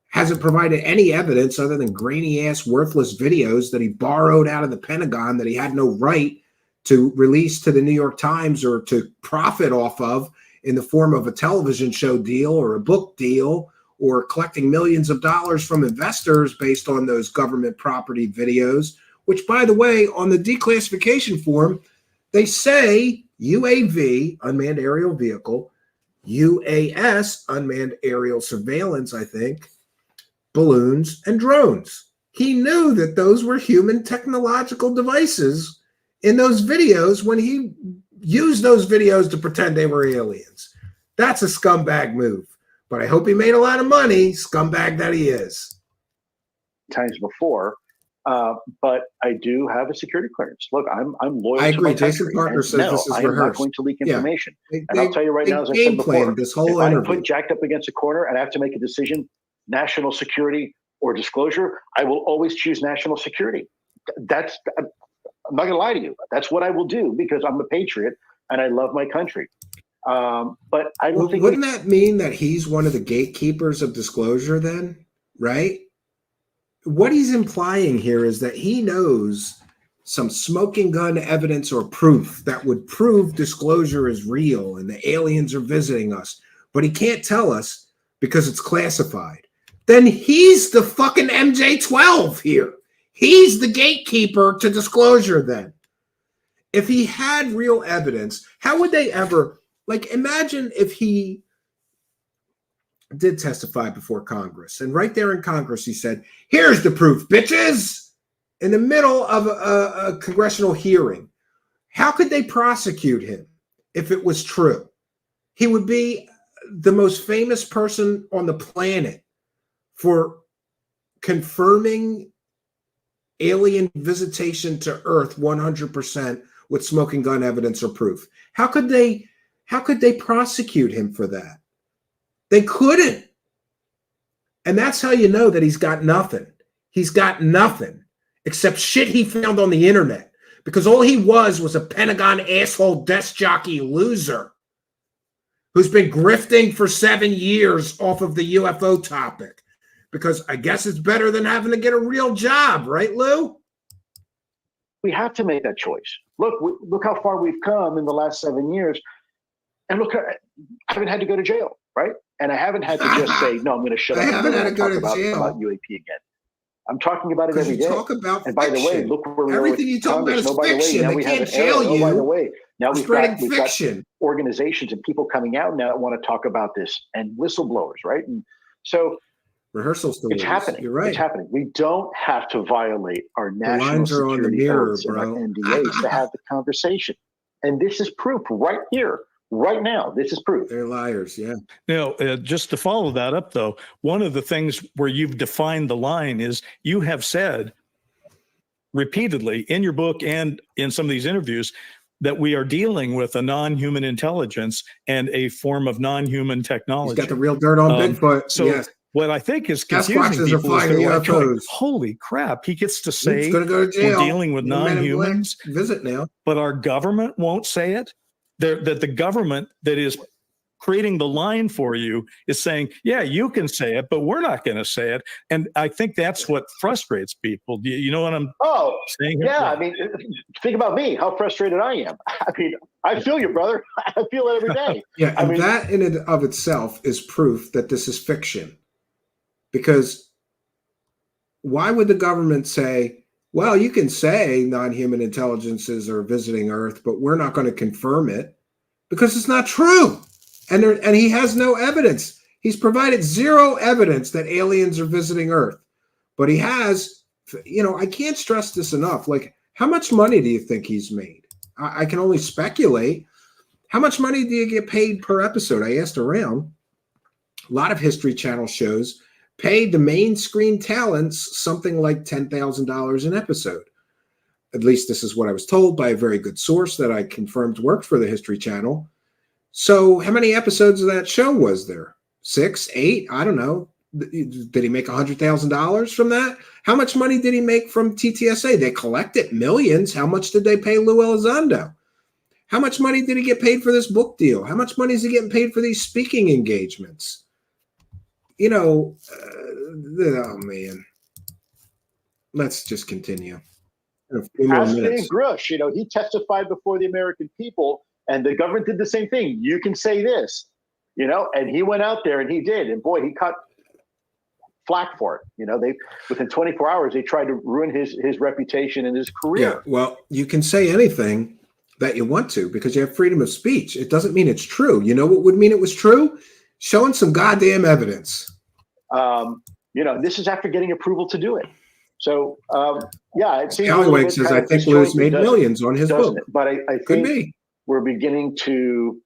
hasn't provided any evidence other than grainy ass worthless videos that he borrowed out of the Pentagon that he had no right to release to the New York Times or to profit off of in the form of a television show deal or a book deal or collecting millions of dollars from investors based on those government property videos, which, by the way, on the declassification form, they say UAV, unmanned aerial vehicle, UAS, unmanned aerial surveillance, I think, balloons, and drones. He knew that those were human technological devices in those videos when he used those videos to pretend they were aliens. That's a scumbag move. But I hope he made a lot of money, scumbag that he is. Times before, but I do have a security clearance. Look, I'm loyal I agree. to my Jason country. Partner says this is I am not rehearsed. going to leak Yeah. information. They- And I'll tell you right now, as I said before, this whole if I'm interview. put jacked up against a corner and I have to make a decision, national security or disclosure, I will always choose national security. I'm not going to lie to you. That's what I will do because I'm a patriot and I love my country. But I don't think. Wouldn't that mean that he's one of the gatekeepers of disclosure then, right? What he's implying here is that he knows some smoking gun evidence or proof that would prove disclosure is real and the aliens are visiting us, but he can't tell us because it's classified. Then he's the fucking MJ-12 here. He's the gatekeeper to disclosure then. If he had real evidence, how would they ever, like, imagine if he did testify before Congress and right there in Congress he said, here's the proof, bitches, in the middle of a congressional hearing. How could they prosecute him if it was true? He would be the most famous person on the planet for confirming alien visitation to Earth 100% with smoking gun evidence or proof. How could they prosecute him for that? They couldn't. And that's how you know that he's got nothing. He's got nothing except shit he found on the internet, because all he was a Pentagon asshole desk jockey loser who's been grifting for 7 years off of the UFO topic. Because I guess it's better than having to get a real job, right, Lou? We have to make that choice. Look how far we've come in the last 7 years. And look, I haven't had to go to jail, right? And I haven't had to just say, no, I'm going to shut up. I haven't had to go talk to jail. about UAP again. I'm talking about it every day. Talk about and by fiction. the way, look where we Everything are. you talk about is fiction. Now we they have can't an era. jail Oh, you. by the way, now we've got fiction. Organizations and people coming out now that want to talk about this, and whistleblowers, right? And so rehearsal stories. It's happening. You're right. It's happening. We don't have to violate our national security oaths and our NDAs to have the conversation. And this is proof right here, right now. This is proof. They're liars. Yeah. Now, just to follow that up, though, one of the things where you've defined the line is you have said repeatedly in your book and in some of these interviews that we are dealing with a non-human intelligence and a form of non-human technology. He's got the real dirt on Bigfoot. So yes. What I think is confusing people is they're like, going, holy crap, he gets to say go to jail. We're dealing with non-humans. Visit now. But our government won't say it. That the government that is creating the line for you is saying, yeah, you can say it, but we're not going to say it. And I think that's what frustrates people. Do you know what I'm saying? Yeah, I mean, think about me, how frustrated I am. I mean, I feel you, brother. I feel it every day. Yeah, and that in and of itself is proof that this is fiction. Because why would the government say, well, you can say non-human intelligences are visiting Earth, but we're not going to confirm it? Because it's not true. And he has no evidence. He's provided zero evidence that aliens are visiting Earth. But he has, I can't stress this enough. Like, how much money do you think he's made? I can only speculate. How much money do you get paid per episode? I asked around. A lot of History Channel shows paid the main screen talents something like $10,000 an episode. At least this is what I was told by a very good source that I confirmed worked for the History Channel. So how many episodes of that show was there? 6, 8? I don't know. Did he make $100,000 from that? How much money did he make from TTSA? They collected millions. How much did they pay Lue Elizondo? How much money did he get paid for this book deal? How much money is he getting paid for these speaking engagements? Oh man. Let's just continue. Ask Dave Grush, he testified before the American people, and the government did the same thing. You can say this, and he went out there and he did. And boy, he caught flack for it. They within 24 hours, they tried to ruin his reputation and his career. Yeah, well, you can say anything that you want to because you have freedom of speech. It doesn't mean it's true. You know what would mean it was true? Showing some goddamn evidence. This is after getting approval to do it. So, it seems Scallywag says, I think Lou's made millions on his book. But I think we're beginning to,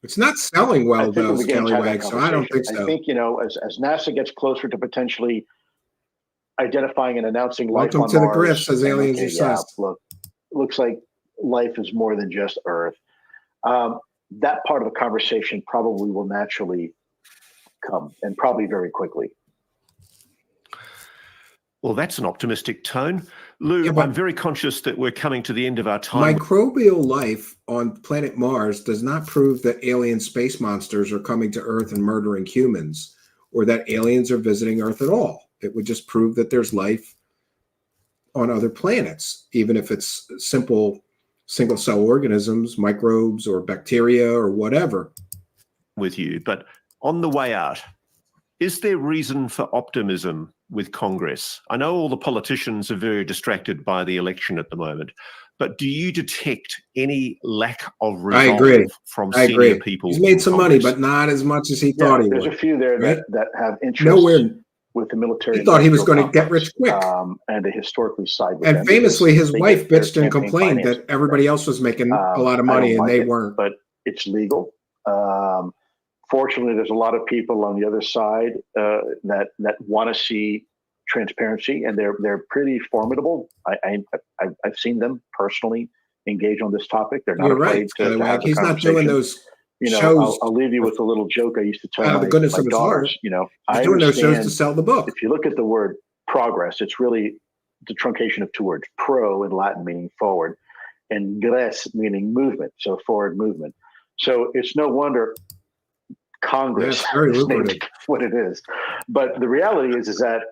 it's not selling well, though, Scallywag, so I don't think so. I think, as NASA gets closer to potentially identifying and announcing life on Mars. Welcome to the Grift, says Aliens are sus. Look, looks like life is more than just Earth. That part of the conversation probably will naturally come, and probably very quickly. Well, that's an optimistic tone. Lou, I'm very conscious that we're coming to the end of our time. Microbial life on planet Mars does not prove that alien space monsters are coming to Earth and murdering humans, or that aliens are visiting Earth at all. It would just prove that there's life on other planets, even if it's simple single-cell organisms, microbes, or bacteria, or whatever. With you, but on the way out, is there reason for optimism with Congress? I know all the politicians are very distracted by the election at the moment, but do you detect any lack of resolve from senior people? He's made some money, but not as much as he thought he would. There's a few there that have interest with the military. He thought he was going to get rich quick. And they historically side with them. And famously, his wife bitched and complained that everybody else was making a lot of money and they weren't. But it's legal. Fortunately, there's a lot of people on the other side that want to see transparency, and they're pretty formidable. I've seen them personally engage on this topic. They're not afraid to have He's not doing those shows. I'll leave you with a little joke I used to tell the goodness of his heart. He's doing those shows to sell the book. If you look at the word progress, it's really the truncation of two words: pro in Latin meaning forward, and gres meaning movement, so forward movement. So it's no wonder Congress is named what it is. But the reality is that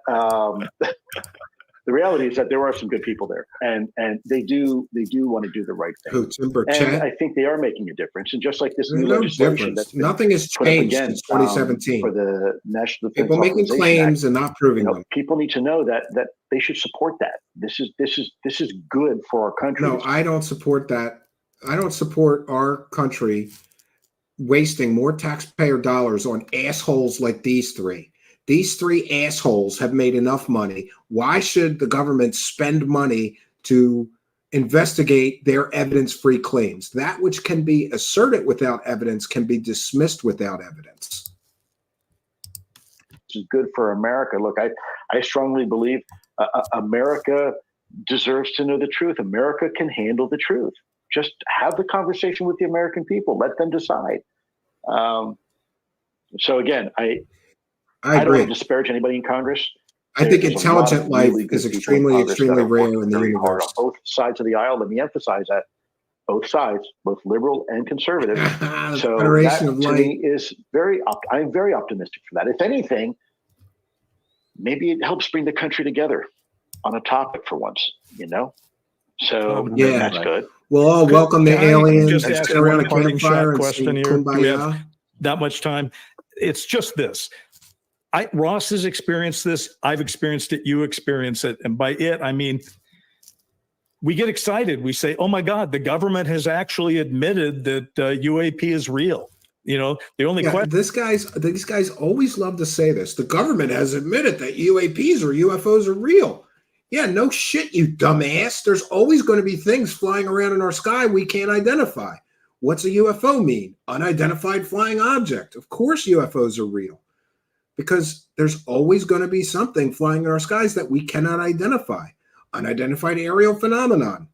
The reality is that there are some good people there, and they do want to do the right thing. Who, Timber And Chat? I think they are making a difference. And just like this There's new no legislation difference. that's been Nothing has put up changed again, since 2017. for the National Defense People making Authorization claims Act, and not proving them. people need to know that they should support that. This is good for our country. No, I don't support that. I don't support our country wasting more taxpayer dollars on assholes like these three. These three assholes have made enough money. Why should the government spend money to investigate their evidence-free claims? That which can be asserted without evidence can be dismissed without evidence. This is good for America. Look, I strongly believe America deserves to know the truth. America can handle the truth. Just have the conversation with the American people. Let them decide. So again, I don't want to disparage anybody in Congress. I think There's intelligent life is extremely, extremely rare in the hard universe. on both sides of the aisle. Let me emphasize that. Both sides, both liberal and conservative. So Federation that of to Light. me is I'm very optimistic for that. If anything, maybe it helps bring the country together on a topic for once, So Yeah. that's good. We'll all welcome the Can I aliens just and ask sit around one a parting shot campfire and question sing here? Do we have Kumbaya. that much time? It's just this. Ross has experienced this. I've experienced it. You experience it. And by it, I mean, we get excited. We say, oh my God, the government has actually admitted that UAP is real. The only question. These guys always love to say this. The government has admitted that UAPs or UFOs are real. Yeah, no shit, you dumbass. There's always going to be things flying around in our sky we can't identify. What's a UFO mean? Unidentified flying object. Of course UFOs are real, because there's always going to be something flying in our skies that we cannot identify. Unidentified aerial phenomenon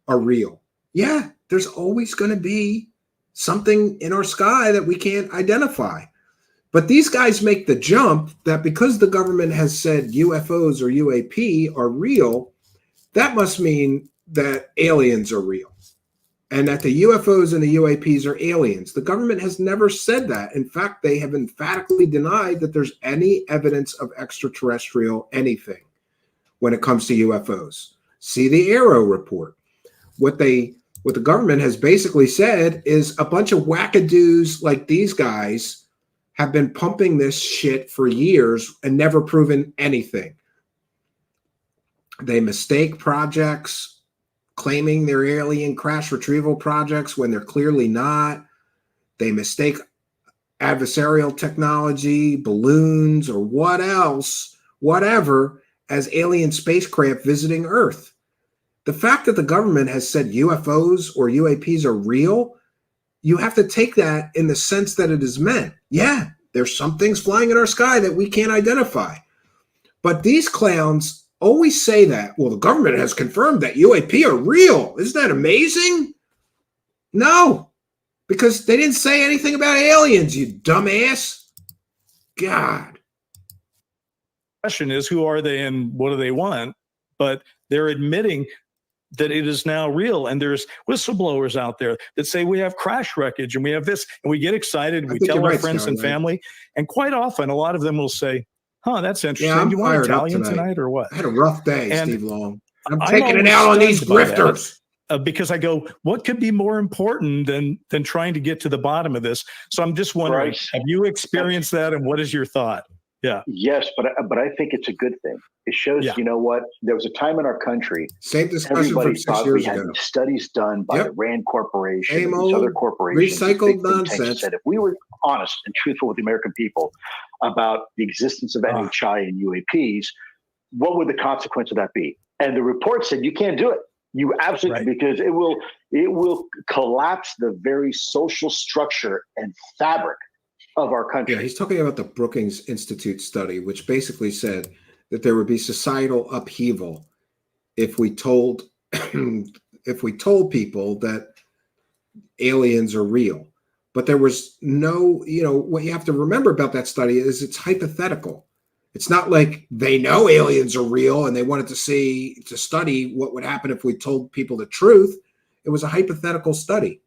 are real. Yeah, there's always going to be something in our sky that we can't identify. But these guys make the jump that because the government has said UFOs or UAP are real, that must mean that aliens are real and that the UFOs and the UAPs are aliens. The government has never said that. In fact, they have emphatically denied that there's any evidence of extraterrestrial anything when it comes to UFOs. See the Arrow report. What the government has basically said is a bunch of wackadoos like these guys have been pumping this shit for years and never proven anything. They mistake projects, claiming they're alien crash retrieval projects when they're clearly not. They mistake adversarial technology, balloons, or whatever, as alien spacecraft visiting Earth. The fact that the government has said UFOs or UAPs are real, you have to take that in the sense that it is meant. Yeah, there's some things flying in our sky that we can't identify. But these clowns always say that, well, the government has confirmed that UAP are real. Isn't that amazing? No, because they didn't say anything about aliens, you dumbass. God. Question is, who are they and what do they want? But they're admitting that it is now real. And there's whistleblowers out there that say we have crash wreckage and we have this, and we get excited. And we tell our friends and family. And quite often, a lot of them will say, huh, that's interesting. Yeah, I'm you want fired up Italian tonight or what? I had a rough day, And Steve Long. I'm taking it out on these grifters. Because I go, what could be more important than trying to get to the bottom of this? So I'm just wondering, Bryce, have you experienced that, and what is your thought? Yeah. Yes, but I think it's a good thing. It shows, you know what? There was a time in our country, same discussion everybody from 6 thought years we had ago. these studies done by the Rand Corporation and these old other corporations. recycled big think tanks, nonsense. said if we were honest and truthful with the American people about the existence of NHI and UAPs, what would the consequence of that be? And the report said you can't do it. You absolutely, because it will collapse the very social structure and fabric of our country. Yeah, he's talking about the Brookings Institute study, which basically said that there would be societal upheaval if we told people that aliens are real. But there was no, what you have to remember about that study is it's hypothetical. It's not like they know aliens are real and they wanted to study what would happen if we told people the truth. It was a hypothetical study.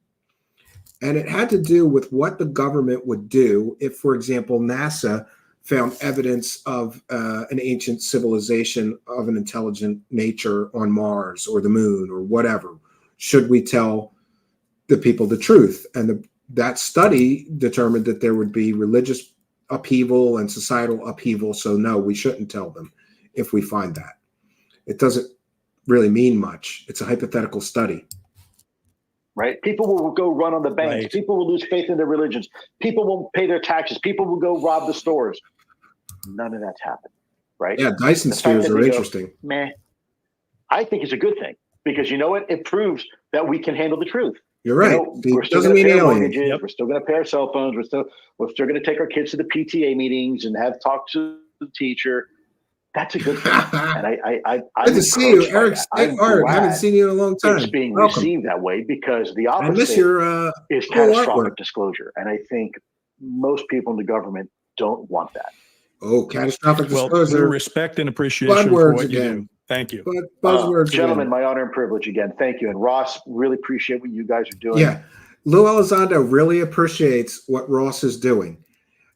And it had to do with what the government would do if, for example, NASA found evidence of an ancient civilization of an intelligent nature on Mars or the moon or whatever. Should we tell the people the truth? And that study determined that there would be religious upheaval and societal upheaval. So no, we shouldn't tell them if we find that. It doesn't really mean much. It's a hypothetical study. Right? People will go run on the banks. Right. People will lose faith in their religions. People won't pay their taxes. People will go rob the stores. None of that's happened, right? Yeah, Dyson spheres are interesting. Meh. I think it's a good thing because you know what? It proves that we can handle the truth. You're right. We're still doesn't going to mean pay our alien. mortgages. We're still going to pay our cell phones. We're still going to take our kids to the PTA meetings and have talks to the teacher. That's a good thing. And I good to see you, Eric. Art. I haven't seen you in a long time. It's being Welcome. received that way because the I miss opposite your is cool catastrophic artwork. disclosure. And I think most people in the government don't want that. Oh, catastrophic Well, disclosure. respect and appreciation for Buzzwords what you again. do. Thank you. Buzzwords Gentlemen, again. my honor and privilege again. Thank you. And Ross, really appreciate what you guys are doing. Yeah. Lue Elizondo really appreciates what Ross is doing.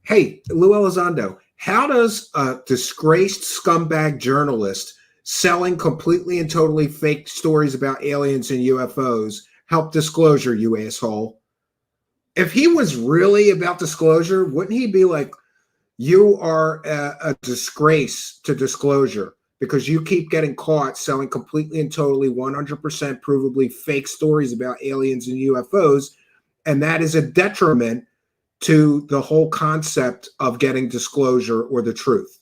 Hey, Lue Elizondo, how does a disgraced scumbag journalist selling completely and totally fake stories about aliens and UFOs help disclosure, you asshole? If he was really about disclosure, wouldn't he be like, you are a disgrace to disclosure because you keep getting caught selling completely and totally 100% provably fake stories about aliens and UFOs, and that is a detriment to the whole concept of getting disclosure or the truth.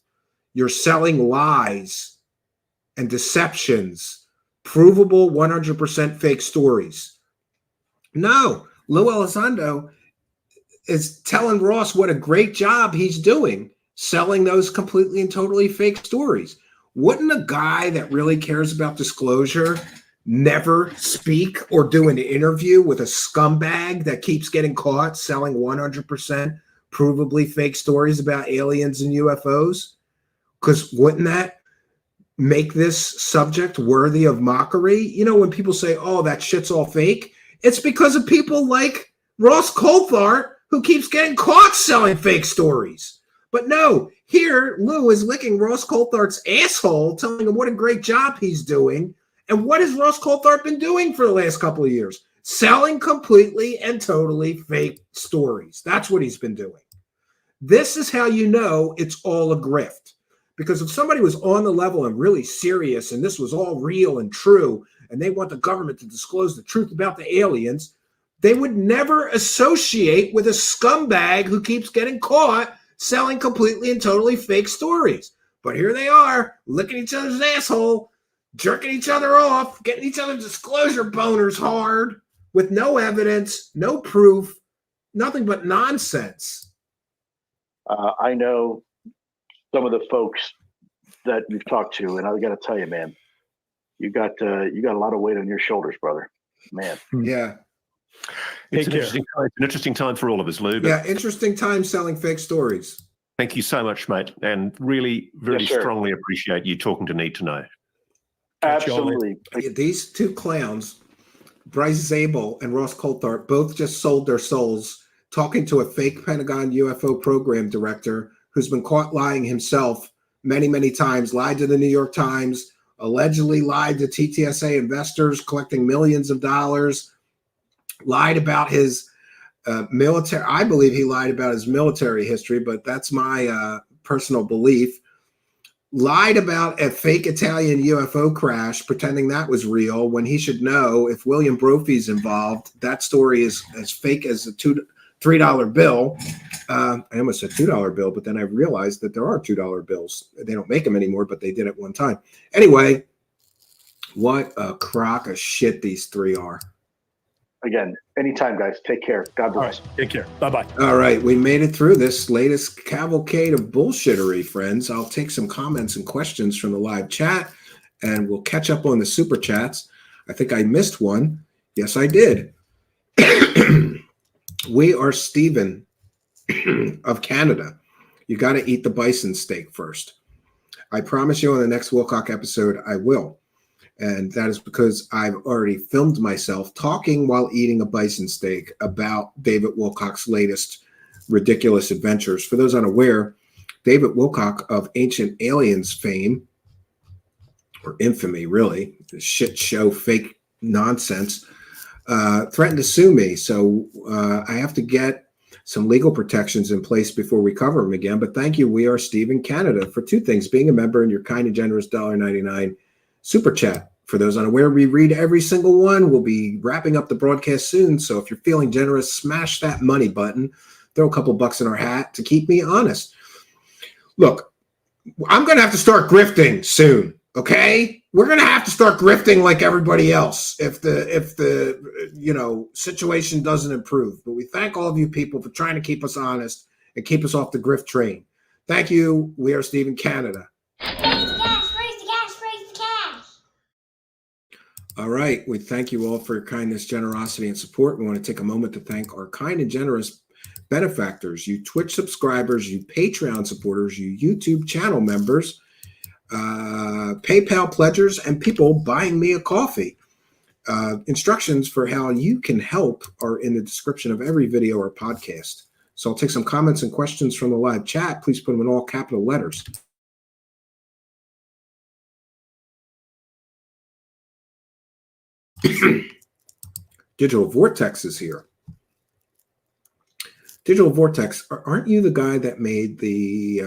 You're selling lies and deceptions, provable 100% fake stories. No, Lue Elizondo is telling Ross what a great job he's doing selling those completely and totally fake stories. Wouldn't a guy that really cares about disclosure never speak or do an interview with a scumbag that keeps getting caught selling 100% provably fake stories about aliens and UFOs? Because wouldn't that make this subject worthy of mockery? You know, when people say, oh, that shit's all fake, it's because of people like Ross Coulthart who keeps getting caught selling fake stories. But no, here Lue is licking Ross Coulthart's asshole, telling him what a great job he's doing. And what has Ross Coulthart been doing for the last couple of years? Selling completely and totally fake stories. That's what he's been doing. This is how you know it's all a grift. Because if somebody was on the level and really serious and this was all real and true, and they want the government to disclose the truth about the aliens, they would never associate with a scumbag who keeps getting caught selling completely and totally fake stories. But here they are, licking each other's asshole, jerking each other off, getting each other's disclosure boners hard with no evidence, no proof, nothing but nonsense. I know some of the folks that you've talked to, and I got to tell you, man, you got a lot of weight on your shoulders, brother. Man. Yeah. It's an interesting time for all of us, Lou. But yeah, interesting time selling fake stories. thank you so much, mate, and really, really Yes, sir. strongly appreciate you talking to Need to Know. Absolutely. These two clowns, Bryce Zabel and Ross Coulthart, both just sold their souls talking to a fake Pentagon UFO program director who's been caught lying himself many, many times, lied to the New York Times, allegedly lied to TTSA investors, collecting millions of dollars, lied about his military. I believe he lied about his military history, but that's my personal belief. Lied about a fake Italian UFO crash, pretending that was real, when he should know if William Brophy's involved, that story is as fake as a $3 bill. I almost said $2 bill, but then I realized that there are $2 bills. They don't make them anymore, but they did at one time. Anyway, what a crock of shit these three are. Again, anytime, guys. Take care. God bless. All right, take care. Bye-bye. All right, we made it through this latest cavalcade of bullshittery, friends. I'll take some comments and questions from the live chat, and we'll catch up on the super chats. I think I missed one. Yes, I did. We are Stephen of Canada. You got to eat the bison steak first. I promise you on the next Wilcock episode, I will. And that is because I've already filmed myself talking while eating a bison steak about David Wilcock's latest ridiculous adventures. For those unaware, David Wilcock of Ancient Aliens fame, or infamy, really, shit show, fake nonsense, threatened to sue me. So I have to get some legal protections in place before we cover them again. But thank you, We Are Steve in Canada, for two things: being a member and your kind and generous $1.99 super chat. For those unaware, we read every single one. We'll be wrapping up the broadcast soon. So if you're feeling generous, smash that money button. Throw a couple bucks in our hat to keep me honest. Look, I'm going to have to start grifting soon. Okay, we're going to have to start grifting like everybody else if the situation doesn't improve. But we thank all of you people for trying to keep us honest and keep us off the grift train. Thank you. We are Steve in Canada. Raise the cash, raise the cash, raise the cash. All right. We thank you all for your kindness, generosity, and support. We want to take a moment to thank our kind and generous benefactors, you Twitch subscribers, you Patreon supporters, you YouTube channel members, PayPal pledgers, and people buying me a coffee. Instructions for how you can help are in the description of every video or podcast. So I'll take some comments and questions from the live chat. Please put them in all capital letters. Digital Vortex is here. Digital Vortex, aren't you the guy that made the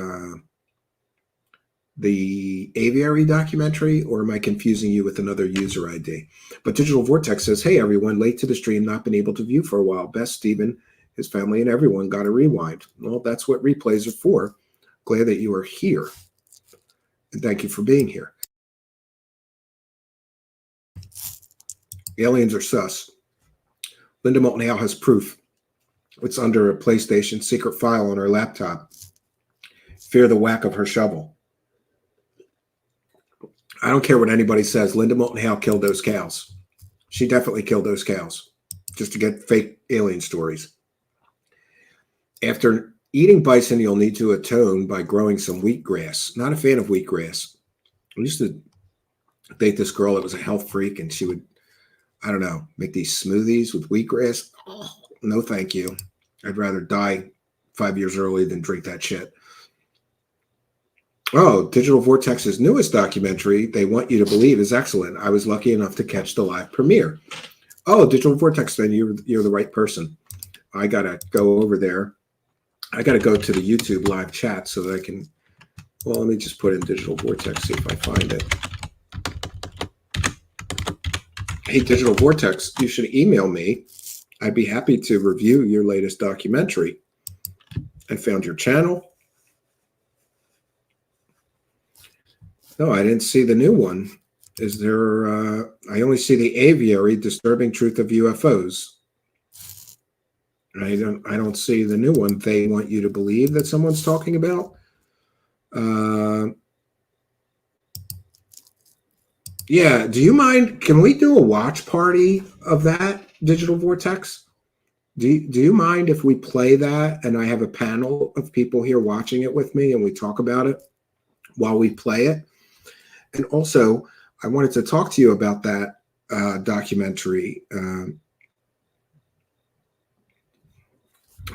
Avary documentary, or am I confusing you with another user ID? But Digital Vortex says, hey, everyone, late to the stream, not been able to view for a while. Best, Stephen, his family, and everyone got a rewind. Well, that's what replays are for. Glad that you are here. And thank you for being here. Aliens are sus. Linda Moulton Howe has proof. It's under a PlayStation secret file on her laptop. Fear the whack of her shovel. I don't care what anybody says. Linda Moulton Howe killed those cows. She definitely killed those cows just to get fake alien stories. After eating bison, you'll need to atone by growing some wheatgrass. Not a fan of wheatgrass. I used to date this girl that was a health freak, and she would, I don't know, make these smoothies with wheatgrass. Oh, no, thank you. I'd rather die 5 years early than drink that shit. Oh, Digital Vortex's newest documentary, They Want You to Believe, is excellent. I was lucky enough to catch the live premiere. Oh, Digital Vortex, then you're the right person. I got to go over there. I got to go to the YouTube live chat so that I can, well, let me just put in Digital Vortex, see if I find it. Hey, Digital Vortex, you should email me. I'd be happy to review your latest documentary. I found your channel. No, I didn't see the new one. Is there, I only see the Avary, Disturbing Truth of UFOs. I don't see the new one. They Want You to Believe that someone's talking about. Yeah, do you mind? Can we do a watch party of that, Digital Vortex? Do you mind if we play that and I have a panel of people here watching it with me and we talk about it while we play it? And also, I wanted to talk to you about that documentary.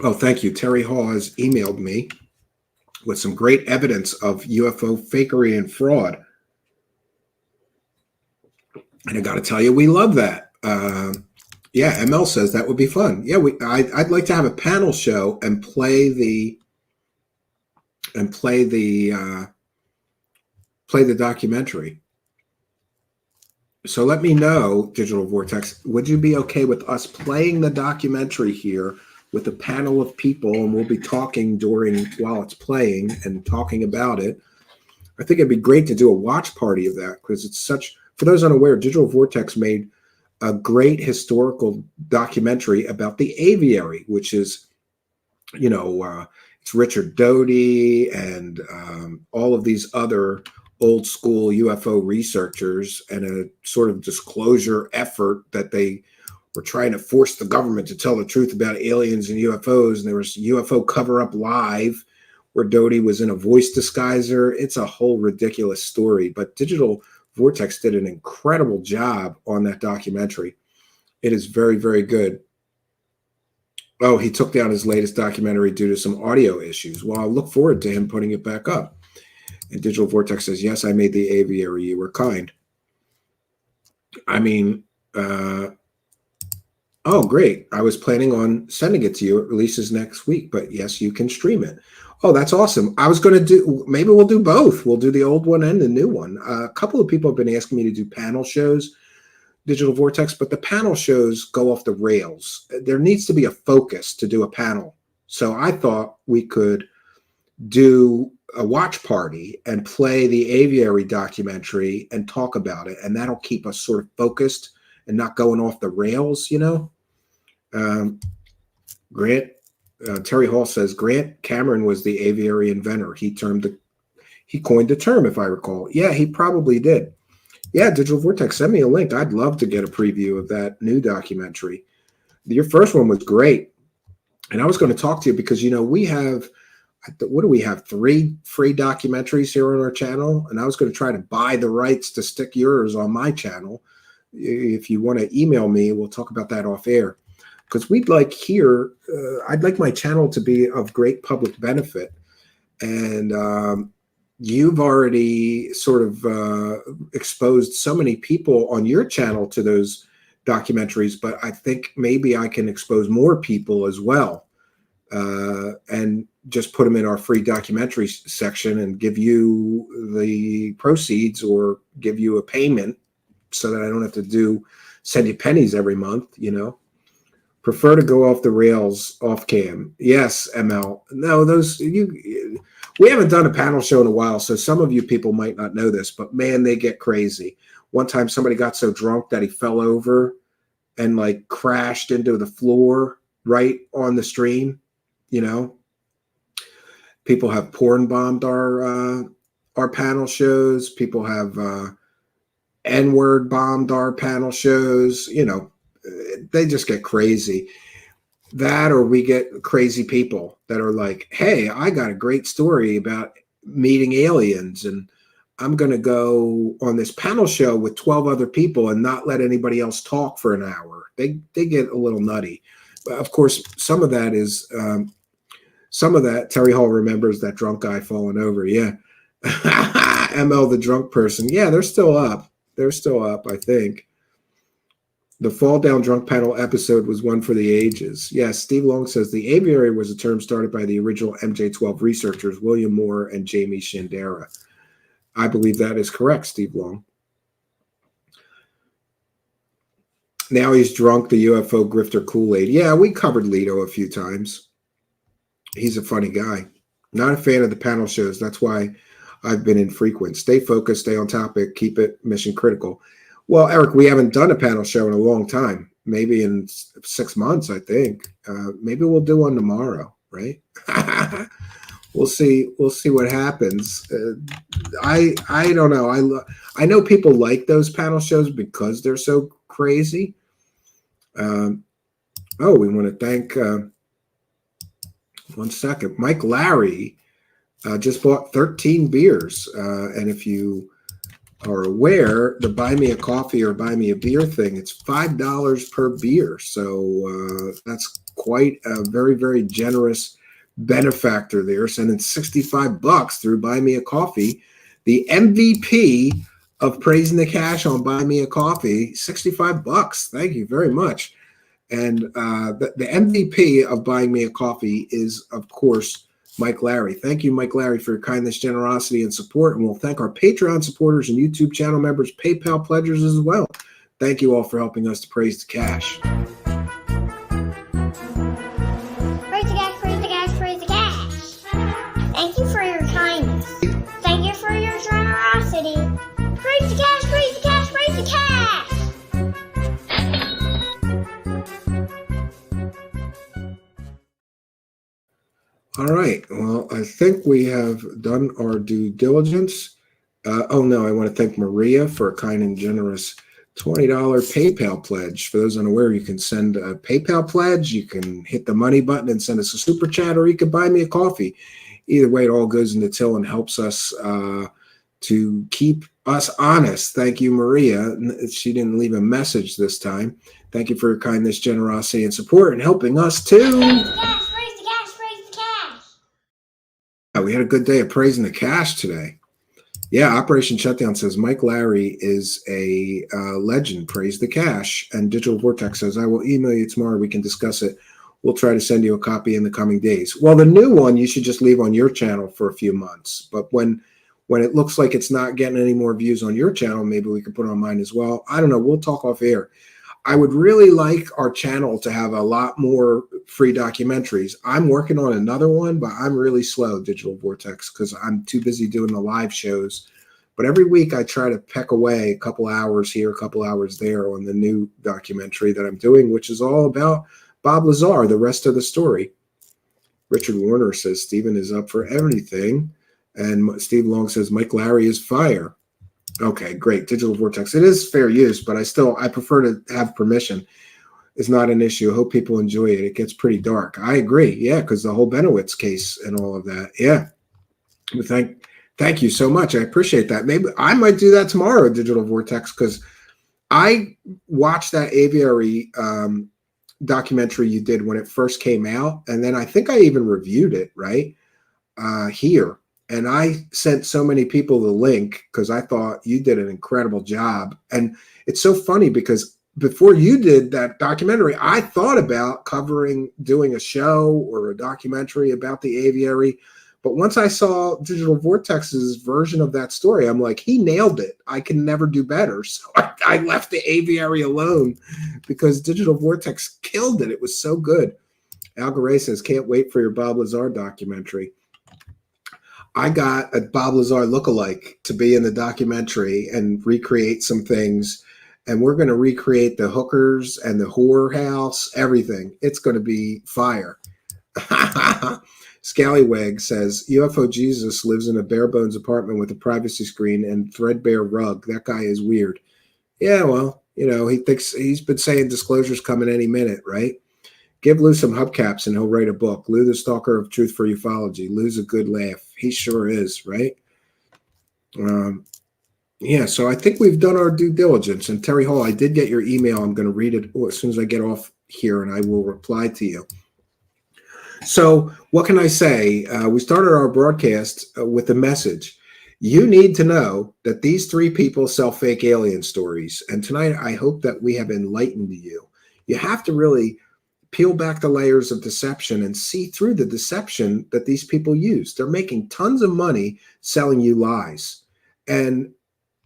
Oh, thank you. Terry Hall has emailed me with some great evidence of UFO fakery and fraud. And I got to tell you, we love that. Yeah, ML says that would be fun. Yeah, I'd like to have a panel show and play the documentary. So let me know, Digital Vortex, would you be okay with us playing the documentary here with a panel of people, and we'll be talking while it's playing and talking about it? I think it'd be great to do a watch party of that, because it's such, for those unaware, Digital Vortex made a great historical documentary about the Avary, which is, it's Richard Doty and all of these other old school UFO researchers, and a sort of disclosure effort that they were trying to force the government to tell the truth about aliens and UFOs. And there was UFO Cover Up Live, where Doty was in a voice disguiser. It's a whole ridiculous story, but Digital Vortex did an incredible job on that documentary. It is very, very good. Oh, he took down his latest documentary due to some audio issues. Well, I look forward to him putting it back up. And Digital Vortex says, yes, I made the Avary. You were kind. I mean, oh, great. I was planning on sending it to you. It releases next week, but yes, you can stream it. Oh, that's awesome. I was going to do, maybe we'll do both. We'll do the old one and the new one. A couple of people have been asking me to do panel shows, Digital Vortex, but the panel shows go off the rails. There needs to be a focus to do a panel. So I thought we could do a watch party and play the Avary documentary and talk about it. And that'll keep us sort of focused and not going off the rails, you know? Grant, Terry Hall says, Grant Cameron was the Avary inventor. He coined the term, if I recall. Yeah, he probably did. Yeah, Digital Vortex, send me a link. I'd love to get a preview of that new documentary. Your first one was great. And I was going to talk to you because, you know, we have, what do we have? 3 free documentaries here on our channel. And I was going to try to buy the rights to stick yours on my channel. If you want to email me, we'll talk about that off air. Because we'd like here, I'd like my channel to be of great public benefit. And you've already sort of exposed so many people on your channel to those documentaries, but I think maybe I can expose more people as well. And just put them in our free documentary section and give you the proceeds or give you a payment so that I don't have to send you pennies every month, you know. Prefer to go off the rails off cam. Yes, ML. No, we haven't done a panel show in a while, so some of you people might not know this, but man, they get crazy. One time somebody got so drunk that he fell over and like crashed into the floor right on the stream, you know. People have porn bombed our panel shows. People have N-word bombed our panel shows, you know. They just get crazy. That, or we get crazy people that are like, hey, I got a great story about meeting aliens and I'm going to go on this panel show with 12 other people and not let anybody else talk for an hour. They get a little nutty. But of course, some of that is, Terry Hall remembers that drunk guy falling over. Yeah. ML, the drunk person. Yeah, they're still up. They're still up, I think. The fall down drunk panel episode was one for the ages. Yes, Steve Long says the Avary was a term started by the original MJ-12 researchers, William Moore and Jamie Shandera. I believe that is correct, Steve Long. Now he's drunk, the UFO grifter Kool-Aid. Yeah, we covered Leto a few times. He's a funny guy. Not a fan of the panel shows. That's why I've been infrequent. Stay focused, stay on topic, keep it mission critical. Well, Eric, we haven't done a panel show in a long time. Maybe in 6 months, I think. Maybe we'll do one tomorrow, right? We'll see. We'll see what happens. I don't know. I know people like those panel shows because they're so crazy. We want to thank. One second, Mike Larry just bought 13 beers, and if you are aware, the buy me a coffee or buy me a beer thing, it's $5 per beer. So that's quite a very, very generous benefactor there, sending $65 through Buy Me a Coffee. The MVP of Praising the Cash on Buy Me a Coffee, $65. Thank you very much. And the MVP of Buying Me a Coffee is, of course, Mike Larry. Thank you, Mike Larry, for your kindness, generosity, and support. And we'll thank our Patreon supporters and YouTube channel members, PayPal pledgers as well. Thank you all for helping us to praise the cash. Praise the cash, praise the cash, praise the cash. Thank you for your kindness. Thank you for your generosity. Praise the cash, praise the cash, praise the cash. All right. Well, I think we have done our due diligence. Oh, no, I want to thank Maria for a kind and generous $20 PayPal pledge. For those unaware, you can send a PayPal pledge. You can hit the money button and send us a super chat, or you can buy me a coffee. Either way, it all goes in the till and helps us to keep us honest. Thank you, Maria. She didn't leave a message this time. Thank you for your kindness, generosity, and support, and helping us too. Praise the cash, praise the cash, praise the cash. Yeah, we had a good day of praising the cash today. Yeah, Operation Shutdown says Mike Larry is a legend. Praise the cash. And Digital Vortex says, I will email you tomorrow. We can discuss it. We'll try to send you a copy in the coming days. Well, the new one you should just leave on your channel for a few months. But when it looks like it's not getting any more views on your channel, maybe we can put it on mine as well. I don't know. We'll talk off air. I would really like our channel to have a lot more free documentaries. I'm working on another one, but I'm really slow, Digital Vortex, because I'm too busy doing the live shows. But every week I try to peck away a couple hours here, a couple hours there on the new documentary that I'm doing, which is all about Bob Lazar, the rest of the story. Richard Warner says Stephen is up for everything. And Steve Long says Mike Larry is fire. Okay, great. Digital Vortex. It is fair use, but I prefer to have permission. It's not an issue. I hope people enjoy it. It gets pretty dark. I agree. Yeah, because the whole Benowitz case and all of that. Yeah. But thank you so much. I appreciate that. Maybe I might do that tomorrow, Digital Vortex, because I watched that Avary documentary you did when it first came out, and then I think I even reviewed it here. And I sent so many people the link because I thought you did an incredible job. And it's so funny because before you did that documentary, I thought about doing a show or a documentary about the Avary. But once I saw Digital Vortex's version of that story, I'm like, he nailed it. I can never do better. So I left the Avary alone because Digital Vortex killed it. It was so good. Algaray says, can't wait for your Bob Lazar documentary. I got a Bob Lazar lookalike to be in the documentary and recreate some things. And we're going to recreate the hookers and the whorehouse, everything. It's going to be fire. Scallywag says, UFO Jesus lives in a bare bones apartment with a privacy screen and threadbare rug. That guy is weird. Yeah, well, he thinks he's been saying disclosure's coming any minute, right? Give Lue some hubcaps and he'll write a book. Lue, the stalker of truth for ufology. Lue's a good laugh. He sure is, right? Yeah, so I think we've done our due diligence. And Terry Hall, I did get your email. I'm going to read it as soon as I get off here, and I will reply to you. So what can I say? We started our broadcast with a message. You need to know that these three people sell fake alien stories. And tonight, I hope that we have enlightened you. You have to really peel back the layers of deception and see through the deception that these people use. They're making tons of money selling you lies. And,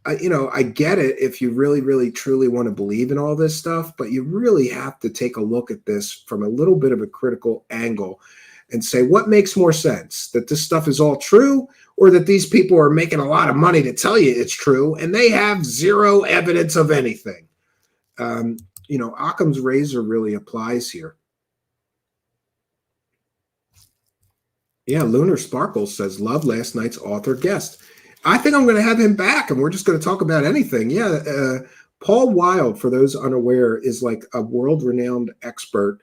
I get it if you really, really, truly want to believe in all this stuff, but you really have to take a look at this from a little bit of a critical angle and say, what makes more sense? That this stuff is all true, or that these people are making a lot of money to tell you it's true and they have zero evidence of anything? Occam's razor really applies here. Yeah, Lunar Sparkles says, love last night's author guest. I think I'm going to have him back, and we're just going to talk about anything. Yeah, Paul Wilde, for those unaware, is like a world-renowned expert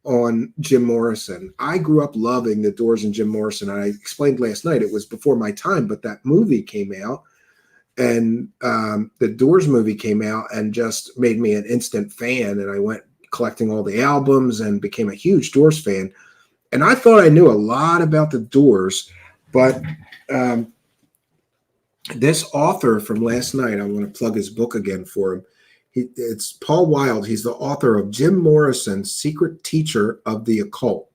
on Jim Morrison. I grew up loving The Doors and Jim Morrison. I explained last night it was before my time, but that movie came out, and the Doors movie came out and just made me an instant fan, and I went collecting all the albums and became a huge Doors fan. And I thought I knew a lot about the Doors, but this author from last night, I want to plug his book again for him. It's Paul Wilde. He's the author of Jim Morrison's Secret Teacher of the Occult,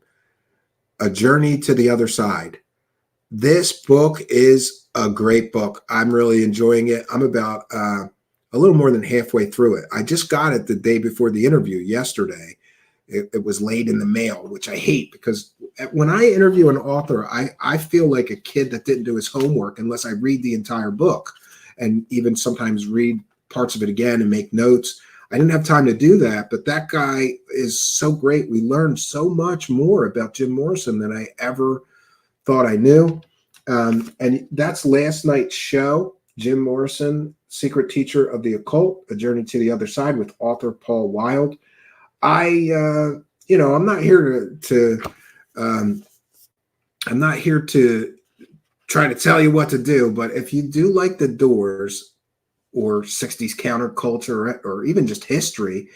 A Journey to the Other Side. This book is a great book. I'm really enjoying it. I'm about a little more than halfway through it. I just got it the day before the interview yesterday. It was late in the mail, which I hate, because when I interview an author, I feel like a kid that didn't do his homework unless I read the entire book, and even sometimes read parts of it again and make notes. I didn't have time to do that, but that guy is so great. We learned so much more about Jim Morrison than I ever thought I knew. And that's last night's show, Jim Morrison, Secret Teacher of the Occult, A Journey to the Other Side, with author Paul Wilde. I'm not here I'm not here to try to tell you what to do, but if you do like the Doors, or 60s counterculture, or even just history,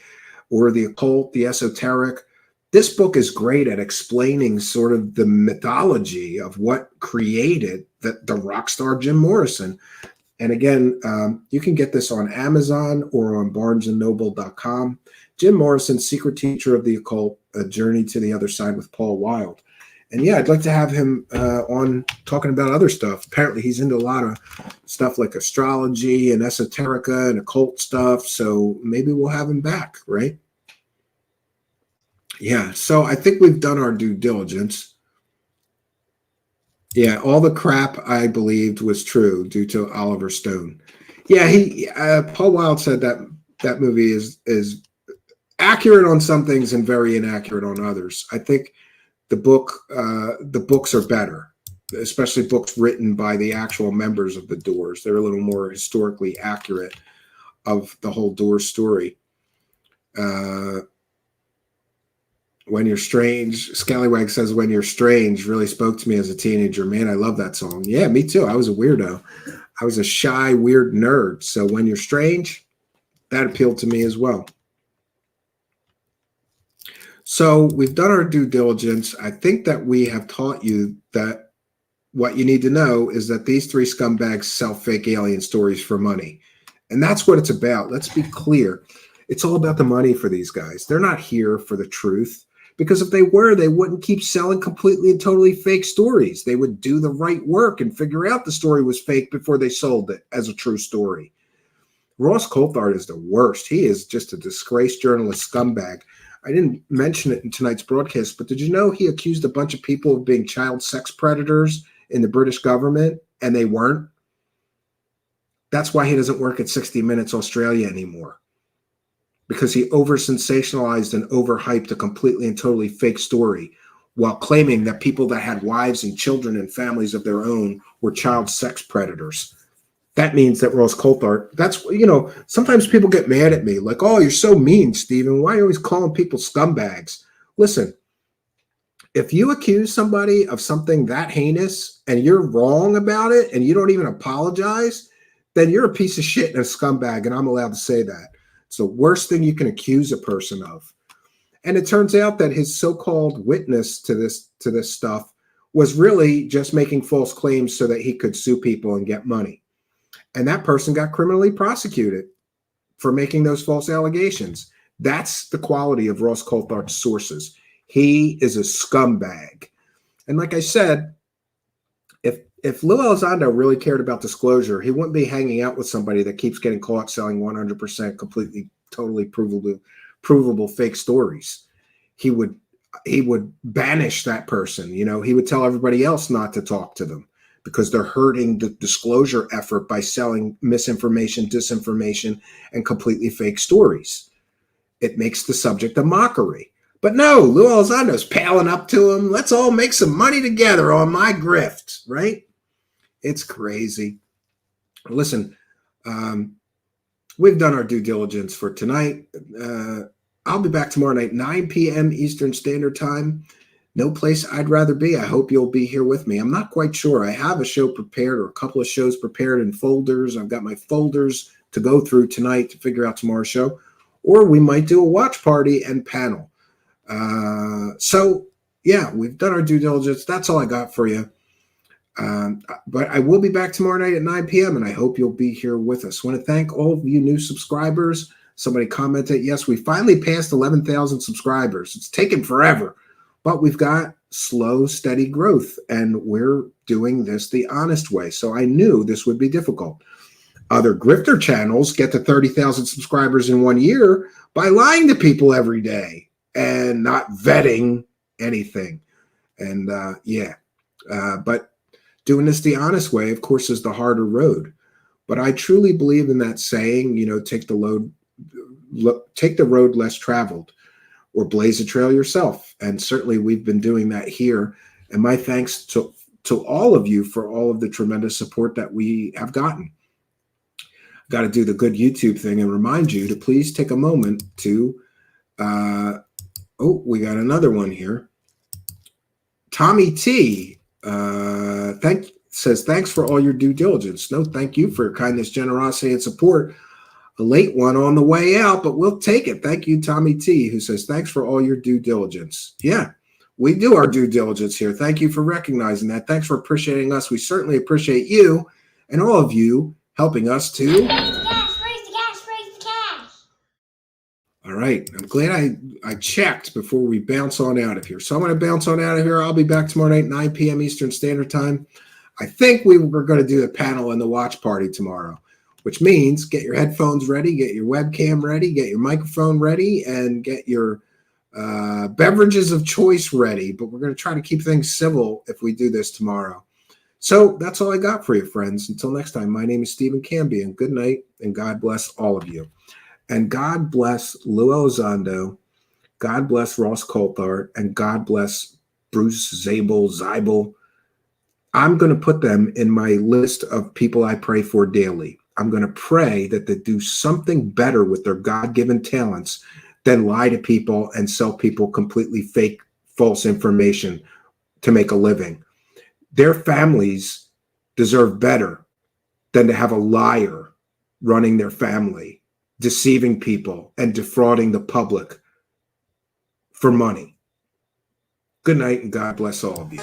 or the occult, the esoteric. This book is great at explaining sort of the mythology of what created the rock star Jim Morrison. And again, you can get this on Amazon or on barnesandnoble.com. Jim Morrison, Secret Teacher of the Occult, A Journey to the Other Side with Paul Wilde. And yeah, I'd like to have him on talking about other stuff. Apparently he's into a lot of stuff like astrology and esoterica and occult stuff. So maybe we'll have him back, right? Yeah, so I think we've done our due diligence. Yeah, all the crap I believed was true due to Oliver Stone. Yeah, Paul Wilde said that movie is accurate on some things and very inaccurate on others. I think the books are better, especially books written by the actual members of the Doors. They're a little more historically accurate of the whole Doors story. When You're Strange, Scallywag says, When You're Strange really spoke to me as a teenager. Man, I love that song. Yeah, me too. I was a weirdo. I was a shy, weird nerd. So When You're Strange, that appealed to me as well. So we've done our due diligence. I think that we have taught you that what you need to know is that these three scumbags sell fake alien stories for money. And that's what it's about. Let's be clear. It's all about the money for these guys. They're not here for the truth. Because if they were, they wouldn't keep selling completely and totally fake stories. They would do the right work and figure out the story was fake before they sold it as a true story. Ross Coulthart is the worst. He is just a disgraced journalist scumbag. I didn't mention it in tonight's broadcast, but did you know he accused a bunch of people of being child sex predators in the British government, and they weren't? That's why he doesn't work at 60 Minutes Australia anymore. Because he over-sensationalized and overhyped a completely and totally fake story while claiming that people that had wives and children and families of their own were child sex predators. That means that Ross Coulthart, that's, sometimes people get mad at me, like, oh, you're so mean, Stephen. Why are you always calling people scumbags? Listen, if you accuse somebody of something that heinous and you're wrong about it and you don't even apologize, then you're a piece of shit and a scumbag, and I'm allowed to say that. It's the worst thing you can accuse a person of. And it turns out that his so-called witness to this stuff was really just making false claims so that he could sue people and get money. And that person got criminally prosecuted for making those false allegations. That's the quality of Ross Coulthart's sources. He is a scumbag. And like I said, if Lue Elizondo really cared about disclosure, he wouldn't be hanging out with somebody that keeps getting caught selling 100% completely, totally provable fake stories. He would banish that person. He would tell everybody else not to talk to them because they're hurting the disclosure effort by selling misinformation, disinformation, and completely fake stories. It makes the subject a mockery. But no, Lue Elizondo's palling up to him. Let's all make some money together on my grift, right? It's crazy. Listen, we've done our due diligence for tonight. I'll be back tomorrow night, 9 p.m. Eastern Standard Time. No place I'd rather be. I hope you'll be here with me. I'm not quite sure. I have a show prepared or a couple of shows prepared in folders. I've got my folders to go through tonight to figure out tomorrow's show. Or we might do a watch party and panel. So, yeah, we've done our due diligence. That's all I got for you. But I will be back tomorrow night at 9 p.m. and I hope you'll be here with us. I want to thank all of you new subscribers. Somebody commented, yes, we finally passed 11,000 subscribers. It's taken forever, but we've got slow, steady growth, and we're doing this the honest way. So I knew this would be difficult. Other grifter channels get to 30,000 subscribers in 1 year by lying to people every day and not vetting anything. And but doing this the honest way, of course, is the harder road. But I truly believe in that saying, take the road less traveled, or blaze a trail yourself. And certainly we've been doing that here. And my thanks to all of you for all of the tremendous support that we have gotten. Got to do the good YouTube thing and remind you to please take a moment to, we got another one here. Tommy T, says, thanks for all your due diligence. No, thank you for your kindness, generosity, and support. A late one on the way out, but we'll take it. Thank you, Tommy T, who says, thanks for all your due diligence. Yeah, we do our due diligence here. Thank you for recognizing that. Thanks for appreciating us. We certainly appreciate you and all of you helping us to. Raise the cash, raise the cash, raise the cash. All right. I'm glad I checked before we bounce on out of here. So I'm going to bounce on out of here. I'll be back tomorrow night, 9 p.m. Eastern Standard Time. I think we're going to do the panel and the watch party tomorrow, which means get your headphones ready, get your webcam ready, get your microphone ready, and get your beverages of choice ready. But we're going to try to keep things civil if we do this tomorrow. So that's all I got for you, friends. Until next time, my name is Stephen Cambion. Good night, and God bless all of you. And God bless Lue Elizondo, God bless Ross Coulthart, and God bless Bryce Zabel. I'm going to put them in my list of people I pray for daily. I'm going to pray that they do something better with their God-given talents than lie to people and sell people completely fake, false information to make a living. Their families deserve better than to have a liar running their family, deceiving people, and defrauding the public for money. Good night, and God bless all of you.